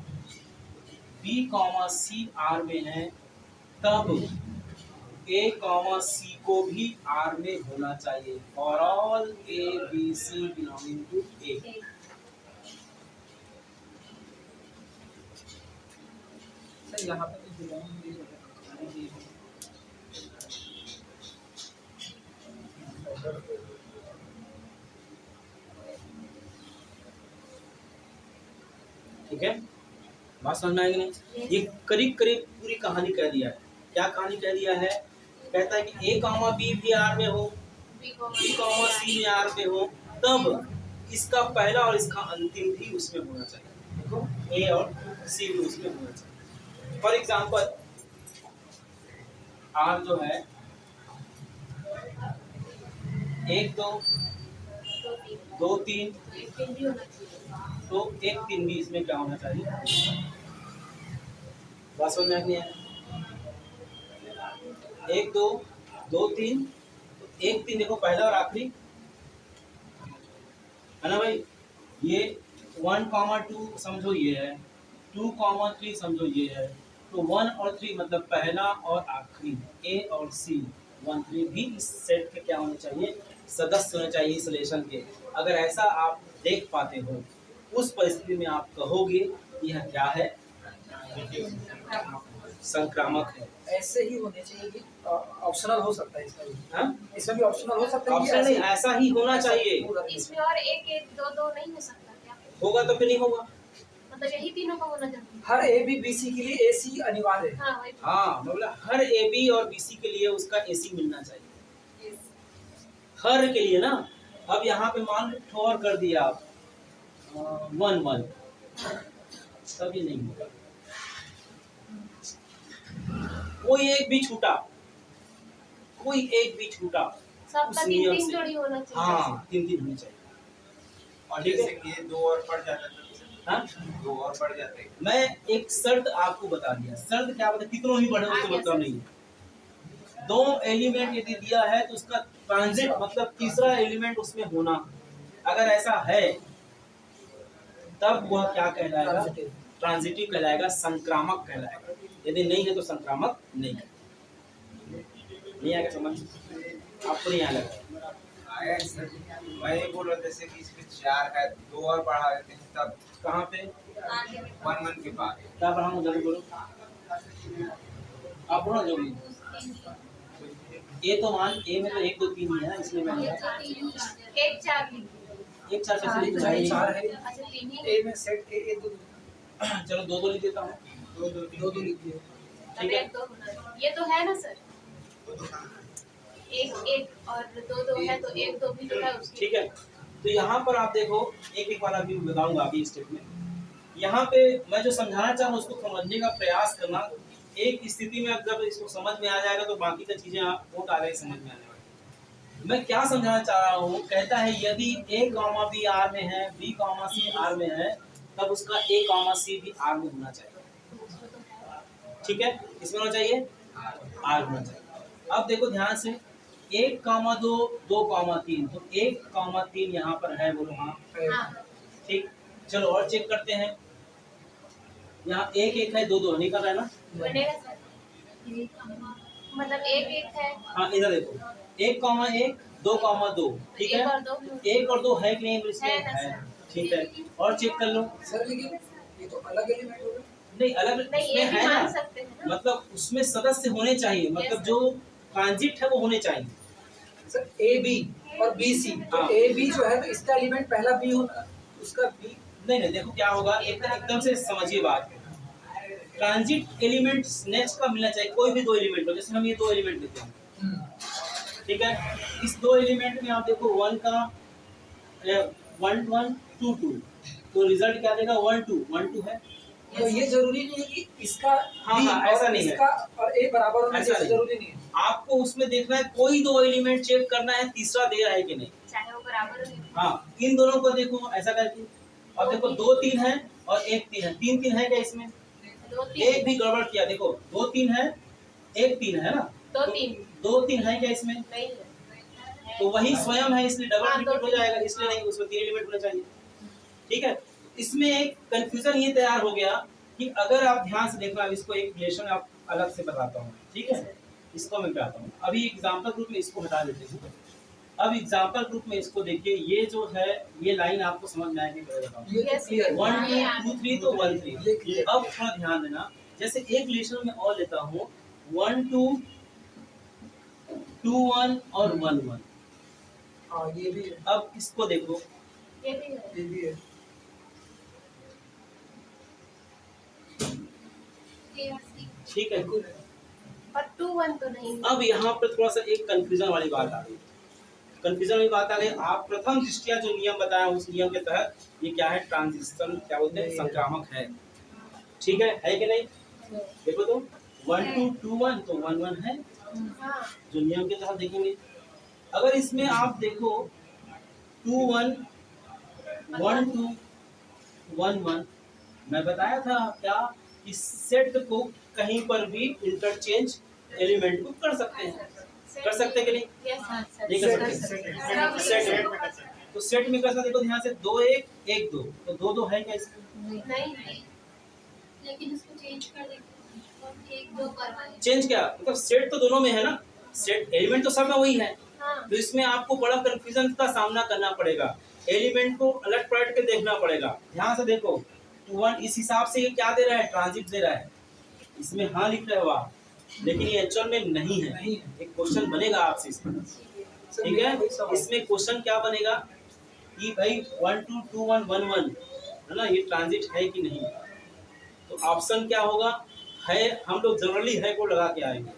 बी कॉमा सी आर में है, तब ए कॉमा सी को भी आर में होना चाहिए। For all A B C belonging to A. Sir यहाँ पे तो बिलोंग नहीं होगा। ठीक है, बात समझ में आएगी नहीं? ये करीब करीब पूरी कहानी कह दिया है। क्या कहानी कह दिया है? कहता है कि ए कॉमा बी भी आर में हो, बी कॉमा सी में आर में हो, तब इसका पहला और इसका अंतिम भी उसमें होना चाहिए। देखो, ए और सी भी उसमें होना चाहिए। फॉर एग्जाम्पल आर जो है 1 2 2 3, तो 1 3 भी इसमें क्या होना चाहिए? बात समझ में नहीं है? 1 2 2 3, 1 3 देखो पहला और आखिरी है ना भाई। ये 1 2 समझो ये है, 2 3 समझो ये है। तो 1 और 3 मतलब पहला और आखिरी, ए और सी 1 3 भी इस सेट के क्या होने चाहिए? सदस्य होने चाहिए इस रिलेशन के। अगर ऐसा आप देख पाते हो, उस परिस्थिति में आप कहोगे यह क्या है? संक्रामक है। ऐसे ही होने चाहिए कि ऑप्शनल हो सकता है इसमें भी। हाँ? इसमें भी ऑप्शनल हो सकता है कि ऑप्शन नहीं, ऐसा ही होना चाहिए। इसमें और 1 1 2 2 नहीं हो सकता क्या? होगा तो फिर नहीं होगा। मतलब यही तीनों का होना जरूरी हर ए बी बी सी के लिए ए सी अनिवार्य है। है। हाँ वही। हाँ, मतलब हर ए बी और बी सी के लिए उसका ए सी मिलना चाहिए, हर के लिए ना। अब यहाँ पे मान ठोर कर दिया आप 1 1, तभी नहीं होगा। कोई एक भी छूटा, कोई एक भी छूटा सबका उस 3 नियम 3 से। जोड़ी होना चाहिए। हाँ, 3 3 होनी चाहिए। और ठीक है। जैसे कि ये 2 और बढ़ जाता है, हाँ? 2 और बढ़ जाते हैं। मैं एक शर्त आपको बता दिया। शर्त क्या बता? कितनों ही बढ़े उससे मतलब नहीं है। 2 एलिमेंट यदि दिया है तो उसका ट्रांजिट मतलब तीसरा एलिमेंट उसमें होना, अगर ऐसा है तब वह क्या कहलाएगा? ट्रांजिटिव कहलाएगा, संक्रामक कहलाएगा। यदि नहीं है तो संक्रामक नहीं है। नहीं आएगा समझ? आपको नहीं आएगा? आया है सर। मैं ये बोल रहा था जैसे कि इसमें 4 है, 2 और बढ़ा देते हैं तब कहाँ पे? वन वन के बाद क्या पढ़ाऊँ जल्दी बोलो, आप बोलो जो भी। ए तो मान ए में तो 1 2 3 ही है, इसलिए मैंने एक 4 लिख एक चार कैसे लिख चार चाहिए। चार है अच्छा 3 ही ए में सेट ए दो चलो 2 2 लिख देता हूँ, दो लिख दिए। ठीक है। एक दो होना ये तो है ना सर, एक और दो है तो एक दो भी तो है उसकी। ठीक है, तो यहाँ पर आप देखो एक बार अभी बताऊंगा अभी स्टेप में। यहाँ पे मैं जो समझाना चाह रहा हूँ उसको समझने का प्रयास करना। एक स्थिति में जब इसको समझ में आ जाएगा तो बाकी की चीजें आप बहुत आ रही समझ में आने वाली। मैं क्या समझाना चाह रहा हूँ, कहता है यदि A, B R में है, B, C R में है, तब उसका A, C भी R में होना चाहिए। ठीक है, इसमें होना चाहिए R होना चाहिए। अब देखो ध्यान से 1, 2, 2, 3, तो 1, 3 यहाँ पर है, बोलो हाँ। हाँ ठीक, चलो और चेक करते हैं। यहाँ 1 1 है, 2 2 नहीं कर रहा है ना। बनेगा सर, मतलब एक है। हाँ इधर देखो 1, 1, 2, 2, ठीक है। 1 और 2 है कि नहीं इसमें है ना है, सर। ठीक है। और चेक कर लो। सर लेकिन ये तो अलग एलिमेंट हो गए। नहीं अलग नहीं उसमें ये भी है ना, मान सकते हैं ना। मतलब उसमें सदस्य होने चाहिए, मतलब जो ट्रांजिट है वो होने चाहिए। सर ए बी और बी सी, तो हाँ। ए बी जो है तो इसका एलिमेंट पहला बी होना, उसका बी। नहीं देखो क्या होगा, एकदम से समझिए बात। ट्रांजिट एलिमेंट नेक्स्ट का मिलना चाहिए, कोई भी 2 एलिमेंट हो, जैसे हम ये 2 एलिमेंट लेते हैं, ठीक है। इस 2 एलिमेंट में आप देखो 1 का 1 1 2 2, तो रिजल्ट क्या देगा 1 2 1 2 है। तो ये जरूरी नहीं है कि इसका हाँ, B हाँ, और ऐसा नहीं है। इसका और ए बराबर होना ऐसा चाहिए, नहीं। जरूरी नहीं है। आपको उसमें देखना है कोई 2 एलिमेंट चेक करना है, तीसरा दे रहा है कि नहीं। चाहे वो बराबर हो। हाँ, इन दोनों को देखो ऐसा करके। अब देखो 2 3 है और 1 3 है, 3 3 है क्या इसमें? 2 3 एक भी गड़बड़ किया, देखो 2 3 है, 1 3 है ना। 2 3 2 3 है क्या इसमें? नहीं है। तो वही स्वयं है, इसलिए डबल हाँ, रिपीट हो 2 जाएगा, इसलिए नहीं, उसमें 3 एलिमेंट होना चाहिए। ठीक है, इसमें एक कंफ्यूजन ये तैयार हो गया कि अगर आप ध्यान से देखना, इसको एक रिलेशन आप अलग से बताता हूँ, ठीक है। इसको मैं बताता हूँ, अभी एग्जाम्पल ग्रुप में इसको हटा देते हैं। अब एग्जाम्पल ग्रुप में इसको देखिए, ये जो है ये लाइन आपको समझ में आएगी, बताओ ये तो Yes, क्लियर 1 हाँ, 2 3 तो 1 3। ये clear। अब थोड़ा ध्यान देना, जैसे एक रिलेशन में और लेता हूँ 1 2 2 1 और 1 1। हाँ ये भी है, अब इसको देखो, ये भी है। ये भी है। ठीक है। पर 2 1 तो नहीं है। अब यहाँ पर थोड़ा सा एक कंफ्यूजन वाली बात आ गई। कंफ्यूजन वाली बात आ गई, आप प्रथम दृष्टिया जो नियम बताया उस नियम के तहत ये क्या है, ट्रांजिशन क्या बोलते हैं, संक्रामक है। ठीक है कि नहीं? देखो तो 1 2 2 1 तो 1 1 है, हाँ जो नियम के तहत देखेंगे। अगर इसमें आप देखो 2 1 1 2 1 1, मैं बताया था क्या कि सेट को कहीं पर भी इंटरचेंज एलिमेंट को कर सकते हैं, कर सकते हैं कि नहीं? Yes sir. नहीं कर सकते। सेट तो सेट में कैसा, देखो ध्यान से 2 1 1 2, तो 2 2 है क्या इसमें? नहीं लेकिन उसको चेंज कर देते 1 2 करवाएं। चेंज क्या मतलब, सेट तो दोनों में है ना, सेट एलिमेंट तो सब में वही है। हाँ तो इसमें आपको बड़ा कंफ्यूजन का सामना करना पड़ेगा, एलिमेंट को अलग पलट के देखना पड़ेगा। ध्यान से देखो 2 1, इस हिसाब से ये क्या दे रहा है, ट्रांजिट दे रहा है, इसमें हाँ लिख रहे हो आप, लेकिन ये एक्चुअल में नहीं है। नहीं एक क्वेश्चन बनेगा आपसे इस पर, ठीक है। इसमें क्वेश्चन क्या बनेगा कि भाई 1 2 2 1 1 1 है ना, ये ट्रांजिट है कि नहीं। तो ऑप्शन क्या होगा, है, हम लोग जनरली है को लगा के आएंगे,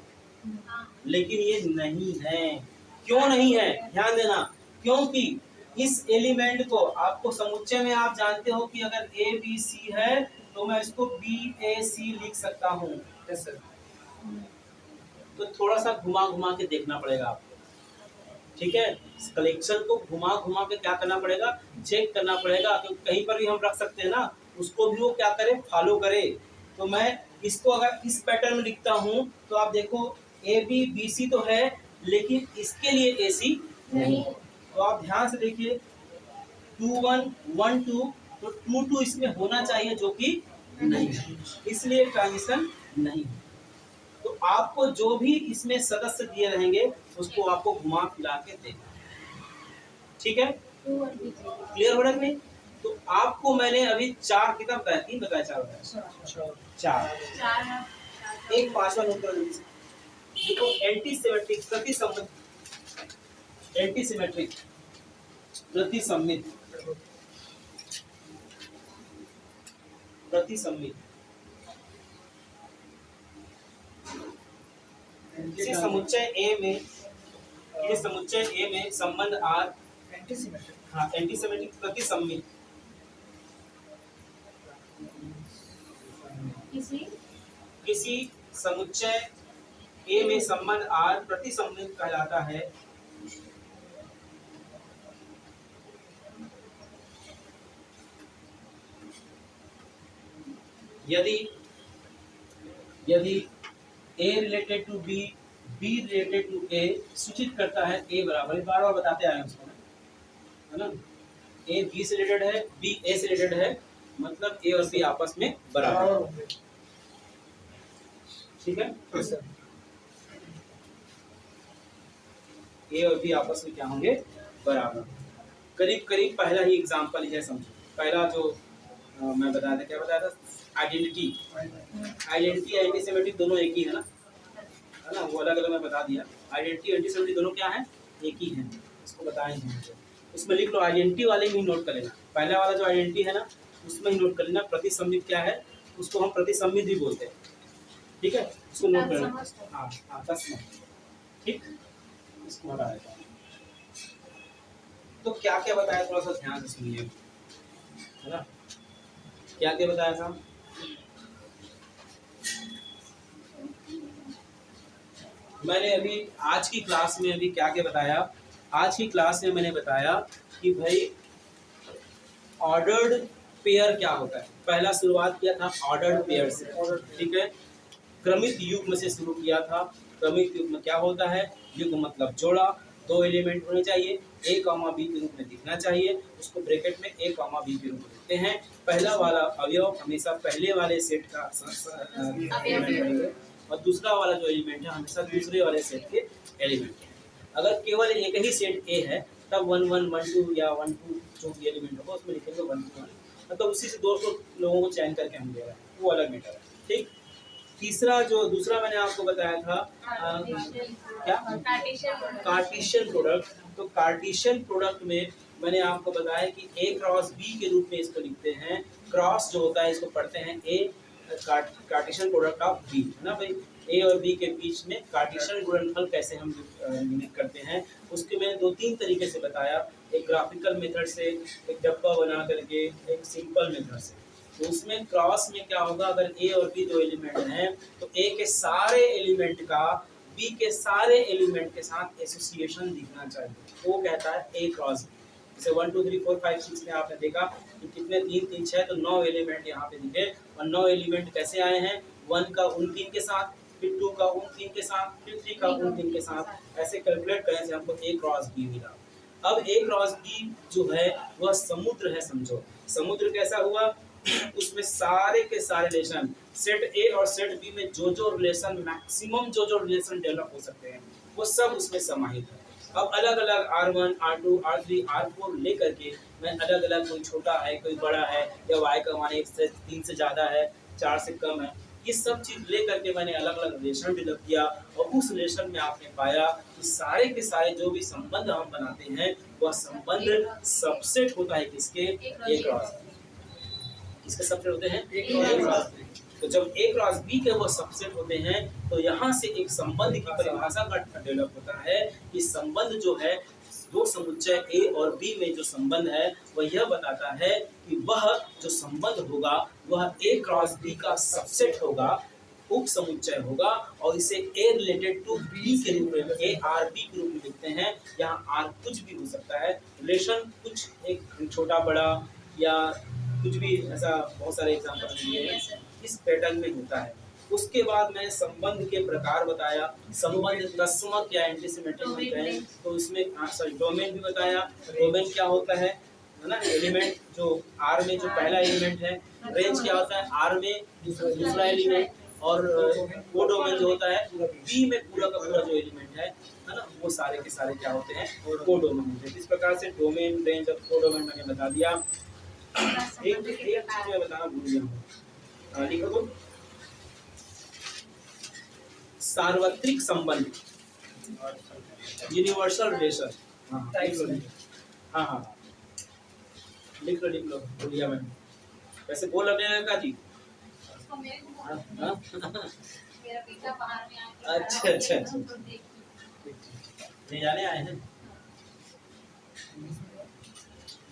लेकिन ये नहीं है। क्यों नहीं है, ध्यान देना, क्योंकि इस एलिमेंट को आपको समुच्चय में आप जानते हो कि अगर ए बी सी है तो मैं इसको बी ए सी लिख सकता हूँ। Yes sir. तो थोड़ा सा घुमा घुमा के देखना पड़ेगा आपको, ठीक है। कलेक्शन को घुमा घुमा के क्या करना पड़ेगा, चेक करना पड़ेगा, क्योंकि कहीं पर भी हम रख सकते हैं ना, उसको भी वो क्या करे, फॉलो करे। तो मैं इसको अगर इस पैटर्न में लिखता हूँ तो आप देखो ए बी बी सी तो है, लेकिन इसके लिए ए सी नहीं। तो आप ध्यान से देखिए 2 1 1 2, तो 2 2 इसमें होना चाहिए, जो कि नहीं है, इसलिए ट्रांजिशन नहीं है। तो आपको जो भी इसमें सदस्य दिए रहेंगे उसको आपको घुमा फिरा के देखना है, ठीक है। क्लियर हो रहा है कि नहीं? तो आपको मैंने अभी 4 कितना बताया, 3 बताया, 4 बताया, 4। चार एक 5वां नोट कर लीजिए, देखो एंटीसिमेट्रिक प्रतिसम्मित, एंटीसिमेट्रिक प्रतिसम्मित, प्रतिसम्मित किसी समुच्चय ए में, ये समुच्चय ए में संबंध R, एंटीसिमेट्रिक, हाँ एंटीसिमेट्रिक प्रतिसम्मित, किसी समुच्चय ए में संबंध R प्रतिसम्मित कहलाता है यदि A related to B, B related to A सूचित करता है A बराबर, बार बार बताते आए हैं उसको, है ना। A B से रिलेटेड है, B A से रिलेटेड है, मतलब A और B आपस में बराबर, ठीक है। A और B आपस में क्या होंगे, बराबर। करीब करीब पहला ही एग्जांपल है, समझो पहला जो मैं बताया था, क्या बताया था, आइडेंटिटी, आइडेंटिटी एंटीसिमेट्रिक दोनों एक ही है ना, वो अलग अलग मैं बता दिया। आइडेंटिटी एंटीसिमेट्रिक दोनों क्या है, एक ही है, इसको बताएंगे। इसमें लिख लो, आइडेंटिटी वाले में ही नोट कर लेना, पहला वाला जो आइडेंटिटी है ना उसमें ही नोट कर लेना। प्रतिसम्मित क्या है, उसको हम प्रतिसम्मित भी बोलते हैं, ठीक है, इसको नोट कर लेना। हाँ हाँ 10 नंबर, ठीक, इसको हटा देता हूं। तो क्या क्या बताया, थोड़ा सा ध्यान से सुनिए, है ना, क्या क्या बताया था। मैंने अभी आज की क्लास में अभी क्या क्या बताया, आज की क्लास में मैंने बताया कि भाई ऑर्डर्ड पेयर क्या होता है। पहला शुरुआत किया था ऑर्डर्ड पेयर से, ठीक है, क्रमित युग्म से शुरू किया था। क्रमित युग्म क्या होता है, युग्म मतलब जोड़ा, 2 एलिमेंट होने चाहिए, A, B के रूप में दिखना चाहिए, उसको ब्रैकेट में A, B के रूप में लिखते हैं। पहला वाला अवयव हमेशा पहले वाले सेट का एलिमेंट, और दूसरा वाला जो एलिमेंट है हमेशा दूसरे वाले सेट के एलिमेंट है। अगर केवल एक ही सेट A है तब 1 1 1 2 या 1 2 जो भी एलिमेंट होगा उसमें लिखेंगे 1 2 1, मतलब उसी से 200 लोगों को चयन करके हम दे रहे हैं, वो अलग मैटर है, ठीक। तीसरा जो दूसरा मैंने आपको बताया था क्या, कार्टेशियन प्रोडक्ट। तो कार्टेशियन प्रोडक्ट में मैंने आपको बताया कि A क्रॉस B के रूप में इसको लिखते हैं। क्रॉस जो होता है इसको पढ़ते हैं A, Cartesian product of B, है ना भाई। A और B के बीच में कार्टेशियन गुणनफल कैसे हम यूनिट करते हैं, उसके मैंने 2-3 तरीके से बताया, एक ग्राफिकल मेथड से, एक डब्बा बना करके, एक सिंपल मेथड से। तो उसमें क्रॉस में क्या होगा, अगर A और B 2 एलिमेंट हैं तो A के सारे एलिमेंट का B के सारे एलिमेंट के साथ एसोसिएशन दिखना चाहिए, वो कहता है A क्रॉस B। जैसे 1 2 3 4 5 6 में आपने देखा कि कितने 3 3 6 तो 9 एलिमेंट यहाँ पे दिखे, और 9 एलिमेंट कैसे आए हैं, 1 का उन 3 के साथ, फिर 2 का उन 3 के साथ, फिर 3 का उन 3 के साथ, ऐसे कैलकुलेट करने से हमको A क्रॉस B मिला। अब A क्रॉस B जो है वह समुद्र है, समझो समुद्र कैसा हुआ, उसमें सारे के सारे रिलेशन सेट A और सेट B में जो रिलेशन मैक्सिमम जो रिलेशन डेवलप हो सकते हैं वो सब उसमें समाहित है। अब अलग अलग R1 R2 R3 R4 लेकर के मैं अलग अलग, कोई छोटा है कोई बड़ा है, या y का मान 1 से 3 से ज़्यादा है, 4 से कम है, ये सब चीज़ ले करके मैंने अलग अलग रिलेशन डेवलप किया, और उस रिलेशन में आपने पाया कि सारे के सारे जो भी संबंध हम बनाते हैं वह संबंध सबसेट होता है किसके, A क्रॉस B। किसके सबसेट होते हैं, A क्रॉस B। तो जब A क्रॉस B के वो सबसेट होते हैं तो यहाँ से एक संबंध की परिभाषा का डेवलप होता है कि संबंध जो है, दो समुच्चय A और B में जो संबंध है वह यह बताता है कि वह जो संबंध होगा वह A क्रॉस B का सबसेट होगा, उप समुच्चय होगा, और इसे A रिलेटेड टू B के रूप में, A R B के रूप में लिखते हैं। यहाँ R कुछ भी हो सकता है, रिलेशन कुछ एक छोटा बड़ा या कुछ भी, ऐसा बहुत सारे एग्जाम्पल दिए हैं, इस पैटर्न में होता है। उसके बाद मैंने संबंध के प्रकार बताया, संबंध तस्मक या एंटीसिमेट्रिक होते हैं, तो इसमें डोमेन भी बताया। डोमेन क्या होता है ना, एलिमेंट जो R में जो पहला एलिमेंट है, रेंज क्या होता है R में दूसरा एलिमेंट, और वो डोमेन जो होता है B में पूरा का पूरा जो एलिमेंट है ना, वो सारे के सारे क्या होते हैं, को डोमेन होते हैं। इस प्रकार से डोमेन, रेंज और को डोमेन मैंने बता दिया। एक चीज मैं बताना भूल गया हूँ, लिखो तो सार्वत्रिक संबंध, यूनिवर्सल रिलेशन। हाँ लिख लो, हाँ हाँ लिख लो भूलिया मैं। वैसे बोल रहे का जी। उसको मेरे को हाँ, बोलना। हाँ। मेरा बेटा बाहर में आके अच्छा, खड़ा हो अच्छा, गया, अच्छा। तो देखी। नहीं जाने आए हैं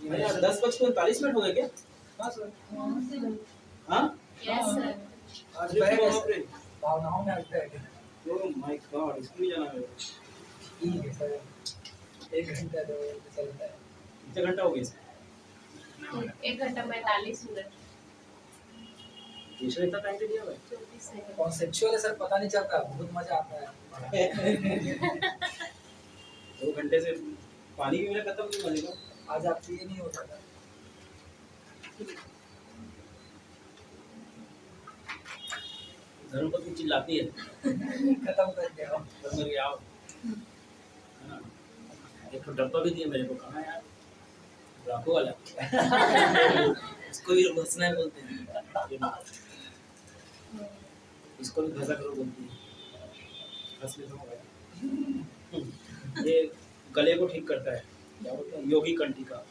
भैया। 10:39 हो गए क्या? हाँ सर, हाँ यस सर। आज अरे बैग है बाप सर, रे। भावनाओं में आज बैग है। ओह माय गॉड, इसको भी जाना है। ठीक है सर, 1 घंटा 2 घंटे चलता है। कितने घंटा हो गया इसमें? 1 घंटा 45 मिनट इसने इतना टाइम दिया भाई। 24 सेकंड। कॉन्सेप्चुअल है सर, पता नहीं चलता, बहुत मजा आता है। 2 घंटे से पानी भी मेरा खत्म नहीं होने का। आज आपसे ये नहीं होता था। घरों पर कुछ चिल्लाती है, खत्म करके आओ। तो मेरे आओ, है ना। एक तो डब्बा भी दिया मेरे को, कहाँ यार राखो वाला। इसको भी घसना बोलते हैं, इसको भी घसा करो बोलती है। घस लेता हूँ भाई। ये गले को ठीक करता है, क्या बोलते हैं, योगी कंठी का।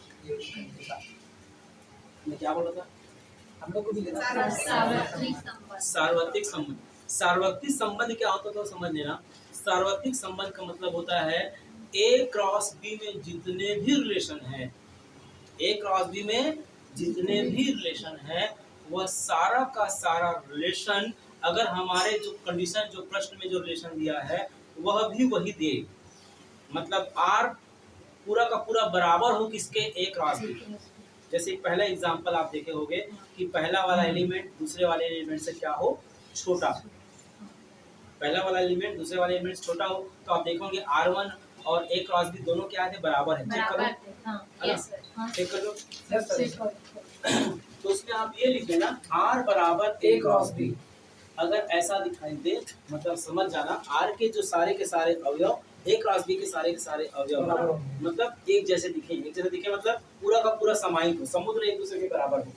मैं क्या बोला था? हम लोग को भी लेना था। सार्वत्रिक संबंध। सार्वत्रिक संबंध। सार्वत्रिक संबंध क्या होता है तो समझ लेना। सार्वत्रिक संबंध का मतलब होता है A क्रॉस B में जितने भी रिलेशन हैं, A क्रॉस B में जितने भी रिलेशन हैं, वह सारा का सारा रिलेशन, अगर हमारे जो कंडीशन, जो प्रश्न में जो रिलेशन दिया है वह भी वही दे। मतलब R पूरा का पूरा बराबर हो किसके, A क्रॉस B। जैसे पहला एग्जांपल आप देखे होंगे कि पहला वाला एलिमेंट दूसरे वाले एलिमेंट से क्या हो, छोटा। पहला वाला एलिमेंट दूसरे वाले एलिमेंट से छोटा हो तो आप देखोगे R1 और A क्रॉस B दोनों क्या है, बराबर है। चेक बराबर करो, थे, हाँ है ना? Yes sir. चेक कर लो। Yes sir. तो उसमें आप ये लिख देना R बराबर A क्रॉस B। अगर ऐसा दिखाई दे मतलब समझ जाना R के जो सारे के सारे अवयव A क्रॉस B के सारे अवयव बराबर होंगे। मतलब एक जैसे दिखे। एक जैसे दिखे मतलब पूरा का पूरा समाहित हो, समुद्र एक दूसरे के बराबर हो,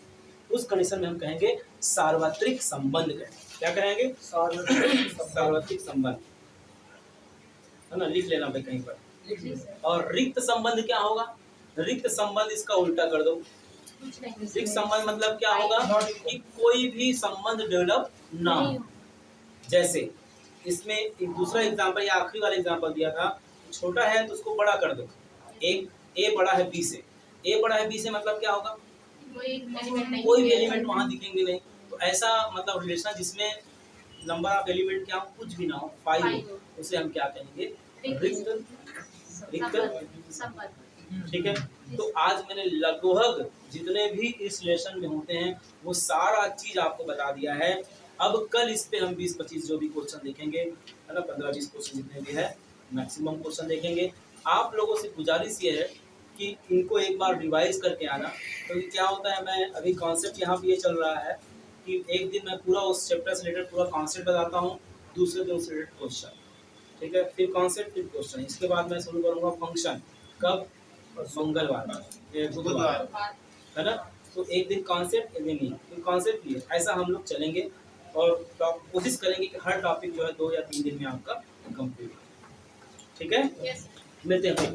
उस कंडीशन में हम कहेंगे सार्वत्रिक संबंध कहेंगे। क्या कहेंगे? सार्वत्रिक संबंध, है ना। लिख लेना भाई कहीं पर। जी सर। और रिक्त संबंध क्या होगा? रिक्त संबंध इसका उल्टा कर दो। कुछ नहीं रिक्त संबंध मतलब क्या होगा कि कोई भी संबंध डेवलप ना हो। जैसे इसमें एक दूसरा एग्जांपल या आखिरी वाला एग्जांपल दिया था, छोटा है तो उसको बड़ा कर दो। एक A बड़ा है B से, A बड़ा है B से मतलब क्या होगा, कोई एलिमेंट नहीं, कोई भी एलिमेंट वहां दिखेंगे नहीं। तो ऐसा मतलब रिलेशन जिसमें नंबर ऑफ एलिमेंट क्या हो, कुछ भी ना हो, 5 हो, उसे हम क्या कहेंगे, रिक्त संबंध। ठीक है। तो आज मैंने लगभग जितने भी इस रिलेशन में होते हैं वो सारा चीज आपको बता दिया है। अब कल इस पे हम 20-25 जो भी क्वेश्चन देखेंगे, है ना, 15-20 क्वेश्चन जितने भी है मैक्सिमम क्वेश्चन देखेंगे। आप लोगों से गुजारिश ये है कि इनको एक बार रिवाइज करके आना। तो क्या होता है, मैं अभी कॉन्सेप्ट यहाँ पे ये चल रहा है कि एक दिन मैं पूरा उस चैप्टर से रिलेटेड पूरा कॉन्सेप्ट बताता हूँ, दूसरे दिन उससे रिलेटेड क्वेश्चन, ठीक है, फिर कॉन्सेप्ट फिर क्वेश्चन। इसके बाद मैं शुरू करूँगा फंक्शन, कब, मंगलवार, बुधवार, है ना। तो एक दिन कॉन्सेप्ट, एक दिन नहीं, फिर कॉन्सेप्ट ये, ऐसा हम लोग चलेंगे और कोशिश करेंगे कि हर टॉपिक जो है 2 या 3 दिन में आपका कंप्लीट हो, ठीक है। यस मिलते हैं फिर।